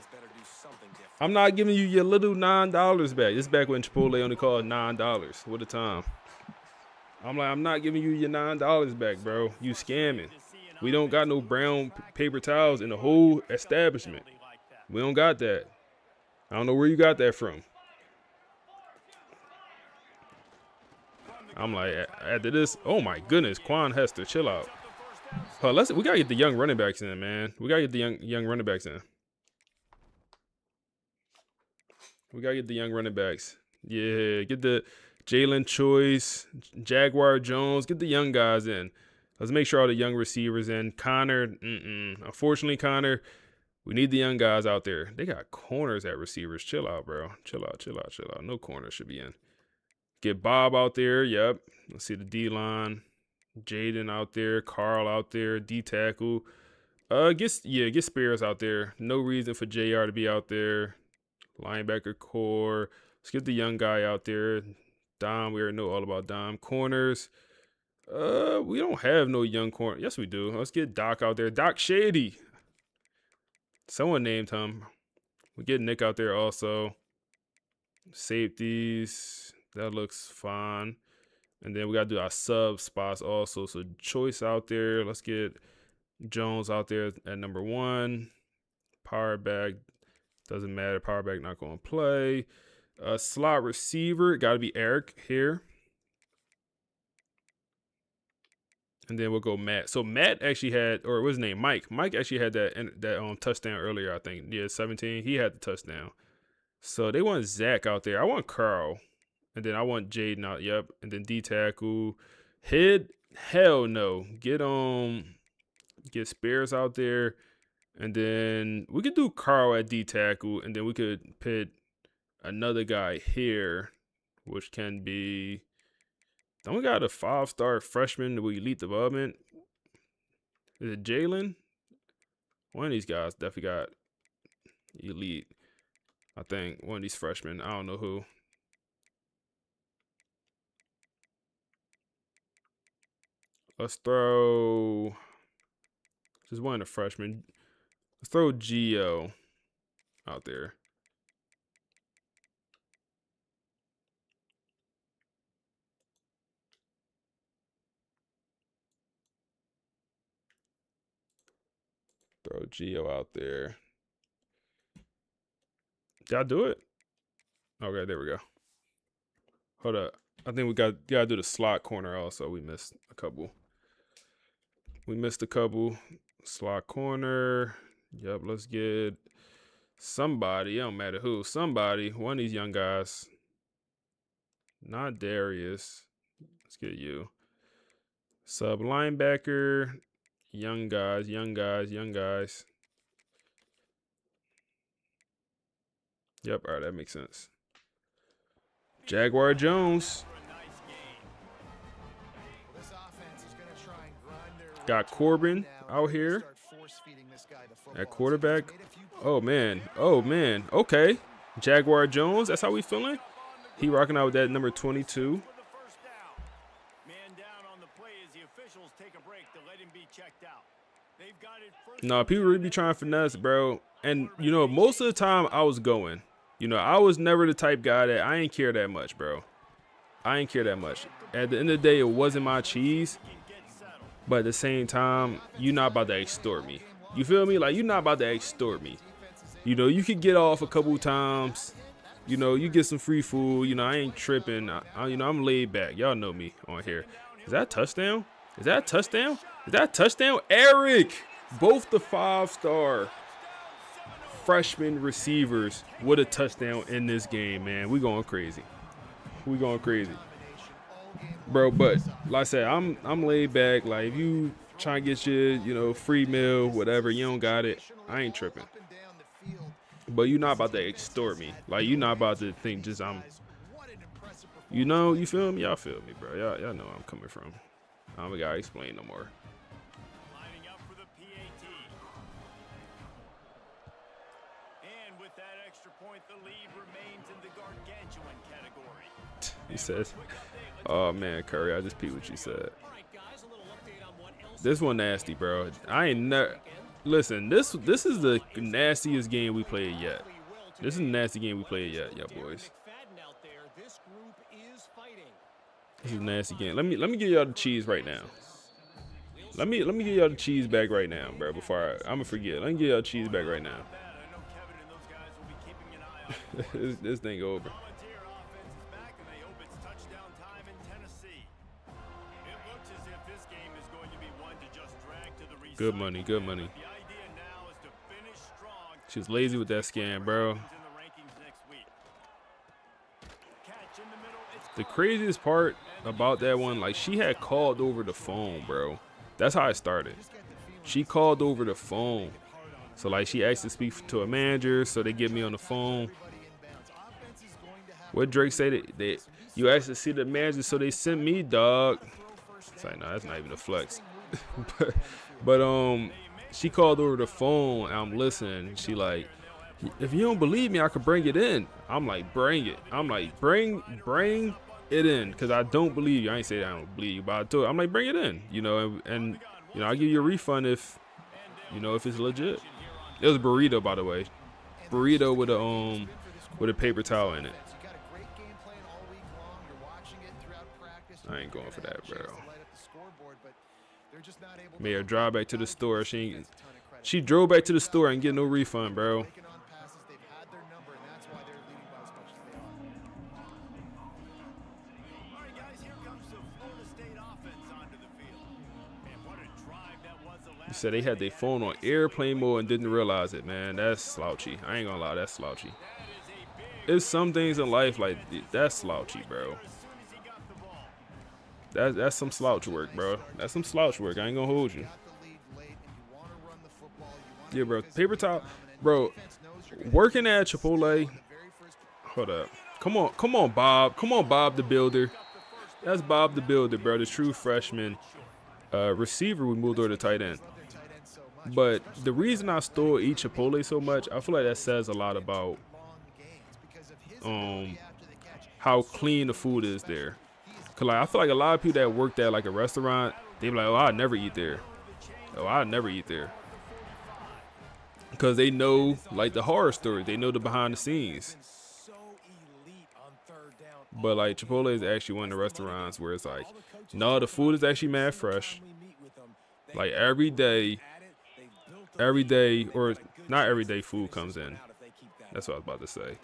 I'm not giving you your little $9 back. This is back when Chipotle only called $9. What a time. I'm like, I'm not giving you your $9 back, bro. You scamming. We don't got no brown paper towels in the whole establishment. We don't got that. I don't know where you got that from. I'm like, after this, oh my goodness, Quan has to chill out. We gotta get the young running backs in, man. We gotta get the young running backs in. We gotta get the young running backs. Yeah, get the Jalen Choice, Jaguar Jones, get the young guys in. Let's make sure all the young receivers in. Connor, unfortunately, Connor, We need the young guys out there. They got corners at receivers. Chill out, bro. Chill out, chill out, chill out. No corners should be in. Get Bob out there. Yep. Let's see the D-line. Jaden out there. Carl out there. D-tackle. Get Spears out there. No reason for JR to be out there. Linebacker core. Let's get the young guy out there. Dom, we already know all about Dom. Corners. We don't have no young corner. Yes, we do. Let's get Doc out there. Doc Shady. Someone named him. We get Nick out there also. Safeties. That looks fine. And then we got to do our sub spots also. So Choice out there. Let's get Jones out there at number 1. Power back. Doesn't matter. Power back not going to play. Slot receiver. Got to be Eric here. And then we'll go Matt. So Matt actually had, or what's his name? Mike. Mike actually had that touchdown earlier, I think. Yeah, 17. He had the touchdown. So they want Zach out there. I want Carl. And then I want Jaden out. Yep. And then D tackle. Head. Hell no. Get Spears out there. And then we could do Carl at D tackle. And then we could pit another guy here, which can be. Then we got a 5-star freshman with elite development. Is it Jalen? One of these guys definitely got elite. I think one of these freshmen. I don't know who. Let's throw just one of the freshmen. Let's throw Gio out there. Throw Gio out there. Did I do it? Okay, there we go. Hold up. I think we gotta do the slot corner also. We missed a couple. Slot corner. Yep, let's get somebody. It don't matter who. Somebody. One of these young guys. Not Darius. Let's get you. Sub linebacker. Young guys. Yep, all right, that makes sense. Jaguar Jones. Got Corbin out here at quarterback. Oh, man. Okay. Jaguar Jones, that's how we feeling? He rocking out with that number 22. No, people really be trying to finesse, bro. And, you know, most of the time I was going. You know, I was never the type guy that I ain't care that much, bro. I ain't care that much. At the end of the day, it wasn't my cheese. But at the same time, you're not about to extort me. You feel me? Like, you're not about to extort me. You know, you could get off a couple times. You know, you get some free food. You know, I ain't tripping. You know, I'm laid back. Y'all know me on here. Is that a touchdown? Is that a touchdown? Is that a touchdown? Eric! Both the 5-star freshman receivers with a touchdown in this game, man. We going crazy. Bro, but like I said, I'm laid back. Like, if you trying to get your, you know, free meal, whatever, you don't got it, I ain't tripping. But you're not about to extort me. Like, you're not about to think just you know, you feel me? Y'all feel me, bro. Y'all know where I'm coming from. I don't gotta explain no more. Lining up for the PAT. And with that extra point, the lead remains in the gargantuan category. He says, oh man, Curry, I just peeped what you said. This one nasty, bro. I ain't never. Listen, this is the nastiest game we played yet. This is the nasty game we played yet, boys. This is a nasty game. Let me give y'all the cheese right now. Let me give y'all the cheese back right now, bro. Before I'm gonna forget. Let me give y'all the cheese back right now. This thing over. Good money. She's lazy with that scan, bro. The craziest part about that one, like, she had called over the phone, bro. That's how it started. She called over the phone. So like she asked to speak to a manager, so they get me on the phone. What Drake said that you asked to see the manager, so they sent me, dog. It's like, nah, that's not even a flex. but she called over the phone and I'm listening. She like, if you don't believe me, I could bring it in. I'm like, bring it. I'm like, bring it in, because I don't believe you. I ain't say I don't believe you, but I told her, I'm like, bring it in, you know, and you know, I'll give you a refund if, you know, if it's legit. It was a burrito, by the way. Burrito with a paper towel in it. I ain't going for that, bro. Made her drive back to the store. She drove back to the store and get no refund, bro. You said they had their phone on airplane mode and didn't realize it, man. That's slouchy. I ain't gonna lie, that's slouchy. There's some things in life like that's slouchy, bro. That's some slouch work, bro. That's some slouch work. I ain't gonna hold you. Yeah, bro. Paper towel, bro. Working at Chipotle. Hold up. Come on, Bob. Come on, Bob the Builder. That's Bob the Builder, bro. The true freshman receiver we moved over to tight end. But the reason I still eat Chipotle so much, I feel like that says a lot about how clean the food is there. Cause like I feel like a lot of people that worked at like a restaurant, they be like, oh, I'd never eat there. Oh, I'd never eat there. Because they know like the horror story. They know the behind the scenes. But like Chipotle is actually one of the restaurants where it's like, no, the food is actually mad fresh. Like every day, or not every day food comes in. That's what I was about to say.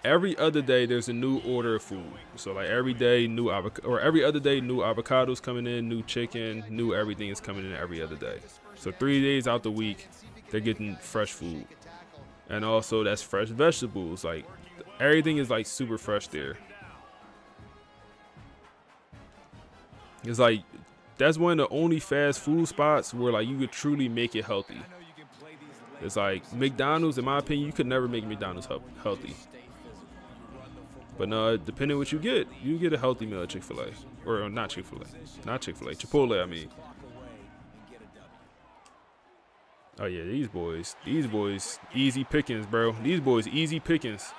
Every other day there's a new order of food. So like every day new every other day new avocados coming in, new chicken, new everything is coming in every other day. So 3 days out the week they're getting fresh food. And also that's fresh vegetables. Like everything is like super fresh there. It's like that's one of the only fast food spots where like you could truly make it healthy. It's like McDonald's, in my opinion, you could never make McDonald's healthy. But no, depending on what you get a healthy meal at Chick-fil-A. Or not Chick-fil-A. Not Chick-fil-A. Chipotle, I mean. Oh yeah, these boys, easy pickings, bro. These boys, easy pickings.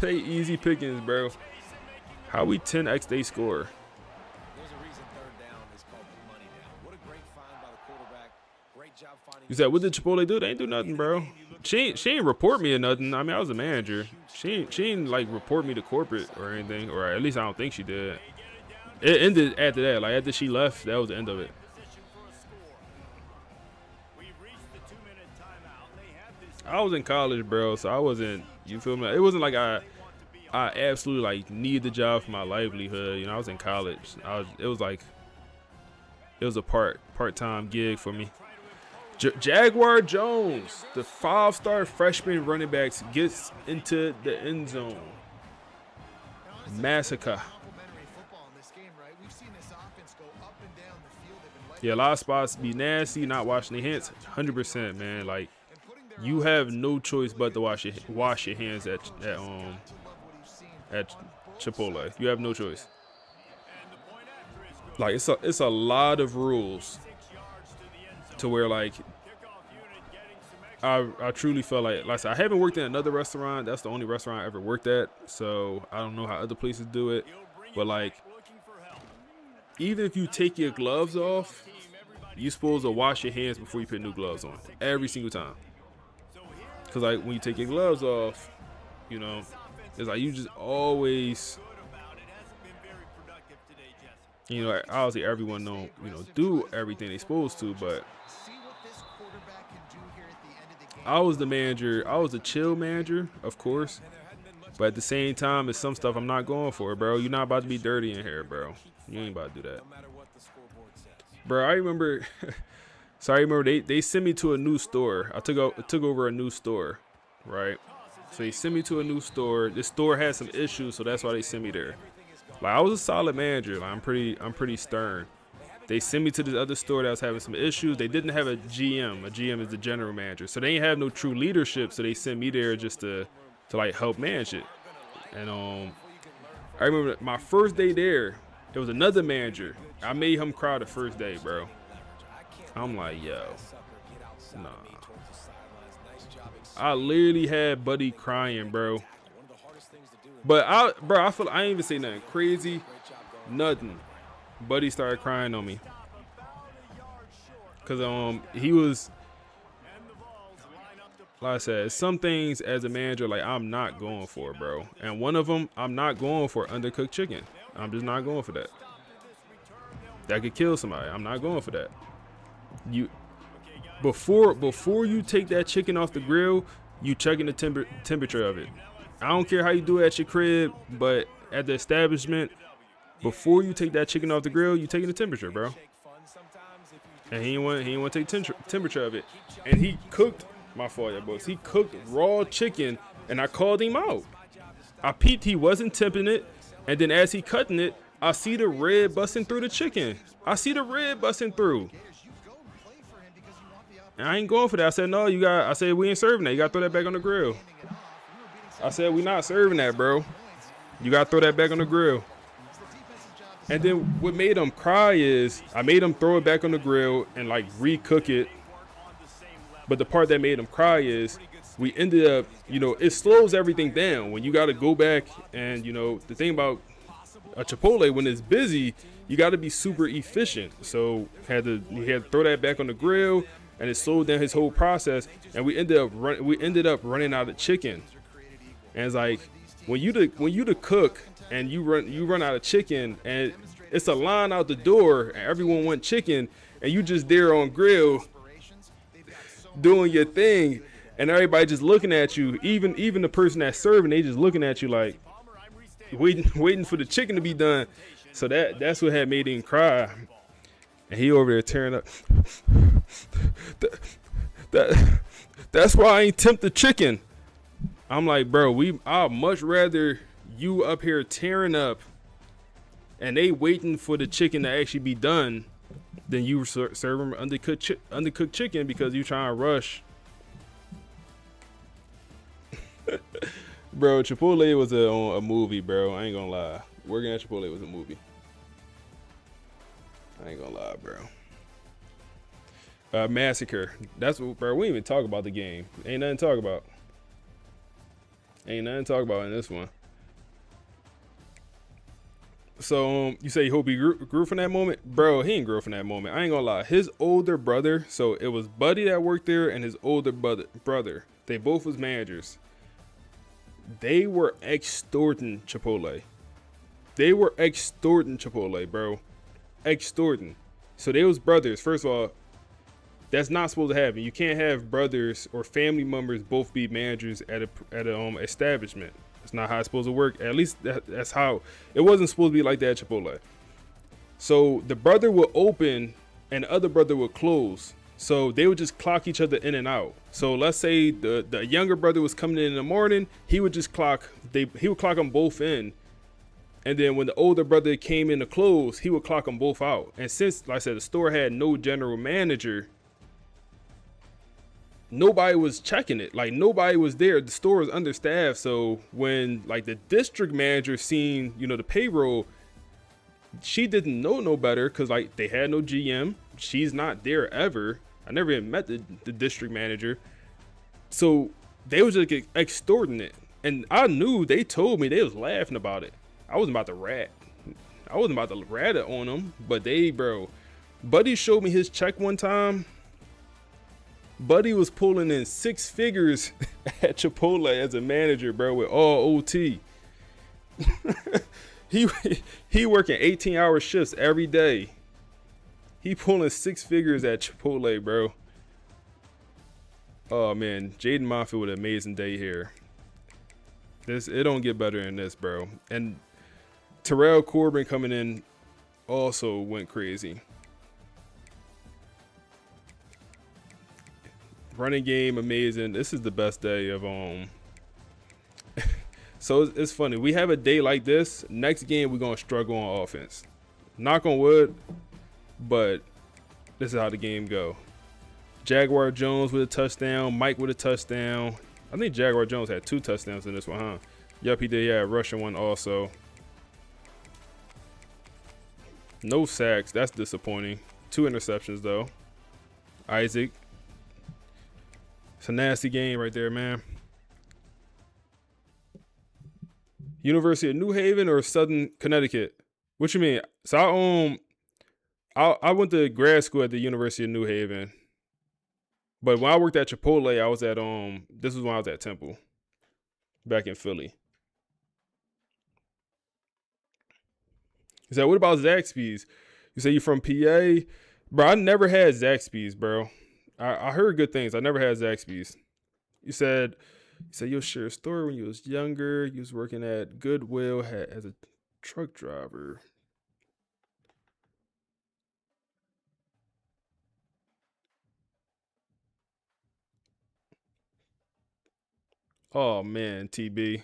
They easy pickings, bro. How we 10x they score? You said, what did Chipotle do? They ain't do nothing, bro. She ain't report me or nothing. I mean, I was a manager. She ain't like report me to corporate or anything, or at least I don't think she did. It ended after that. Like after she left, that was the end of it. I was in college, bro, so I wasn't. You feel me? It wasn't like I absolutely like need the job for my livelihood. You know, I was in college. It was a part-time gig for me. Jaguar Jones, the 5-star freshman running backs, gets into the end zone. Massacre. Yeah, a lot of spots be nasty, not washing their hands. 100%, man. Like, you have no choice but to wash your hands at Chipotle. You have no choice. Like, it's a lot of rules to where like I truly felt like I said, I haven't worked in another restaurant. That's the only restaurant I ever worked at, so I don't know how other places do it. But like, even if you take your gloves off, you're supposed to wash your hands before you put new gloves on every single time. Cause like when you take your gloves off, you know, it's like you just always, you know, obviously everyone don't, you know, do everything they're supposed to, but I was the manager. I was the chill manager, of course. But at the same time, it's some stuff I'm not going for, bro. You're not about to be dirty in here, bro. You ain't about to do that. Bro, I remember they sent me to a new store. I took over a new store, right? So they sent me to a new store. This store had some issues, so that's why they sent me there. Like, I was a solid manager. Like, I'm pretty stern. They sent me to this other store that was having some issues. They didn't have a GM. A GM is the general manager. So they ain't have no true leadership. So they sent me there just to like help manage it. And I remember my first day there, there was another manager. I made him cry the first day, bro. I'm like, yo, nah. I literally had Buddy crying, bro. But I feel I ain't even say nothing crazy, nothing. Buddy started crying on me. Cause he was, like I said, some things as a manager like I'm not going for, bro. And one of them, I'm not going for undercooked chicken. I'm just not going for that. That could kill somebody. I'm not going for that. You before you take that chicken off the grill, you checking the temperature of it. I don't care how you do it at your crib, but at the establishment, before you take that chicken off the grill, you taking the temperature, bro. And he ain't want to take temperature of it. And he cooked, my fault, yeah, boys. He cooked raw chicken, and I called him out. I peeped he wasn't temping it, and then as he cutting it, I see the red busting through the chicken. I see the red busting through. And I ain't going for that. I said, no, I said, we ain't serving that. You got to throw that back on the grill. I said, we not serving that, bro. You got to throw that back on the grill. And then what made him cry is I made him throw it back on the grill and like recook it. But the part that made him cry is we ended up, it slows everything down when you got to go back. And, the thing about a Chipotle, when it's busy, you got to be super efficient. So he had to throw that back on the grill, and it slowed down his whole process. And we ended up running out of chicken. And it's like when you the cook and you run out of chicken, and it's a line out the door, and everyone want chicken, and you just there on grill doing your thing, and everybody just looking at you. Even the person that's serving, they just looking at you like waiting for the chicken to be done. So that's what had made him cry. And he over there tearing up. That's why I ain't tempt the chicken. I'm like, bro, I'd much rather you up here tearing up and they waiting for the chicken to actually be done than you serving undercooked chicken because you trying to rush. Bro, Chipotle was a movie, bro. I ain't gonna lie. Working at Chipotle was a movie. I ain't gonna lie, bro. Massacre. That's what, bro. We didn't even talk about the game. Ain't nothing to talk about. Ain't nothing to talk about in this one. So you say you hope he grew from that moment? Bro, he ain't grew from that moment. I ain't gonna lie. His older brother, so it was Buddy that worked there and his older brother. They both was managers. They were extorting Chipotle. Bro. Extorting. So they was brothers. First of all, that's not supposed to happen. You can't have brothers or family members both be managers at a establishment. It's not how it's supposed to work. At least that's how it wasn't supposed to be like that at Chipotle. So the brother would open and the other brother would close. So they would just clock each other in and out. So let's say the younger brother was coming in the morning, he would just clock them both in. And then when the older brother came in to close, he would clock them both out. And since, like I said, the store had no general manager, nobody was checking it. Like, nobody was there. The store was understaffed. So when like the district manager seen, the payroll, she didn't know no better because like they had no GM. She's not there ever. I never even met the district manager. So they was just extorting it. And I knew, they told me, they was laughing about it. I wasn't about to rat it on them. But Buddy showed me his check one time. Buddy was pulling in 6 figures at Chipotle as a manager, bro, with all OT. He working 18-hour shifts every day. He pulling 6 figures at Chipotle, bro. Oh man, Jaden Moffitt with an amazing day here. It don't get better than this, bro. And Terrell Corbin coming in also went crazy. Running game amazing. This is the best day of So it's funny. We have a day like this. Next game we're gonna struggle on offense. Knock on wood. but this is how the game go. Jaguar Jones with a touchdown, Mike with a touchdown. I think Jaguar Jones had 2 touchdowns in this one, huh? Yep, he did. Yeah, rushing one also. No sacks. That's disappointing. 2 interceptions, though. Isaac. It's a nasty game right there, man. University of New Haven or Southern Connecticut? What you mean? So I went to grad school at the University of New Haven. But when I worked at Chipotle, I was at this was when I was at Temple. Back in Philly. He said, what about Zaxby's? You say you from PA? Bro, I never had Zaxby's, bro. I heard good things. I never had Zaxby's. You said you'll share a story when you was younger. You was working at Goodwill as a truck driver. Oh, man, TB.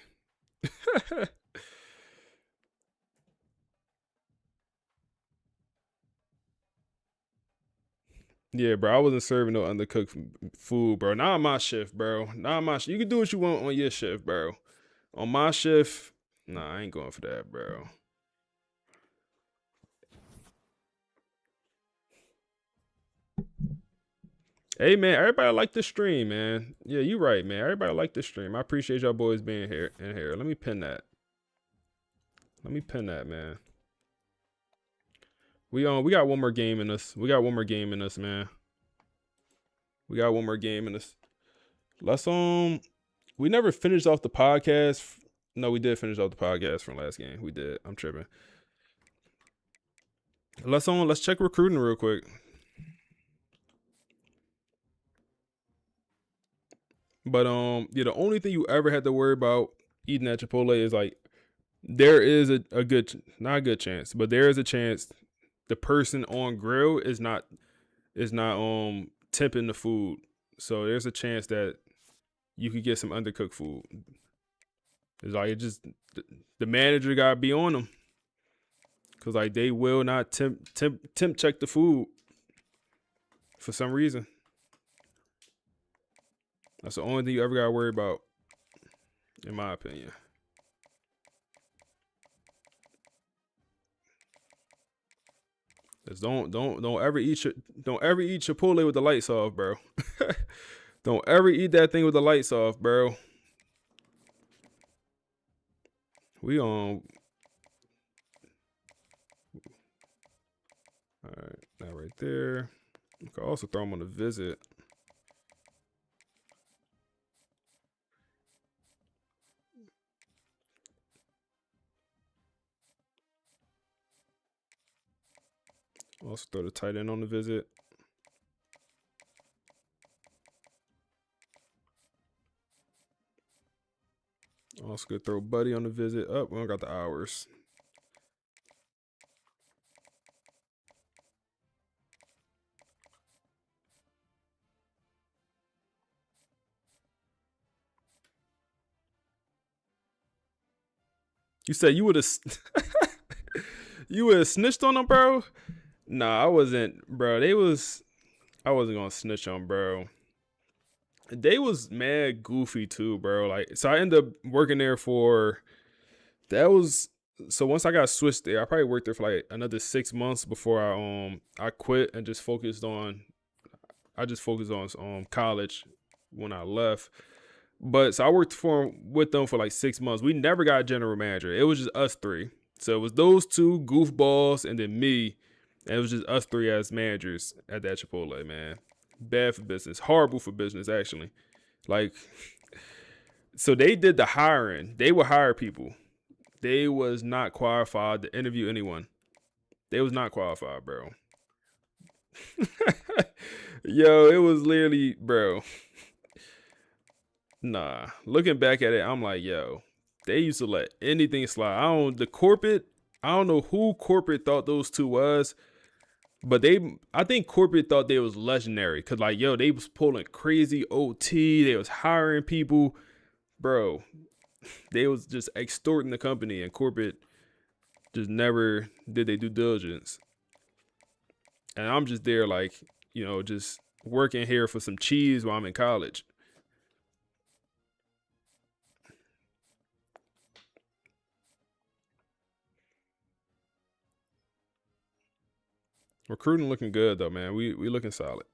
Yeah, bro, I wasn't serving no undercooked food, bro. Not on my shift, bro. Not on my shift. You can do what you want on your shift, bro. On my shift, nah, I ain't going for that, bro. Hey, man, everybody like the stream, man. Yeah, you right, man. Everybody like the stream. I appreciate y'all boys being here in here. Let me pin that. Let me pin that, man. We got one more game in us. We got one more game in us, man. We got one more game in us. Let's we never finished off the podcast. No, we did finish off the podcast from last game. We did. I'm tripping. Let's check recruiting real quick. But yeah, the only thing you ever had to worry about eating at Chipotle is like there is a good, not a good chance, but there is a chance the person on grill is not tipping the food. So there's a chance that you could get some undercooked food. It's like the manager gotta be on them. Cause like they will not temp check the food for some reason. That's the only thing you ever gotta worry about, in my opinion. Just don't ever eat Chipotle with the lights off, bro. Don't ever eat that thing with the lights off, bro. We on. All right, that right there. You can also throw them on a visit. Also throw the tight end on the visit. Also could throw Buddy on the visit. Oh, we don't got the hours. You said you would have you would have snitched on them, bro? Nah, I wasn't, bro. I wasn't gonna snitch on, bro. They was mad goofy too, bro. Like, so I ended up working there so once I got switched there, I probably worked there for like another 6 months before I quit and just focused on college when I left. But so I worked with them for like 6 months. We never got a general manager. It was just us 3. So it was those 2 goofballs and then me. And it was just us 3 as managers at that Chipotle, man. Bad for business. Horrible for business, actually. Like, so they did the hiring. They would hire people. They was not qualified to interview anyone. They was not qualified, bro. Yo, it was literally, bro. Nah. Looking back at it, I'm like, yo, they used to let anything slide. I don't know who corporate thought those 2 was. But I think corporate thought they was legendary. Cause like, yo, they was pulling crazy OT. They was hiring people. Bro, they was just extorting the company, and corporate just never did they due diligence. And I'm just there like, just working here for some cheese while I'm in college. Recruiting looking good though, man. We looking solid.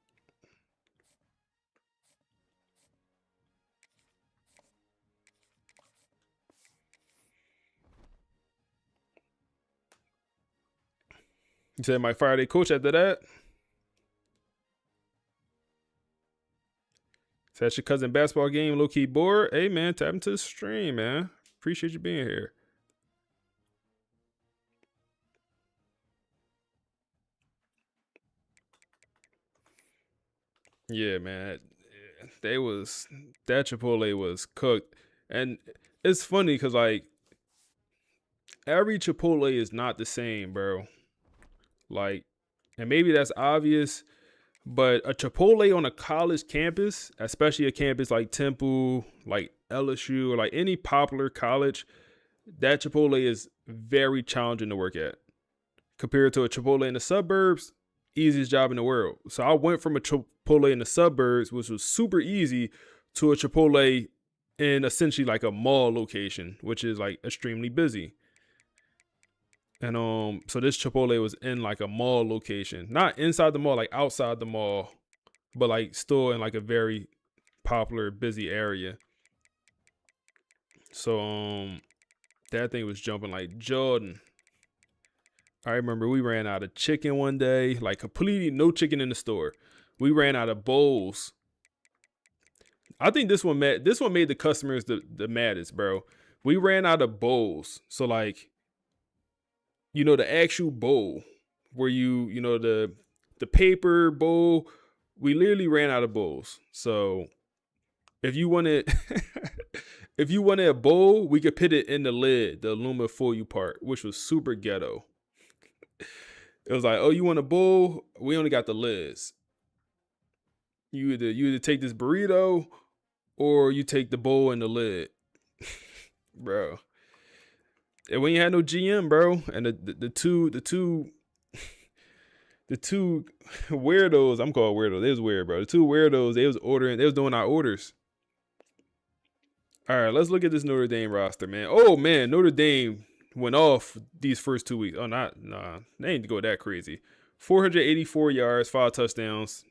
You said my Friday coach after that. So that's your cousin basketball game, low key bored. Hey man, tap into the stream, man. Appreciate you being here. Yeah, man. That Chipotle was cooked. And it's funny because like every Chipotle is not the same, bro. Like, and maybe that's obvious, but a Chipotle on a college campus, especially a campus like Temple, like LSU, or like any popular college, that Chipotle is very challenging to work at. Compared to a Chipotle in the suburbs, easiest job in the world. So I went from a Chipotle in the suburbs, which was super easy, to a Chipotle in essentially like a mall location, which is like extremely busy. And so this Chipotle was in like a mall location, not inside the mall, like outside the mall, but like still in like a very popular, busy area. So that thing was jumping like Jordan. I remember we ran out of chicken one day, like completely no chicken in the store. We ran out of bowls. I think this one made the customers the maddest, bro. We ran out of bowls. So like, the actual bowl where the paper bowl, we literally ran out of bowls. So if you wanted a bowl, we could put it in the lid, the aluminum foil part, which was super ghetto. It was like, oh, you want a bowl? We only got the lids. You either take this burrito or you take the bowl and the lid. Bro. And when you had no GM, bro, and the two weirdos, I'm called weirdos. They was weird, bro. The two weirdos, they was doing our orders. All right, let's look at this Notre Dame roster, man. Oh man, Notre Dame went off these first 2 weeks. Oh, they ain't go that crazy. 484 yards, 5 touchdowns,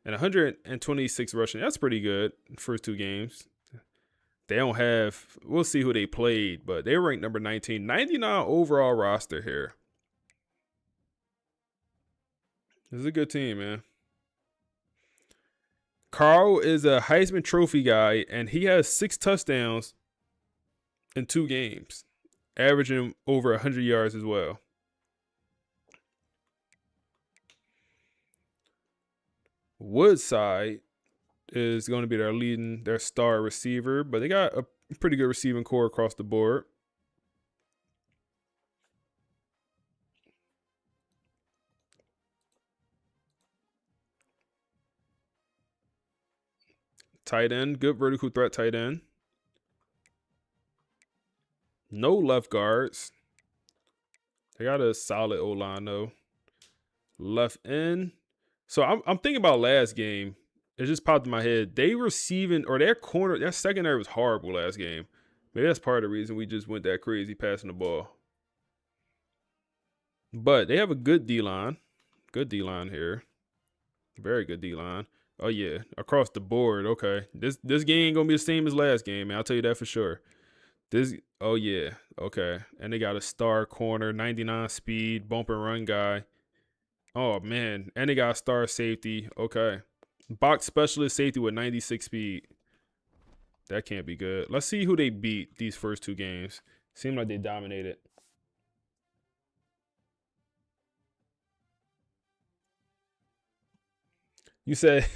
and 126 rushing. That's pretty good. First 2 games. They don't have, we'll see who they played, but they ranked number 19. 99 overall roster here. This is a good team, man. Carl is a Heisman Trophy guy, and he has 6 touchdowns in 2 games, averaging over 100 yards as well. Woodside is going to be their star receiver, but they got a pretty good receiving core across the board. Tight end, good vertical threat tight end. No left guards. They got a solid O-line though. Left end. So I'm thinking about last game. It just popped in my head. They receiving, or their secondary was horrible last game. Maybe that's part of the reason we just went that crazy passing the ball. But they have a good D-line. Good D-line here. Very good D-line. Oh, yeah. Across the board. Okay. This game ain't going to be the same as last game, man. I'll tell you that for sure. Oh, yeah. Okay. And they got a star corner, 99 speed, bump and run guy. Oh, man. And they got a star safety. Okay. Box specialist safety with 96 speed. That can't be good. Let's see who they beat these first 2 games. Seemed like they dominated. You said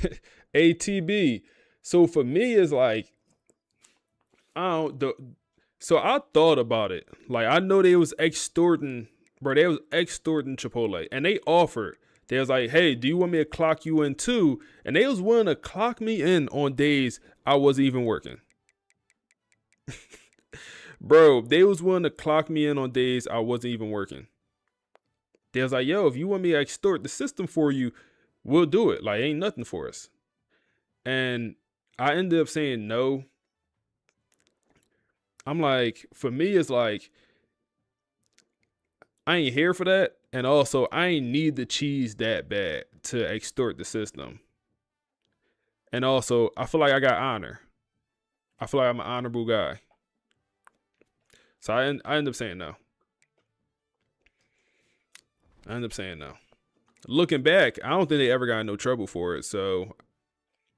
ATB. So for me, it's like, so I thought about it. Like, I know they was extorting Chipotle. And they offered. They was like, hey, do you want me to clock you in too? And they was willing to clock me in on days I wasn't even working. Bro, they was willing to clock me in on days I wasn't even working. They was like, yo, if you want me to extort the system for you, we'll do it. Like, ain't nothing for us. And I ended up saying no. I'm like, for me, it's like, I ain't here for that. And also, I ain't need the cheese that bad to extort the system. And also, I feel like I got honor. I feel like I'm an honorable guy. So I end up saying no. I end up saying no. Looking back, I don't think they ever got in no trouble for it. So,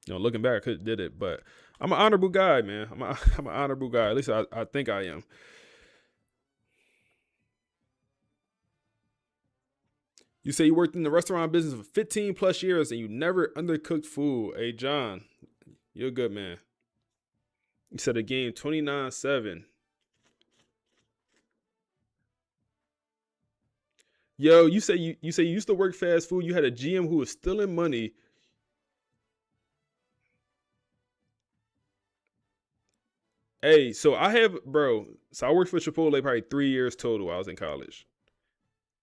looking back, I could have did it. But I'm an honorable guy, man. I'm an honorable guy. At least I think I am. You say you worked in the restaurant business for 15 plus years and you never undercooked food. Hey, John, you're a good man. You said a game 29-7. Yo, you say you used to work fast food. You had a GM who was stealing money. Hey, so I worked for Chipotle probably 3 years total while I was in college.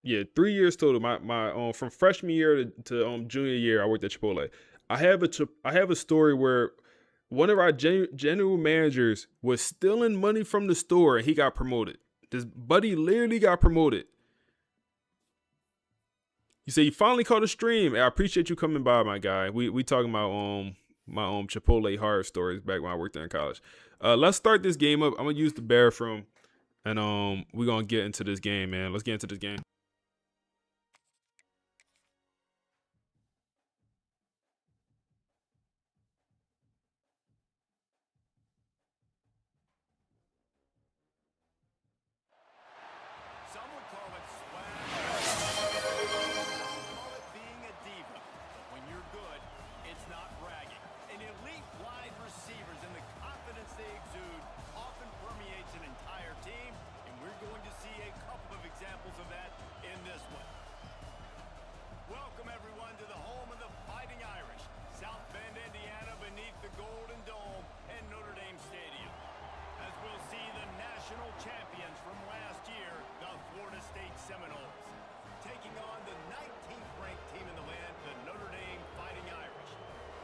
Yeah, 3 years total. My from freshman year to junior year, I worked at Chipotle. I have a story where one of our general managers was stealing money from the store and he got promoted. This buddy literally got promoted. You say you finally caught a stream. I appreciate you coming by, my guy. We talking about my Chipotle horror stories back when I worked there in college. Let's start this game up. I'm gonna use the bathroom, and we're gonna get into this game, man. Let's get into this game. Some would call it swag. Call it being a diva. But when you're good, it's not bragging. And elite wide receivers and the confidence they exude often permeates an entire team, and we're going to see a couple of examples of that in this one. Welcome, everyone, to the home of the Fighting Irish, South Bend, Indiana, beneath the Golden Dome and Notre Dame Stadium. As we'll see the national champions from last year, the Florida State Seminoles, taking on the 19th ranked team in the land, the Notre Dame Fighting Irish.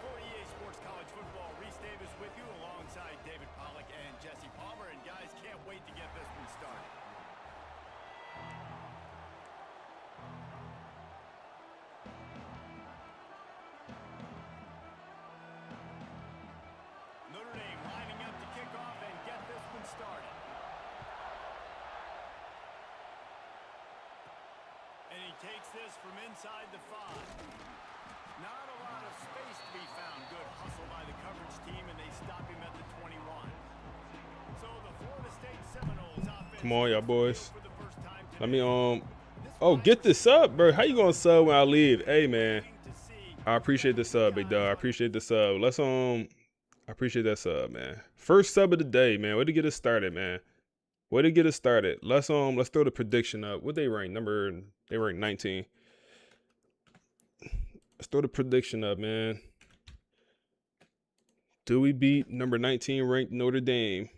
For EA Sports College Football, Reese Davis with you alongside David Pollack and Jesse Palmer. And guys, can't wait to get this one started. Notre Dame lining up to kick off and get this one started. And he takes this from inside the 5. Not a lot of space to be found. Good hustle by the coverage team, and they stop him at the 21. So the Florida State Seminoles offense. Come on, y'all boys. Let me Oh, get the sub, bro. How you gonna sub when I leave? Hey, man. I appreciate the sub, big dog. I appreciate the sub. I appreciate that sub, man. First sub of the day, man. Way to get us started, man. Way to get us started. Let's throw the prediction up. What they rank? They rank 19. Let's throw the prediction up, man. Do we beat number 19 ranked Notre Dame?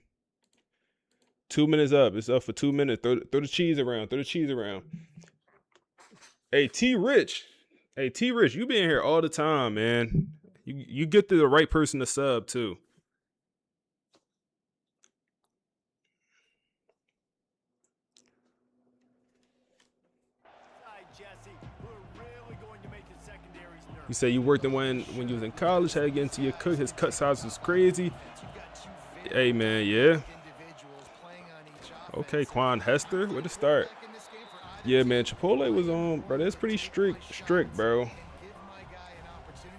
2 minutes up. It's up for 2 minutes. Throw the cheese around. Throw the cheese around. Hey, T Rich. Hey, T Rich, you been here all the time, man. You get the right person to sub too. You say you worked in when you was in college, had to get into your cook. His cut size was crazy. Hey, man, yeah. Okay, Quan Hester, where to start? Yeah, man, Chipotle was on, bro. That's pretty strict, bro.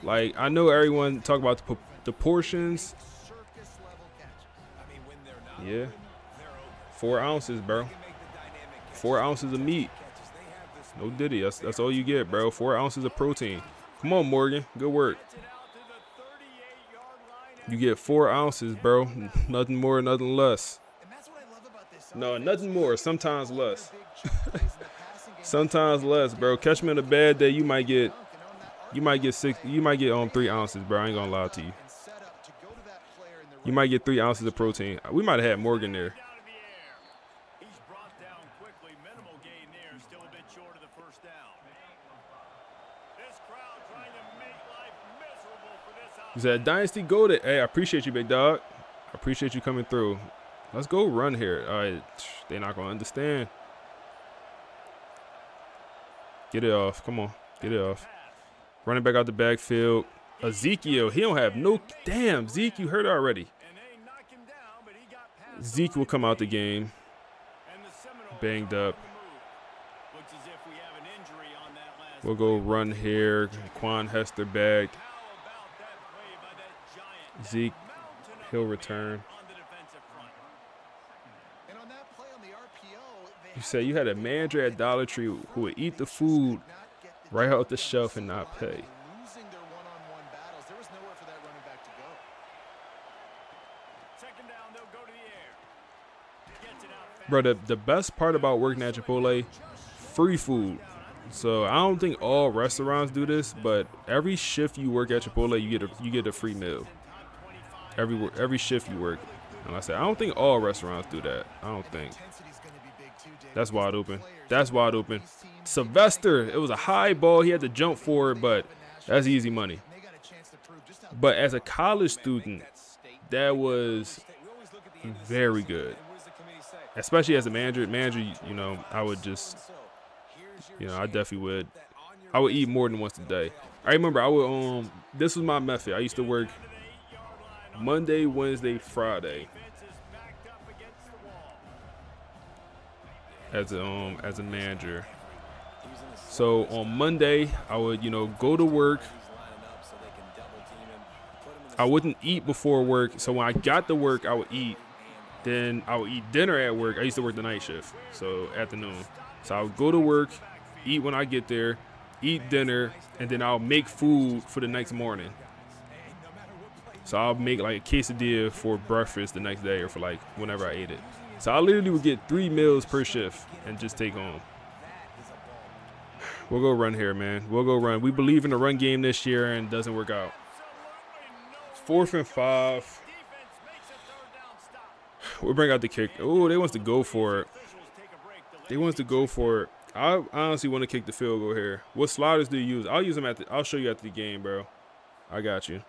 Like, I know everyone talk about the portions. Yeah. 4 ounces, bro. 4 ounces of meat. No diddy. That's all you get, bro. 4 ounces of protein. Come on, Morgan. Good work. You get 4 ounces, bro. Nothing more, nothing less. No, nothing more. Sometimes less. Sometimes less, bro. Catch me on a bad day, you might get 3 ounces, bro. I ain't gonna lie to you. You might get 3 ounces of protein. We might have had Morgan there. He's brought down quickly. Minimal gain there. Still a bit short of the first down. He said, Dynasty goated. Hey, I appreciate you, big dog. I appreciate you coming through. Let's go run here. All right, they're not going to understand. Get it off. Come on. Get it off. Running back out the backfield. Ezekiel, he don't have no. Damn, Zeke, you hurt already. Zeke will come out the game. Banged up. We'll go run here. Quan Hester back. Zeke, he'll return. You say you had a manager at Dollar Tree who would eat the food right out the shelf and not pay. Bro, the best part about working at Chipotle, free food. So I don't think all restaurants do this, but every shift you work at Chipotle, you get a free meal. Every shift you work. And I said, I don't think all restaurants do that. I don't think. That's wide open. That's wide open. Sylvester, it was a high ball. He had to jump for it, but that's easy money. But as a college student, that was very good. Especially as a manager, you know, I would just, you know, I definitely would. I would eat more than once a day. I remember I would, this was my method. I used to work Monday, Wednesday, Friday as a manager. So on Monday, I would, you know, go to work. I wouldn't eat before work. So when I got to work, I would eat. Then I would eat dinner at work. I used to work the night shift, so afternoon. So I would go to work, eat when I get there, eat dinner, and then I'll make food for the next morning. So I'll make like a quesadilla for breakfast the next day or for like whenever I ate it. So I literally would get 3 meals per shift and just take home. We'll go run here, man. We'll go run. We believe in the run game this year and it doesn't work out. 4th and 5. We'll bring out the kick. Oh, they wants to go for it. They wants to go for it. I honestly want to kick the field goal here. What sliders do you use? I'll use them I'll show you after the game, bro. I got you.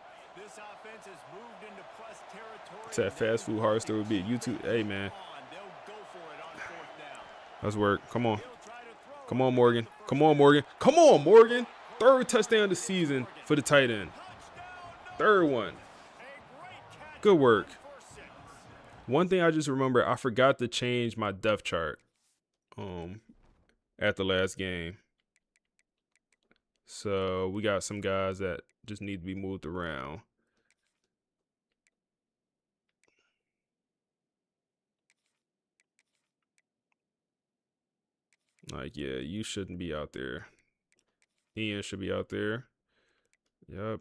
It's that fast food hard store would be YouTube. Hey, man. Let's work. Come on. Come on, Morgan. Come on, Morgan. Come on, Morgan. 3rd touchdown of the season for the tight end. 3rd one. Good work. One thing I just remember, I forgot to change my depth chart at the last game. So we got some guys that just need to be moved around. Like, yeah, you shouldn't be out there. Ian should be out there. Yep.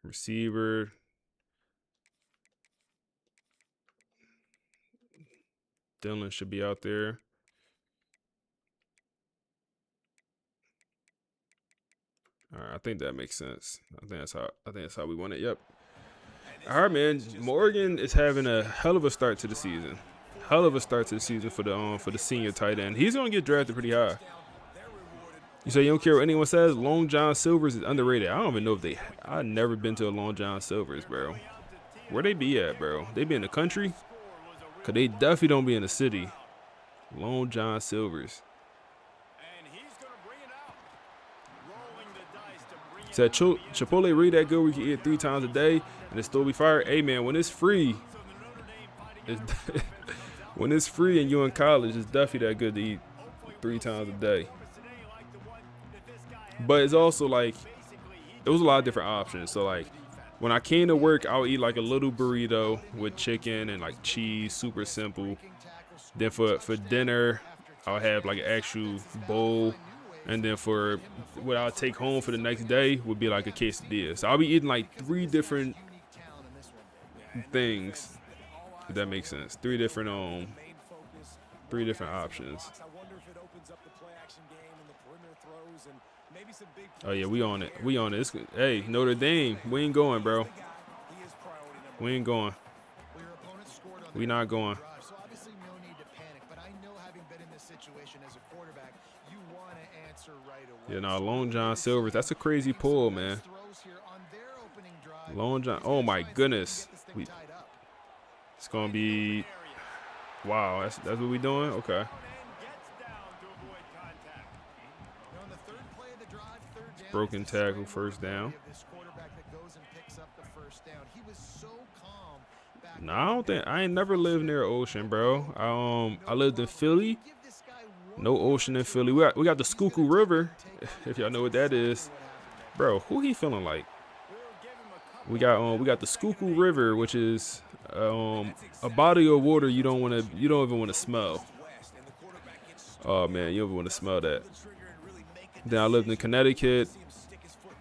Receiver. Dylan should be out there. All right, I think that makes sense. I think that's how we want it. Yep. All right, man. Morgan is having a hell of a start to the season. Hell of a start to the season for the senior tight end. He's gonna get drafted pretty high. You say you don't care what anyone says. Long John Silver's is underrated. I don't even know if I've never been to a Long John Silver's, bro. Where they be at, bro? They be in the country? Cause they definitely don't be in the city. Long John Silver's. Said Chipotle really that good we can eat it 3 times a day and it still be fired. Hey man, when it's free, when it's free and you're in college, it's definitely that good to eat 3 times a day. But it's also like, it was a lot of different options. So like, when I came to work, I would eat like a little burrito with chicken and like cheese, super simple. Then for dinner, I would have like an actual bowl. And then for what I'll take home for the next day would be like a quesadilla. So I'll be eating like 3 different things, if that makes sense. 3 different options. Oh yeah, we on it. We on it. Hey, Notre Dame, we ain't going, bro. We ain't going. We not going. to panic, but I know having been in this situation as a quarterback, you want to answer right away. Yeah, no, Lone John Silvers. That's a crazy pull, man. Lone John. Oh my goodness. It's gonna be. Wow, that's what we doing. Okay. Broken tackle, first down. No, I don't think I ain't never lived near ocean, bro. I lived in Philly. No ocean in Philly. We got the Schuylkill River, if y'all know what that is, bro. Who he feeling like? We got the Schuylkill River, which is a body of water you don't even want to smell. Oh man, you don't even want to smell that. Then I lived in Connecticut.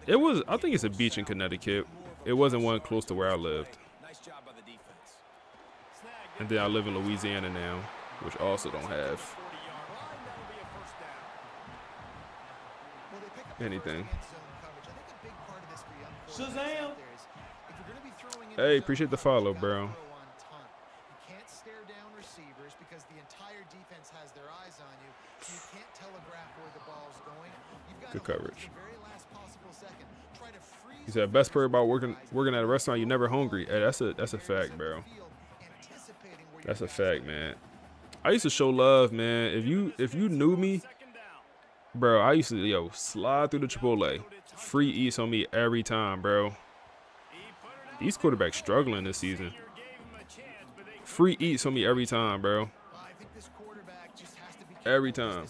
I think it's a beach in Connecticut. It wasn't one close to where I lived. And then I live in Louisiana now, which also don't have anything. Shazam! Hey, appreciate the follow, bro. You can't stare down receivers because the entire defense has their eyes on you. So you can't telegraph where the ball's going. You've got Good to coverage. the very last possible second. Try to freeze. He said, best part about working at a restaurant, you're never hungry. Hey, that's a fact, bro. That's a fact, man. I used to show love, man. If you knew me, bro, I used to slide through the Chipotle. Free eats on me every time, bro. These quarterbacks struggling this season. Free eats on me every time, bro. Every time.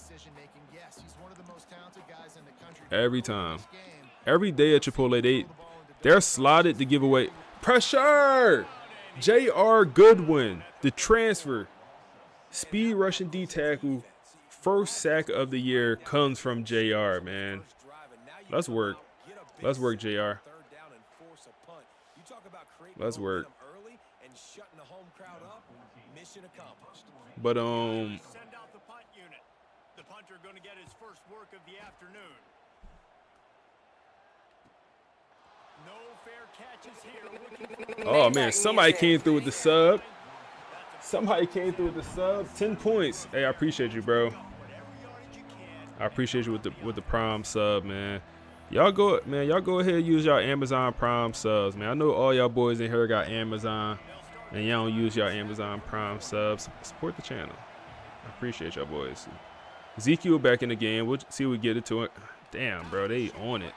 Every time. Every day at Chipotle, they're slotted to give away. Pressure! J.R. Goodwin, the transfer. Speed rushing D tackle. First sack of the year comes from J.R., man. Let's work. Let's work, J.R. Let's work. But Send out the punt unit. The punter going to get his first work of the afternoon. No fair catches here. oh man, somebody came through with the sub. Somebody came through with the sub. 10 points. Hey, I appreciate you, bro. I appreciate you with the Prime sub, man. Y'all go ahead and use y'all Amazon Prime subs, man. I know all y'all boys in here got Amazon, and y'all don't use y'all Amazon Prime subs. Support the channel. I appreciate y'all boys. Ezekiel back in the game. We'll see if we get it to it. Damn, bro, they on it.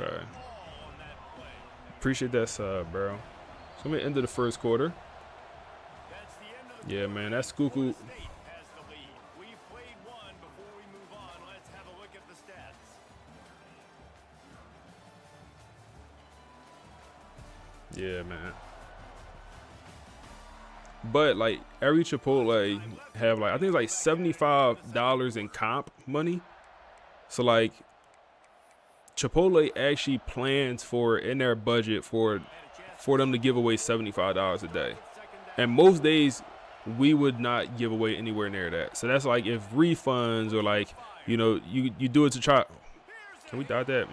Okay. Appreciate that sub, bro. So we end of the first quarter. Yeah, man, that's Schuylkill. Yeah, man. But like every Chipotle have like I think it's like $75 in comp money. So like Chipotle actually plans for in their budget for them to give away $75 a day. And most days we would not give away anywhere near that. So that's like if refunds or like, you do it to try. Can we dot that?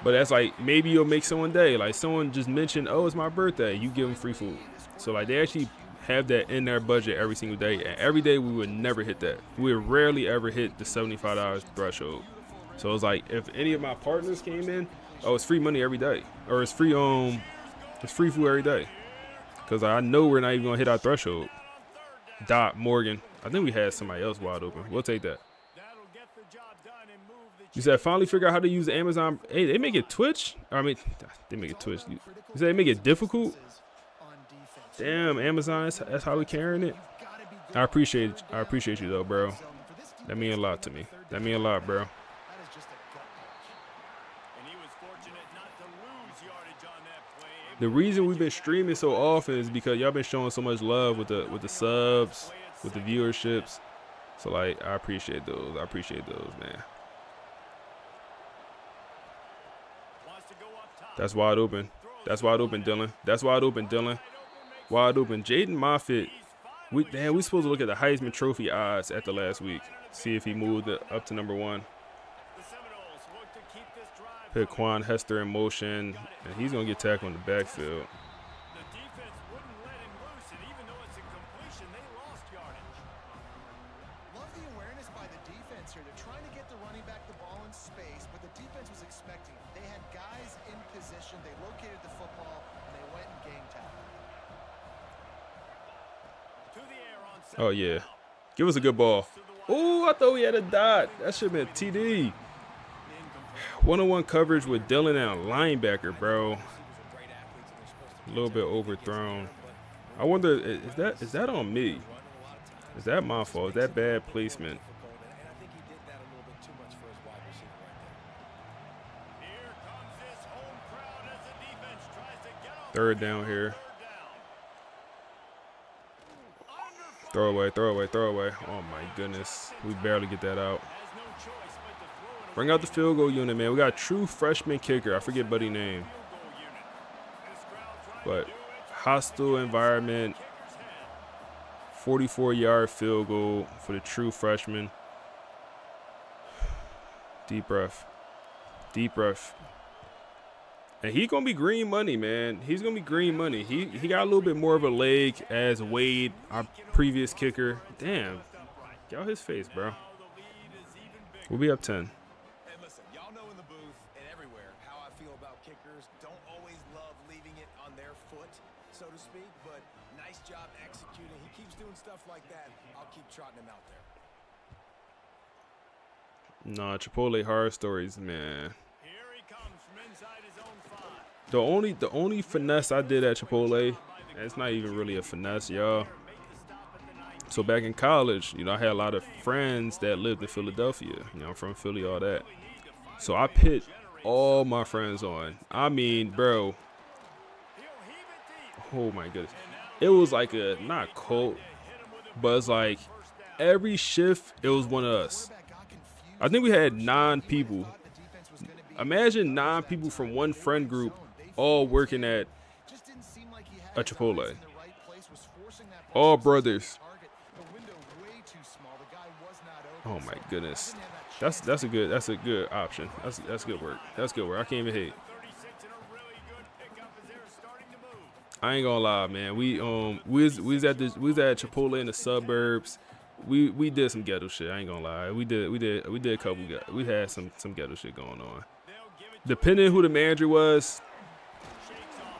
But that's like maybe you'll make someone day. Like someone just mentioned, oh, it's my birthday. You give them free food. So like they actually have that in their budget every single day. And every day we would never hit that. We would rarely ever hit the $75 threshold. So it's like if any of my partners came in, oh, it's free money every day. Or it's free food every day. Because I know we're not even going to hit our threshold. Dot Morgan. I think we had somebody else wide open. We'll take that. You said finally figure out how to use Amazon. Hey, they make it Twitch. I mean, they make it Twitch. You said they make it difficult. Damn, Amazon. That's how we carrying it. I appreciate you though, bro. That mean a lot to me. That mean a lot, bro. The reason we've been streaming so often is because y'all been showing so much love with the subs, with the viewerships. So like, I appreciate those. I appreciate those, man. That's wide open. That's wide open, Dylan. That's wide open, Dylan. Wide open. Jaden Moffitt. We supposed to look at the Heisman Trophy odds at the last week. See if he moved up to number 1. Put Quan Hester in motion, and he's going to get tackled in the backfield. The defense wouldn't let him loose, and even though it's a completion, they lost yardage. Love the awareness by the defense here. They're trying to get the running back the ball in space, but the defense was expecting it. They had guys in position. They located the football, and they went and gang tackled. To the air on Oh, yeah. Give us a good ball. Oh, I thought we had a dot. That should have been TD. One-on-one coverage with Dillon and a linebacker, bro. A little bit overthrown. I wonder, is that on me? Is that my fault? Is that bad placement? Third down here. Throw away, throw away, throw away. Oh my goodness. We barely get that out. Bring out the field goal unit, man. We got a true freshman kicker. I forget buddy's name. But hostile environment. 44-yard field goal for the true freshman. Deep breath. Deep breath. And he's going to be green money, man. He's going to be green money. He got a little bit more of a leg as Wade, our previous kicker. Damn. Get out his face, bro. We'll be up 10. And listen, y'all know in the booth and everywhere how I feel about kickers. Don't always love leaving it on their foot, so to speak, but nice job executing. He keeps doing stuff like that. I'll keep trotting him out there. Nah, Chipotle horror stories, man. Here he comes from inside his own 5. The only finesse I did at Chipotle, and it's not even really a finesse, y'all. So back in college, I had a lot of friends that lived in Philadelphia. I'm from Philly, all that. So I pit all my friends on. I mean, bro. Oh my goodness. It was like a, not cult, but it's like every shift, it was one of us. I think we had 9 people. Imagine 9 people from one friend group all working at a Chipotle. All brothers. Oh my goodness. That's a good option. That's good work. That's good work. I can't even hate. I ain't gonna lie, man. We was at Chipotle in the suburbs. We did some ghetto shit. I ain't gonna lie. We did a couple. We had some ghetto shit going on. Depending who the manager was,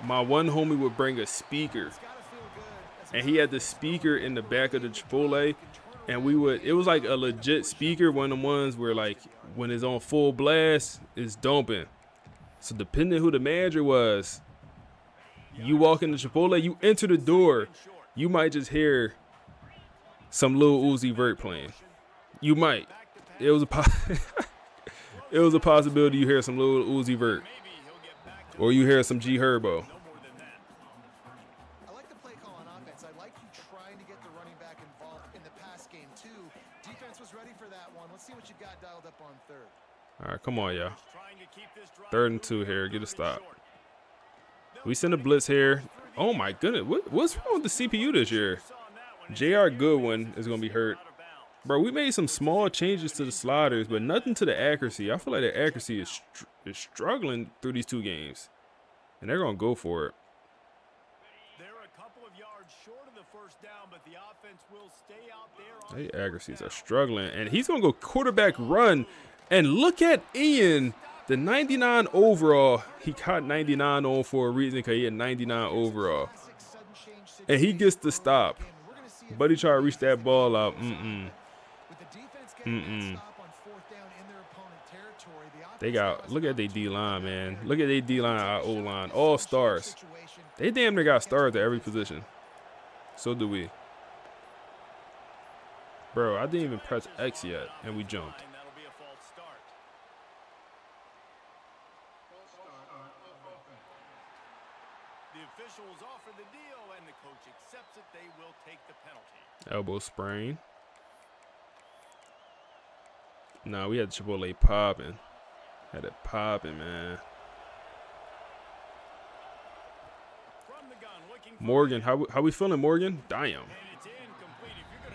my one homie would bring a speaker, and he had the speaker in the back of the Chipotle, and it was like a legit speaker, one of the ones where like when it's on full blast, it's dumping. So depending who the manager was, you walk in the Chipotle, you enter the door, you might just hear some Lil Uzi Vert playing. You might. It was a possibility you hear some Lil Uzi Vert, or you hear some G Herbo. I like the play call on offense. I like you trying to get the running back involved in the pass game too. Defense was ready for that one. Let's see what you got dialed up on third. All right, come on, y'all. 3rd and 2 here. Get a stop. We send a blitz here. Oh my goodness, what's wrong with the CPU this year? J.R. Goodwin is gonna be hurt. Bro, we made some small changes to the sliders, but nothing to the accuracy. I feel like the accuracy is struggling through these 2 games, and they're gonna go for it. They're a couple of yards short of the first down, but the offense will stay out there. They accuracies are struggling, and he's gonna go quarterback run. And look at Ian, the 99 overall. He caught 99 on for a reason, because he had 99 overall, and he gets the stop. Buddy tried to reach that ball out. They got, look at their D-line, man. Look at their D-line, our O-line. All stars. They damn near got stars at every position. So do we. Bro, I didn't even press X yet, and we jumped. The officials offer the deal, and the coach accepts it. They will take the penalty. Elbow sprain. Nah, we had Chipotle popping. Had it popping, man. Morgan, how we feeling, Morgan? Damn.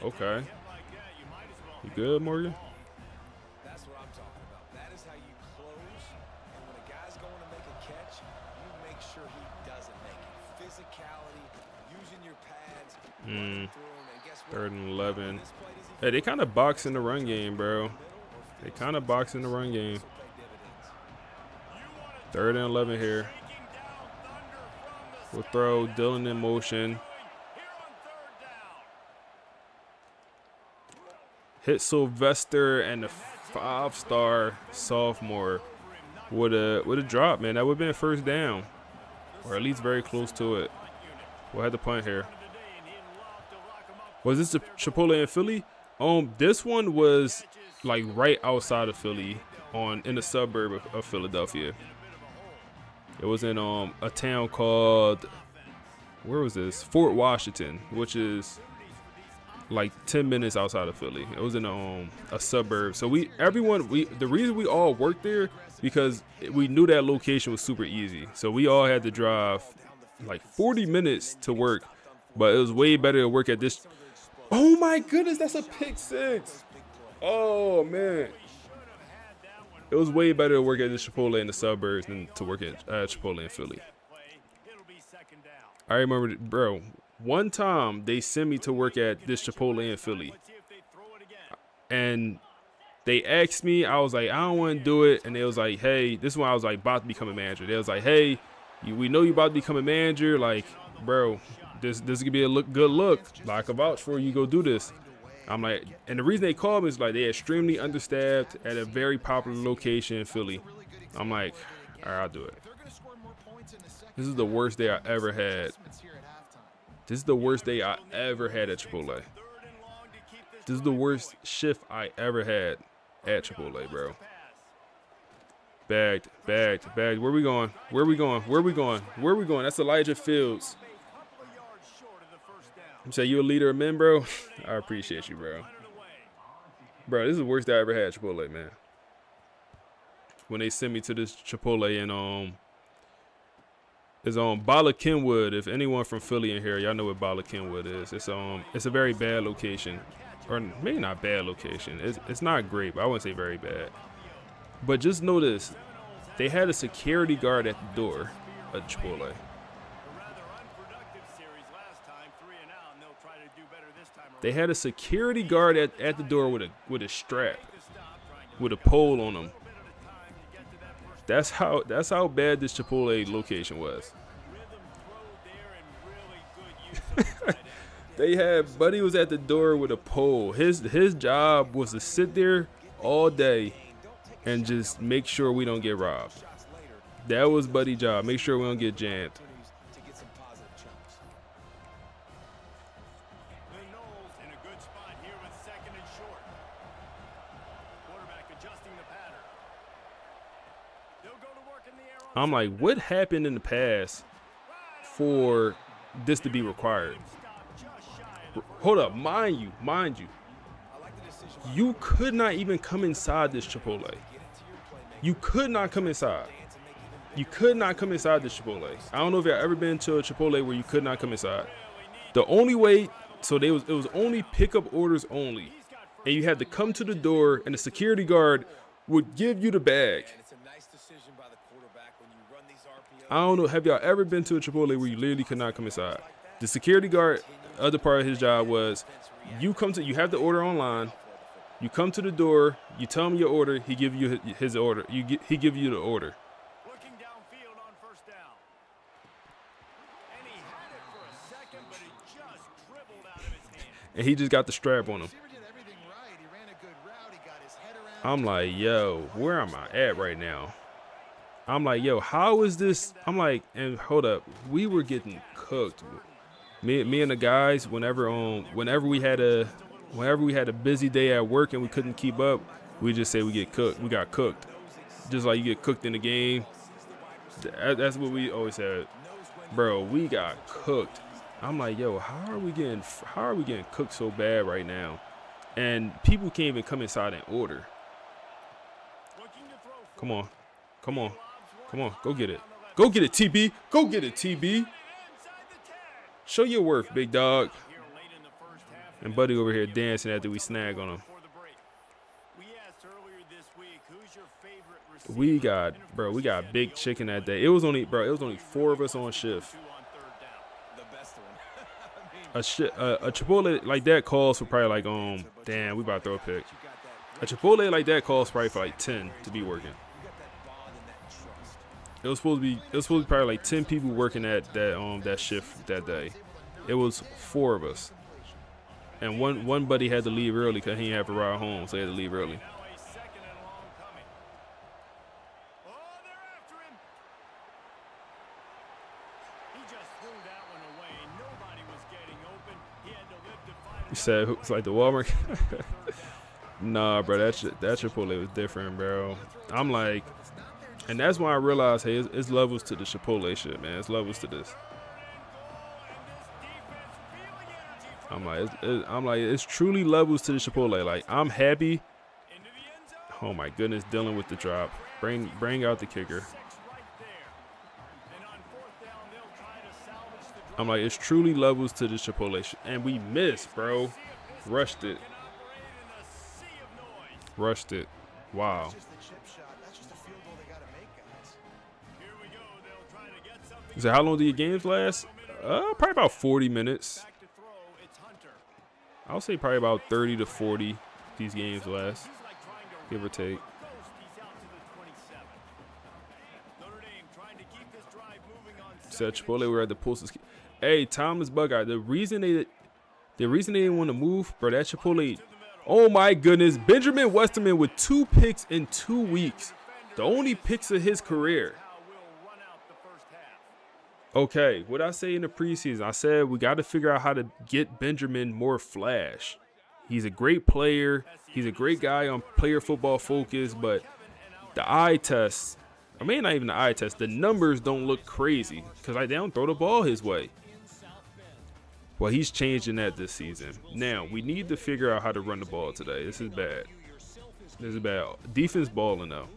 Okay. You good, Morgan? That's what I'm talking about. That is how you close. And when a guy Third and 11. Hey, they kind of box in the run game, bro. They kind of box in the run game. Third and 11 here. We'll throw Dylan in motion. Hit Sylvester and the 5-star sophomore with a drop, man. That would have been a first down, or at least very close to it. We'll have the punt here. Was this the Chipotle in Philly? This one was like right outside of Philly, in the suburb of Philadelphia. It was in a town called, where was this? Fort Washington, which is like 10 minutes outside of Philly. It was in a suburb. So the reason we all worked there because we knew that location was super easy. So we all had to drive like 40 minutes to work, but it was way better to work at this. Oh my goodness, that's a pick six. Oh man. It was way better to work at this Chipotle in the suburbs than to work at Chipotle in Philly. I remember, bro, one time they sent me to work at this Chipotle in Philly. And they asked me, I was like, I don't want to do it. And they was like, hey, this is when I was like about to become a manager. They was like, hey, we know you about to become a manager. Like, bro, this could be a good look. Like, I can vouch for you, go do this. I'm like, and the reason they called me is like they're extremely understaffed at a very popular location in Philly. I'm like, all right, I'll do it. This is the worst day I ever had. This is the worst day I ever had at Chipotle. This is the worst shift I ever had at Chipotle, bro. Bagged. Where we going? That's Elijah Fields. You say you a leader of men, bro? I appreciate you, bro. Bro, this is the worst day I ever had at Chipotle, man. When they sent me to this Chipotle in it's on Bala Kenwood. If anyone from Philly in here, y'all know what Bala Kenwood is. It's a very bad location, or maybe not bad location. It's not great, but I wouldn't say very bad. But just know this: they had a security guard at the door at Chipotle. They had a security guard at the door with a strap, with a pole on him. That's how bad this Chipotle location was. They had Buddy was at the door with a pole. His job was to sit there all day and just make sure we don't get robbed. That was Buddy's job. Make sure we don't get jammed. I'm like, what happened in the past for this to be required? Hold up, mind you, you could not even come inside this Chipotle. You could not come inside. You could not come inside this Chipotle. I don't know if you've ever been to a Chipotle where you could not come inside. The only way, so it was only pickup orders only, and you had to come to the door, and the security guard would give you the bag. I don't know. Have y'all ever been to a Chipotle where you literally could not come inside? The security guard, other part of his job was, you have the order online. You come to the door. You tell him your order. He give you his order. He give you the order. Looking downfield on first down. And he had it for a second, but it just dribbled out of his hand. And he just got the strap on him. I'm like, yo, where am I at right now? I'm like, yo, how is this? I'm like, and hold up, we were getting cooked. Me and the guys, whenever we had a busy day at work and we couldn't keep up, we just say we get cooked. We got cooked, just like you get cooked in the game. That's what we always said, bro. We got cooked. I'm like, yo, how are we getting cooked so bad right now? And people can't even come inside and order. Come on. Go get it. Go get it, TB. Go get it, TB. Show your worth, big dog. And Buddy over here dancing after we snag on him. We got big chicken that day. It was only 4 of us on shift. a Chipotle like that calls for probably like damn, we about to throw a pick. A Chipotle like that calls probably for like 10 to be working. It was supposed to be probably like 10 people working at that shift that day. It was 4 of us, and one buddy had to leave early because he didn't have a ride home, so he had to leave early. You said it's like the Walmart. Nah, bro, that Chipotle was different, bro. I'm like, and that's when I realized, hey, it's levels to the Chipotle shit, man. It's levels to this. I'm like, it's truly levels to the Chipotle. Like, I'm happy. Oh my goodness, dealing with the drop. Bring out the kicker. I'm like, it's truly levels to the Chipotle shit. And we missed, bro. Rushed it. Wow. So how long do your games last? Probably about 40 minutes. I'll say probably about 30 to 40 these games last, give or take. Said Chipotle were at the Pulses. Hey, Thomas Bugeye, the reason they didn't want to move, bro, that Chipotle. Oh my goodness, Benjamin Westerman with 2 picks in 2 weeks, the only picks of his career. Okay, what I say in the preseason, I said we got to figure out how to get Benjamin more flash. He's a great player. He's a great guy on Player Football Focus, but the eye test, I mean, not even the eye test, the numbers don't look crazy because they don't throw the ball his way. Well, he's changing that this season. Now, we need to figure out how to run the ball today. This is bad. Defense balling, though.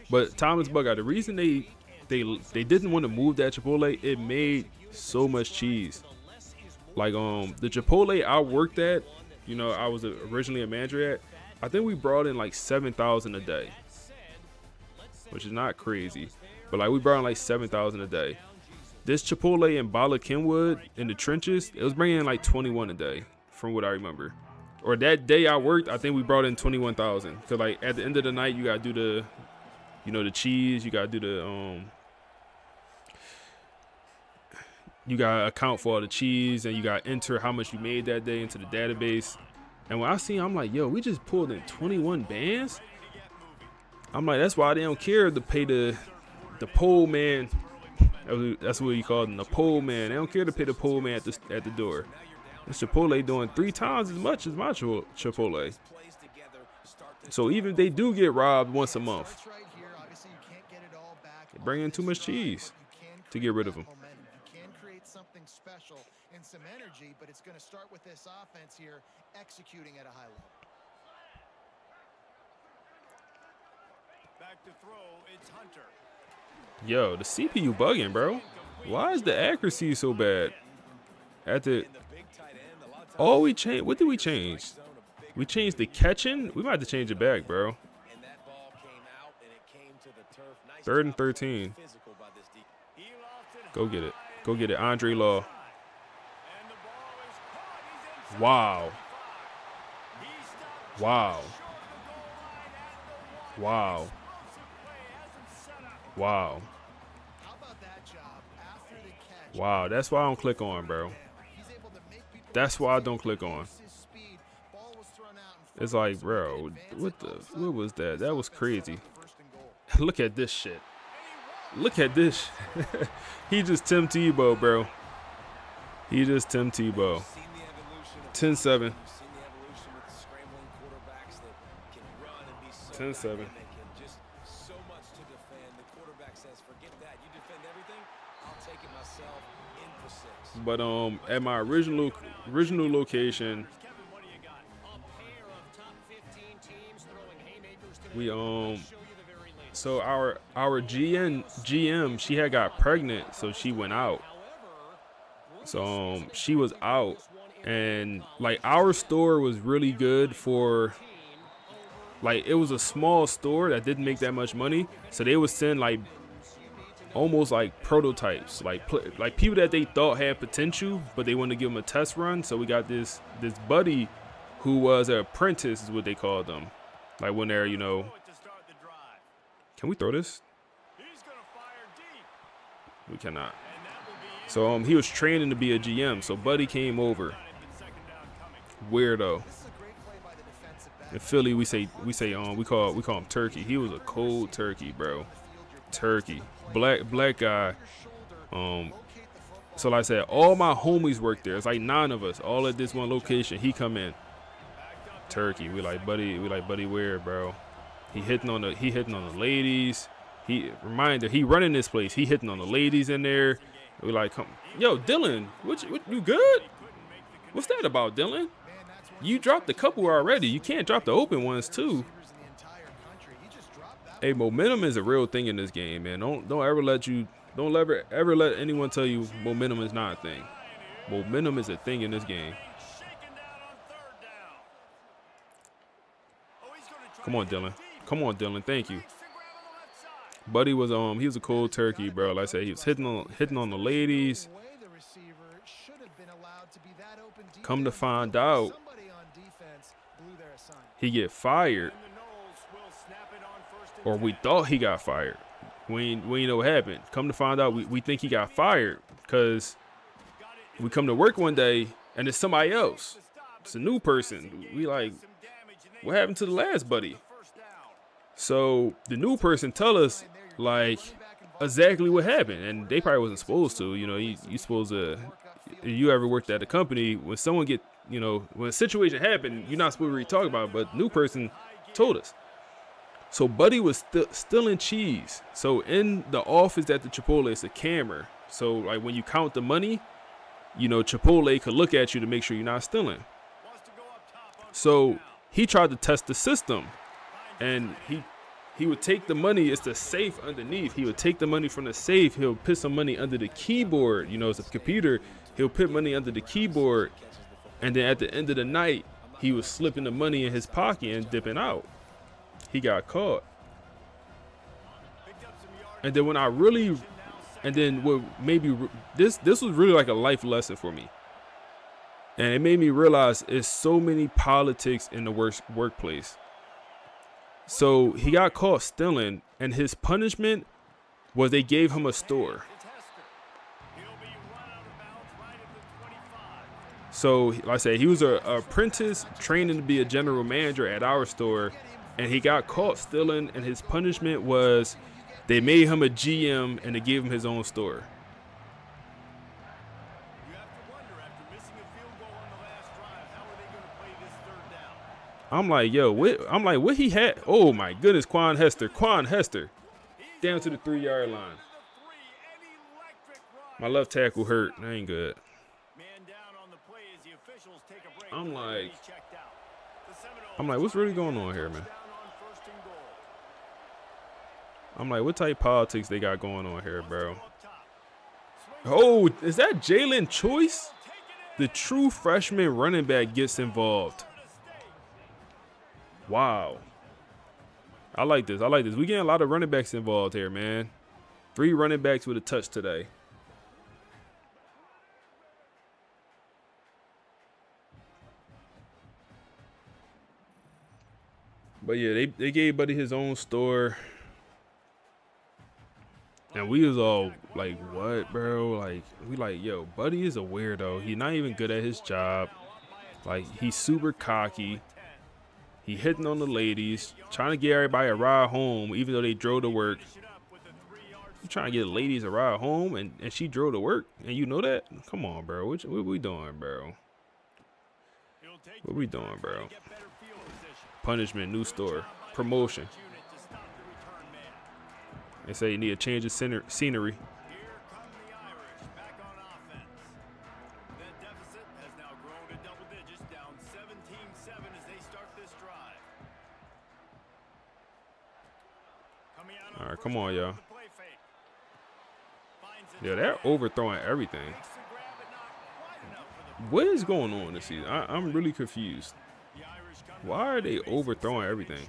But Thomas Bugeye, the reason they didn't want to move that Chipotle, it made so much cheese. Like the Chipotle I worked at, I was originally a manager at, I think we brought in like 7,000 a day, which is not crazy, but like we brought in like 7,000 a day. This Chipotle in Bala Kenwood in the trenches, it was bringing in like 21 a day from what I remember. Or that day I worked, I think we brought in 21,000. Cause like at the end of the night, you gotta do the, the cheese, you gotta do the you gotta account for all the cheese, and you gotta enter how much you made that day into the database. And when I see, I'm like, yo, we just pulled in 21 bands. I'm like, that's why they don't care to pay the pole man. That's what he called him, the pole man. They don't care to pay the pole man at the door. This Chipotle doing 3 times as much as my Chipotle. So even if they do get robbed once a month, they bring in too much cheese to get rid of them. Something special and some energy, but it's going to start with this offense here executing at a high level. Back to throw, it's Hunter. Yo, the CPU bugging, bro. Why is the accuracy so bad? We changed. What did we change? We changed the catching. We might have to change it back, bro. 3rd and 13. Go get it. Go get it, Andre Law. Wow. Wow. Wow. Wow. Wow, that's why I don't click on, bro. That's why I don't click on. It's like, bro, what was that? That was crazy. Look at this shit. Look at this. He just Tim Tebow, bro. He just Tim Tebow. 10-7. 10-7. But at my original location, we so our GM, she had got pregnant, so she went out. So she was out, and like our store was really good for, like, it was a small store that didn't make that much money, so they would send like almost like prototypes, like people that they thought had potential, but they wanted to give them a test run. So we got this buddy who was an apprentice, is what they called them. Like when they're, you know, can we throw this? We cannot. So he was training to be a GM. So Buddy came over. Weirdo. In Philly, we call him Turkey. He was a cold turkey, bro. Turkey, black guy. So like I said, all my homies work there. It's like 9 of us, all at this one location. He come in. Turkey. We like Buddy weird, bro. He hitting on the ladies. He running this place. He hitting on the ladies in there. We like, come, yo, Dylan, what you good? What's that about, Dylan? You dropped the couple already. You can't drop the open ones too. Hey, momentum is a real thing in this game, man. Don't ever let anyone tell you momentum is not a thing. Momentum is a thing in this game. Come on, Dylan. Come on, Dylan. Thank you. Buddy was he was a cold turkey, bro. Like I said, he was hitting on the ladies. Come to find out, he get fired, or we thought he got fired. We ain't know what happened. Come to find out, we think he got fired because we come to work one day and it's somebody else. It's a new person. We like, what happened to the last buddy? So the new person tell us like exactly what happened, and they probably wasn't supposed to. You know, you supposed to. If you ever worked at a company, when someone get, you know, when a situation happened, you're not supposed to really talk about it, but the new person told us. So Buddy was stealing cheese. So in the office at the Chipotle, it's a camera. So like when you count the money, you know, Chipotle could look at you to make sure you're not stealing. So he tried to test the system, and he would take the money. It's the safe underneath. He would take the money from the safe. He'll put some money under the keyboard. You know, it's a computer. He'll put money under the keyboard, and then at the end of the night, he was slipping the money in his pocket and dipping out. He got caught. And then this was really like a life lesson for me. And it made me realize it's so many politics in the workplace. So he got caught stealing, and his punishment was they gave him a store. So like I said, he was an apprentice training to be a general manager at our store, and he got caught stealing, and his punishment was they made him a GM and they gave him his own store. I'm like, yo, what he had? Oh my goodness, Quan Hester, down to the 3-yard line. My left tackle hurt. That ain't good. I'm like, what's really going on here, man? I'm like, what type of politics they got going on here, bro? Oh, is that Jalen Choice? The true freshman running back gets involved. Wow. I like this. We getting a lot of running backs involved here, man. 3 running backs with a touch today. But yeah, they gave Buddy his own store. And we was all like, what, bro? Like, we like, yo, Buddy is a weirdo. He's not even good at his job. Like, he's super cocky. He hitting on the ladies, trying to get everybody a ride home, even though they drove to work. You trying to get ladies a ride home, and she drove to work, and you know that? Come on, bro. What we doing, bro? What we doing, bro? Punishment, new store, promotion. They say you need a change of scenery. All right, come on, y'all. Yeah, they're overthrowing everything. What is going on this season? I'm really confused. Why are they overthrowing everything?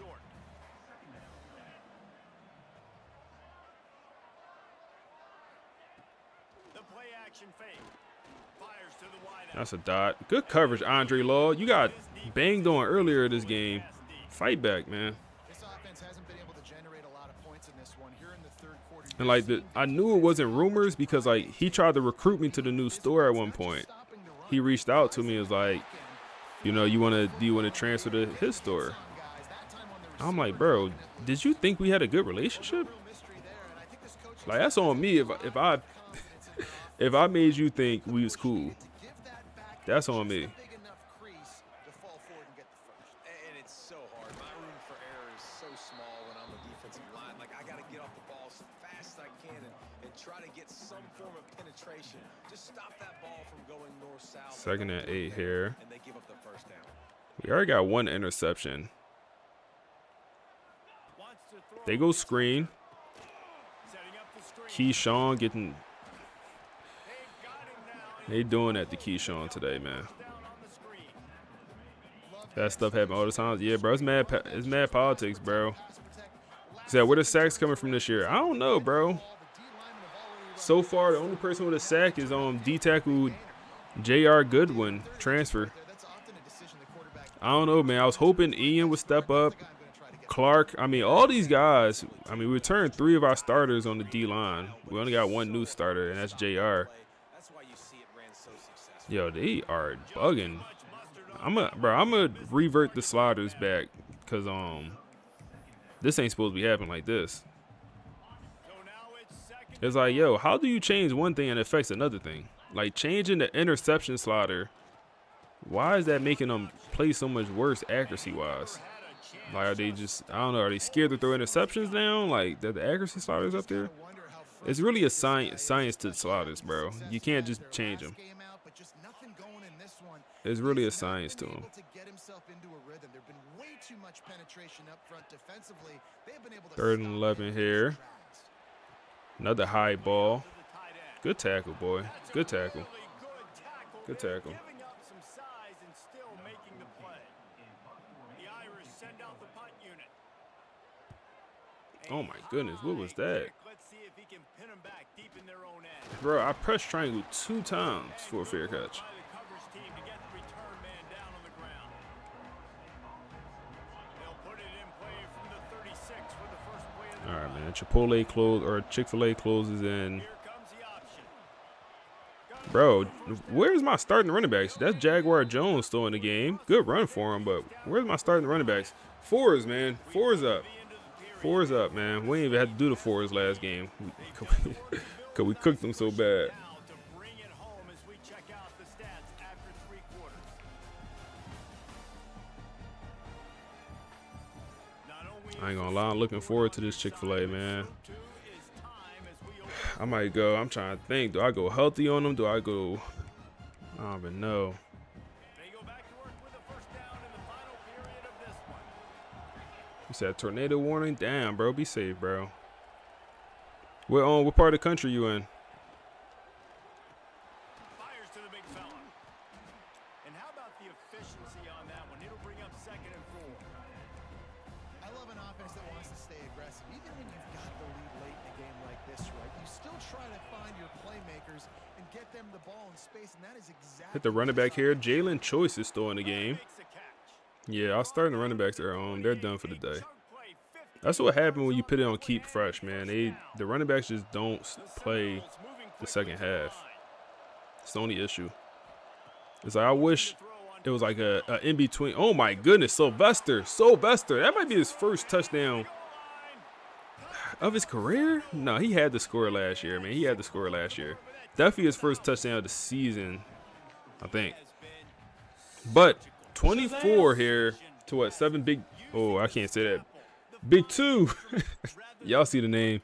play action fake. Fires to the wide That's a dot. Good coverage, Andre Law. You got banged on earlier this game. Fight back, man. This offense hasn't been able to generate a lot of points in this one. Here in the third quarter, And like I knew it wasn't rumors because like he tried to recruit me to the new store at one point. He reached out to me and was like, you know, do you want to transfer to his store? I'm like, bro, did you think we had a good relationship? Like that's on me if I if I made you think we was cool. That's on me. And it's so hard. My room for error is so small when I'm a defensive line. Like, I got to get off the ball as fast as I can and try to get some form of penetration. Just stop that ball from going north-south. 2nd and 8 here. And they give up the first down. We already got one interception. They go screen. Keyshawn getting. They doing that to Keyshawn today, man. That stuff happen all the time. Yeah, bro, it's mad politics, bro. So where the sacks coming from this year? I don't know, bro. So far, the only person with a sack is D tackle J.R. Goodwin transfer. I don't know, man. I was hoping Ian would step up. Clark, I mean, all these guys. I mean, we returned 3 of our starters on the D line. We only got 1 new starter, and that's J.R. Yo, they are bugging. I'm gonna revert the sliders back because this ain't supposed to be happening like this. It's like, yo, how do you change one thing and it affects another thing? Like changing the interception slider. Why is that making them play so much worse accuracy wise? Like, are they just, I don't know, are they scared to throw interceptions down? Like, the accuracy sliders up there? It's really a science to the sliders, bro. You can't just change them. It's really a science to him. 3rd and 11 here. Another high ball. Good tackle, boy. Good tackle. Good tackle. Oh my goodness, what was that? Bro, I pressed triangle 2 times for a fair catch. All right, man. Chick-fil-A closes in. Bro, where's my starting running backs? That's Jaguar Jones still in the game. Good run for him, but where's my starting running backs? 4s, man. 4s up. 4s up, man. We didn't even have to do the 4s last game because we cooked them so bad. I ain't gonna lie, I'm looking forward to this Chick-fil-A, man. I might go. I'm trying to think. Do I go healthy on them? Do I go? I don't even know. You said tornado warning? Damn, bro. Be safe, bro. What part of the country you in? Fires to the big fella. And how about the efficiency on that one? It'll bring up 2nd and 4. I love an offense that wants to stay aggressive. Even when you've got the lead late in a game like this, right? You still try to find your playmakers and get them the ball in space, and that is exactly. Hit the running back here. Jalen Choice is still in the game. Yeah, I'll start the running backs there. They're done for the day. That's what happened when you put it on keep fresh, man. The running backs just don't play the second half. It's the only issue. It's like I wish it was like a in between. Oh my goodness, Sylvester. That might be his first touchdown of his career. No, he had to score last year, man. Definitely his first touchdown of the season, I think. But 24 here to what? 7 big. Oh, I can't say that. Big 2. Y'all see the name.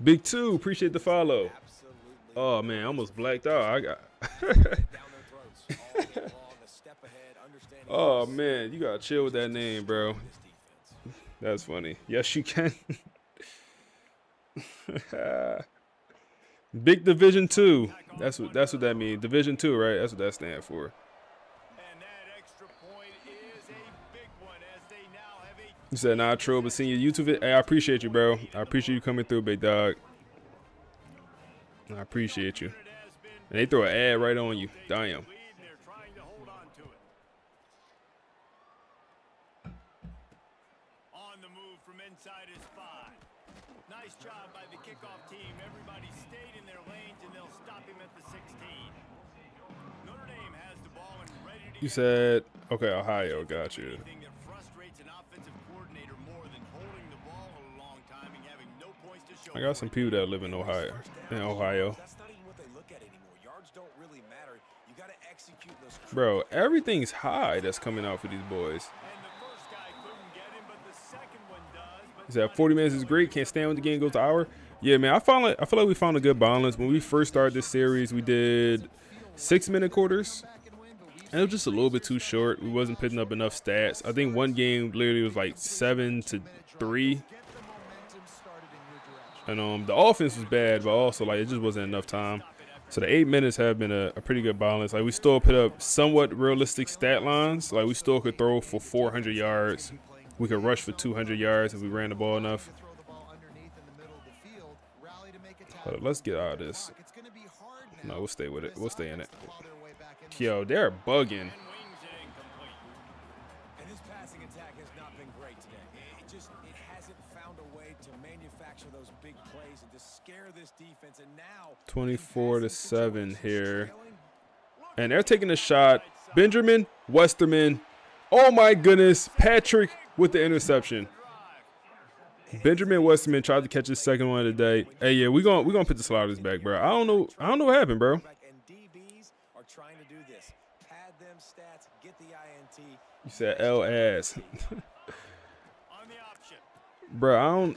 Big 2. Appreciate the follow. Oh, man. I almost blacked out. I got. Oh, man. You got to chill with that name, bro. That's funny. Yes, you can. Big Division 2. That's what that means. Division 2, right? That's what that stands for. You said, nah, troll, but seeing your YouTube video, hey, I appreciate you, bro. I appreciate you coming through, big dog. I appreciate you. And they throw an ad right on you. Damn. On the move from inside his 5. Nice job by the kickoff team. Everybody stayed in their lanes, and they'll stop him at the 16. Notre Dame has the ball and ready to You said, okay, Ohio, got you. anything that frustrates an offensive coordinator more than holding the ball a long time and having no points to show. I got some people that live in Ohio. That's not even what they look at anymore. Yards don't really matter. You got to execute those. Bro, everything's high that's coming out for these boys. And the first guy couldn't get him, but the second one does. But He said 40 minutes is great. Can't stand when the game goes to hour. Yeah, man, I feel like we found a good balance. When we first started this series, we did 6-minute quarters. And it was just a little bit too short. We wasn't picking up enough stats. I think one game literally was like 7-3. And the offense was bad, but also like it just wasn't enough time. So the 8 minutes have been a pretty good balance. Like we still put up somewhat realistic stat lines. Like we still could throw for 400 yards. We could rush for 200 yards if we ran the ball enough. But let's get out of this. No, we'll stay with it. We'll stay in it. Yo, they're bugging. And this passing attack has not been great today. It hasn't found a way to manufacture those big plays and to scare this defense. And now 24-7 here. And they're taking a shot. Benjamin Westerman. Oh my goodness. Patrick with the interception. Benjamin Westerman tried to catch his second one of the day. Hey, yeah, we're gonna put the sliders back, bro. I don't know what happened, bro. and DBs are trying to do this. Pad them stats, get the INT. You said L ass. on the option. Bro,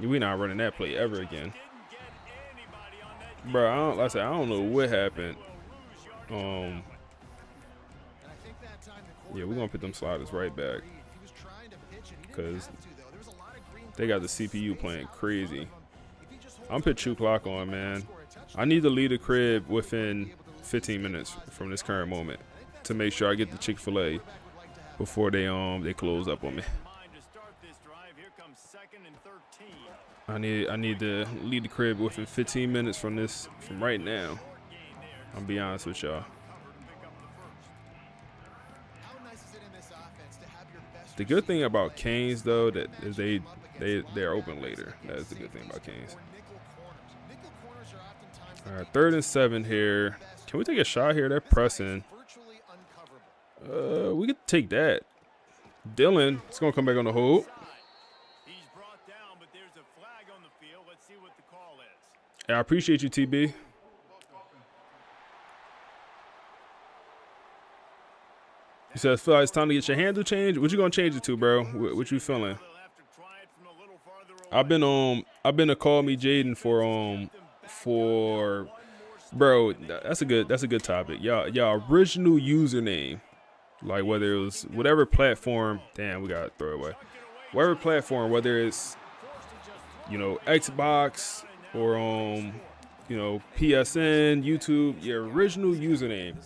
we're not running that play ever again. Didn't get anybody on that. Bro, like I said, I don't know what happened. Yeah, we're gonna put them sliders right back. Cause they got the CPU playing crazy. I'm put True Clock on, man. I need to leave the crib within 15 minutes from this current moment to make sure I get the Chick-fil-A before they close up on me. Mind to start this drive. Here comes 2nd and 13. I need to leave the crib within 15 minutes from right now. I'll be honest with y'all. The good thing about Canes though is they're open later. That's the good thing about Canes. All right, 3rd and 7 here. Can we take a shot here? They're pressing. We could take that. Dylan, it's gonna come back on the hold. He's brought down, but there's a flag on the field. Let's see what the call is. Yeah, I appreciate you, TB. You said Phil, it's time to get your handle changed. What you gonna change it to, bro? What you feeling? They'll have to try it from a little farther away. I've been to Call Me Jaden for bro. That's a good topic. Y'all original username, like whether it was whatever platform. Damn, we gotta throw it away. Whatever platform, whether it's Xbox or PSN, YouTube, your original username.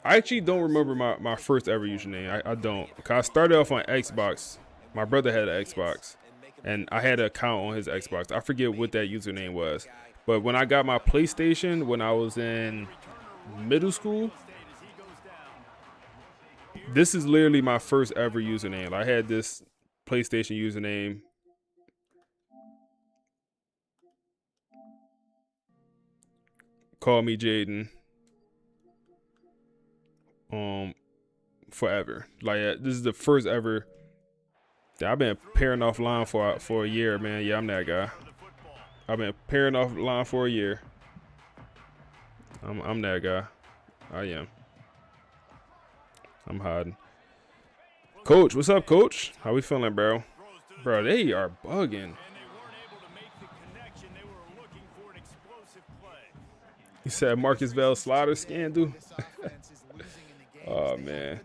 I actually don't remember my first ever username. I don't. Because I started off on Xbox. My brother had an Xbox. And I had an account on his Xbox. I forget what that username was. But when I got my PlayStation, when I was in middle school, this is literally my first ever username. I had this PlayStation username. Call Me Jaden. Forever. Like this is the first ever. I've been pairing offline for a year, man. Yeah, I'm that guy. I've been pairing offline for a year. I'm that guy. I am. I'm hiding. Coach, what's up, Coach? How we feeling, bro? Bro, they are bugging. He said Marcus Vale slider scandal. Oh man.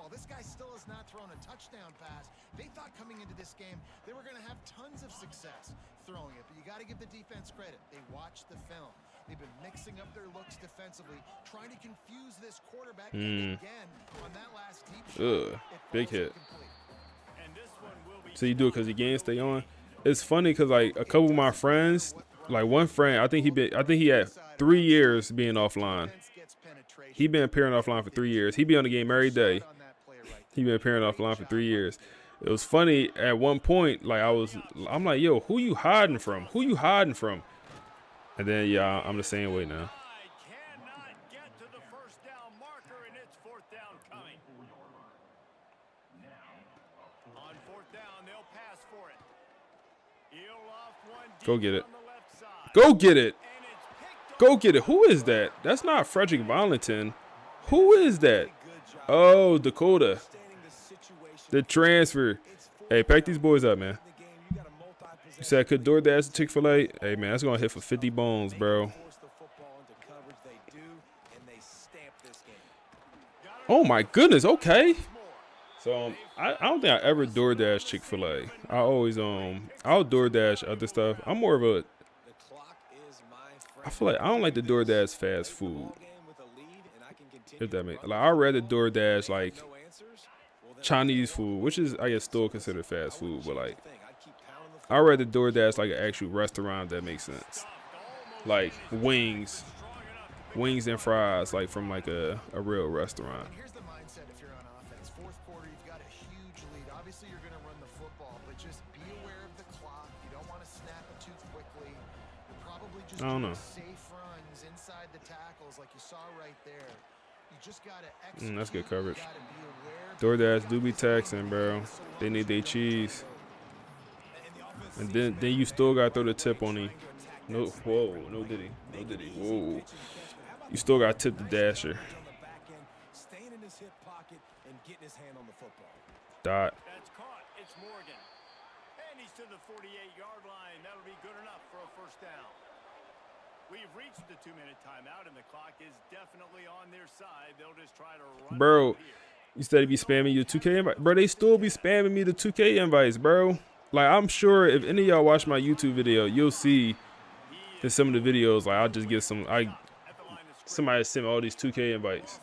This guy still has not thrown a touchdown pass. They thought coming into this game they were going to have tons of success throwing it, but you got to give the defense credit. They watched the film. They've been mixing up their looks defensively, trying to confuse this quarterback. And again, on that last deep shot, big hit. So you do it because your game stay on. It's funny because like a couple of my friends, like one friend. I think he had 3 years being offline. He been appearing offline for 3 years. He be on the game every day. He been appearing offline for 3 years. It was funny at one point. Like I'm like, yo, who you hiding from? Who you hiding from? And then yeah, I'm the same way now. Go get it. Go get it. Go get it. Who is that? That's not Frederick Valentin. Who is that? Oh, Dakota. The transfer. Hey, pack these boys up, man. You said I could DoorDash to Chick-fil-A? Hey, man, that's going to hit for 50 bones, bro. Oh, my goodness. Okay. So, I don't think I ever DoorDash Chick-fil-A. I always, I'll DoorDash other stuff. I'm more of a, I feel like I don't like the DoorDash fast food. If that makes, like, I'd rather DoorDash, like, Chinese food, which is, I guess, still considered fast food, but, like, I'd rather DoorDash, like, an actual restaurant that makes sense. Like, wings and fries, like, from, like, a real restaurant. I don't know. That's good coverage. DoorDash do be taxing, bro. They need their cheese. And then you still got to throw the tip on him. No, whoa, no diddy. No diddy. Whoa. You still got to tip the dasher. Dot. That's caught. It's Morgan. And he's to the 48-yard line. That'll be good enough for a first down. We've reached the 2-minute timeout, and the clock is definitely on their side. They'll just try to run. Bro, you said be spamming you 2K invites. Bro, they still be spamming me the 2K invites, bro. Like, I'm sure if any of y'all watch my YouTube video, you'll see in some of the videos, like, I'll just get somebody sent me all these 2K invites.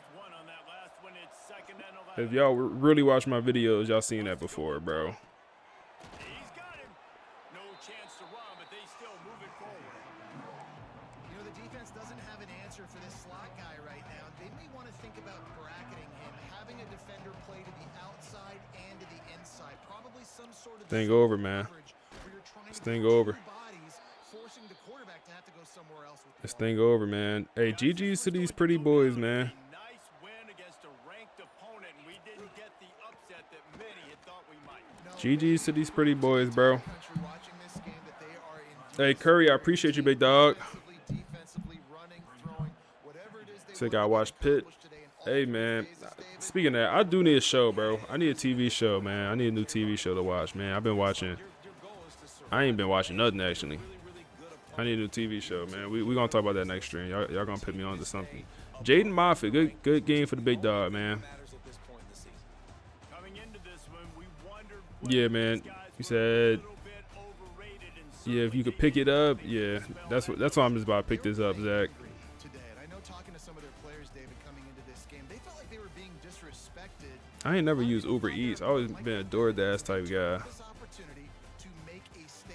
If y'all really watch my videos, y'all seen that before, bro. This thing over, man. This thing over. This thing over, man. Hey, GG's to these pretty boys, man. GG's to these pretty boys, bro. Hey, Curry, I appreciate you, big dog. Sick, I watched Pitt. Hey, man. Speaking of that, I do need a show, bro. I need a TV show, man. I need a new TV show to watch, man. I've been watching. I ain't been watching nothing, actually. I need a new TV show, man. We going to talk about that next stream. Y'all going to put me on to something. Jaden Moffitt, good game for the big dog, man. Yeah, man. You said, yeah, if you could pick it up, yeah. That's why I'm just about to pick this up, Zach. I ain't never used Uber Eats. I always been a DoorDash type guy.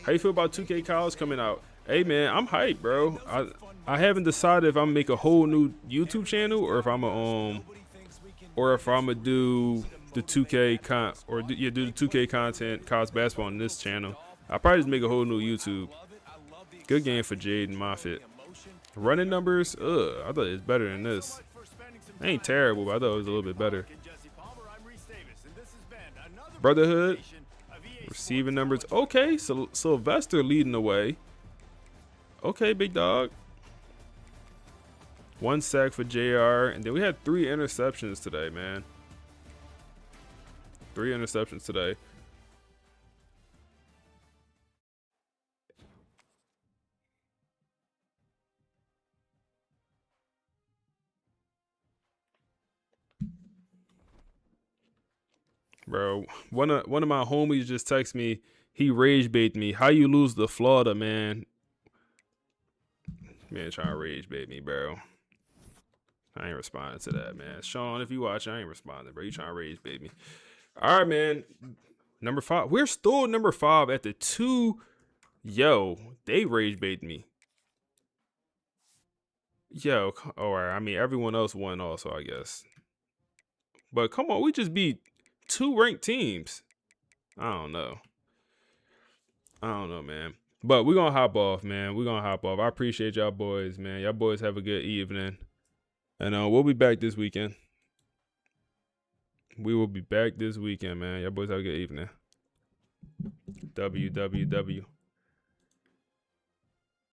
How you feel about 2K College coming out? Hey, man, I'm hyped, bro. I haven't decided if I'm gonna make a whole new YouTube channel or if I'm gonna do the 2K do the 2K content, college basketball on this channel. I'll probably just make a whole new YouTube. Good game for Jaden Moffitt. Running numbers, I thought it was better than this. Ain't terrible, but I thought it was a little bit better. Brotherhood, receiving numbers. Okay, so Sylvester leading the way. Okay, big dog. 1 sack for JR, and then we had 3 interceptions today, man. 3 interceptions today. Bro, one of my homies just texted me. He rage bait me. How you lose to Florida, man? Man, trying to rage bait me, bro. I ain't responding to that, man. Sean, if you watch, I ain't responding, bro. You trying to rage bait me. All right, man. Number 5. We're still number 5 at the 2. Yo, they rage bait me. Yo, all right. I mean, everyone else won also, I guess. But come on, we just beat 2 ranked teams. I don't know. Man. But we're going to hop off, man. We're going to hop off. I appreciate y'all boys, man. Y'all boys have a good evening. And we'll be back this weekend. We will be back this weekend, man. Y'all boys have a good evening. WWW.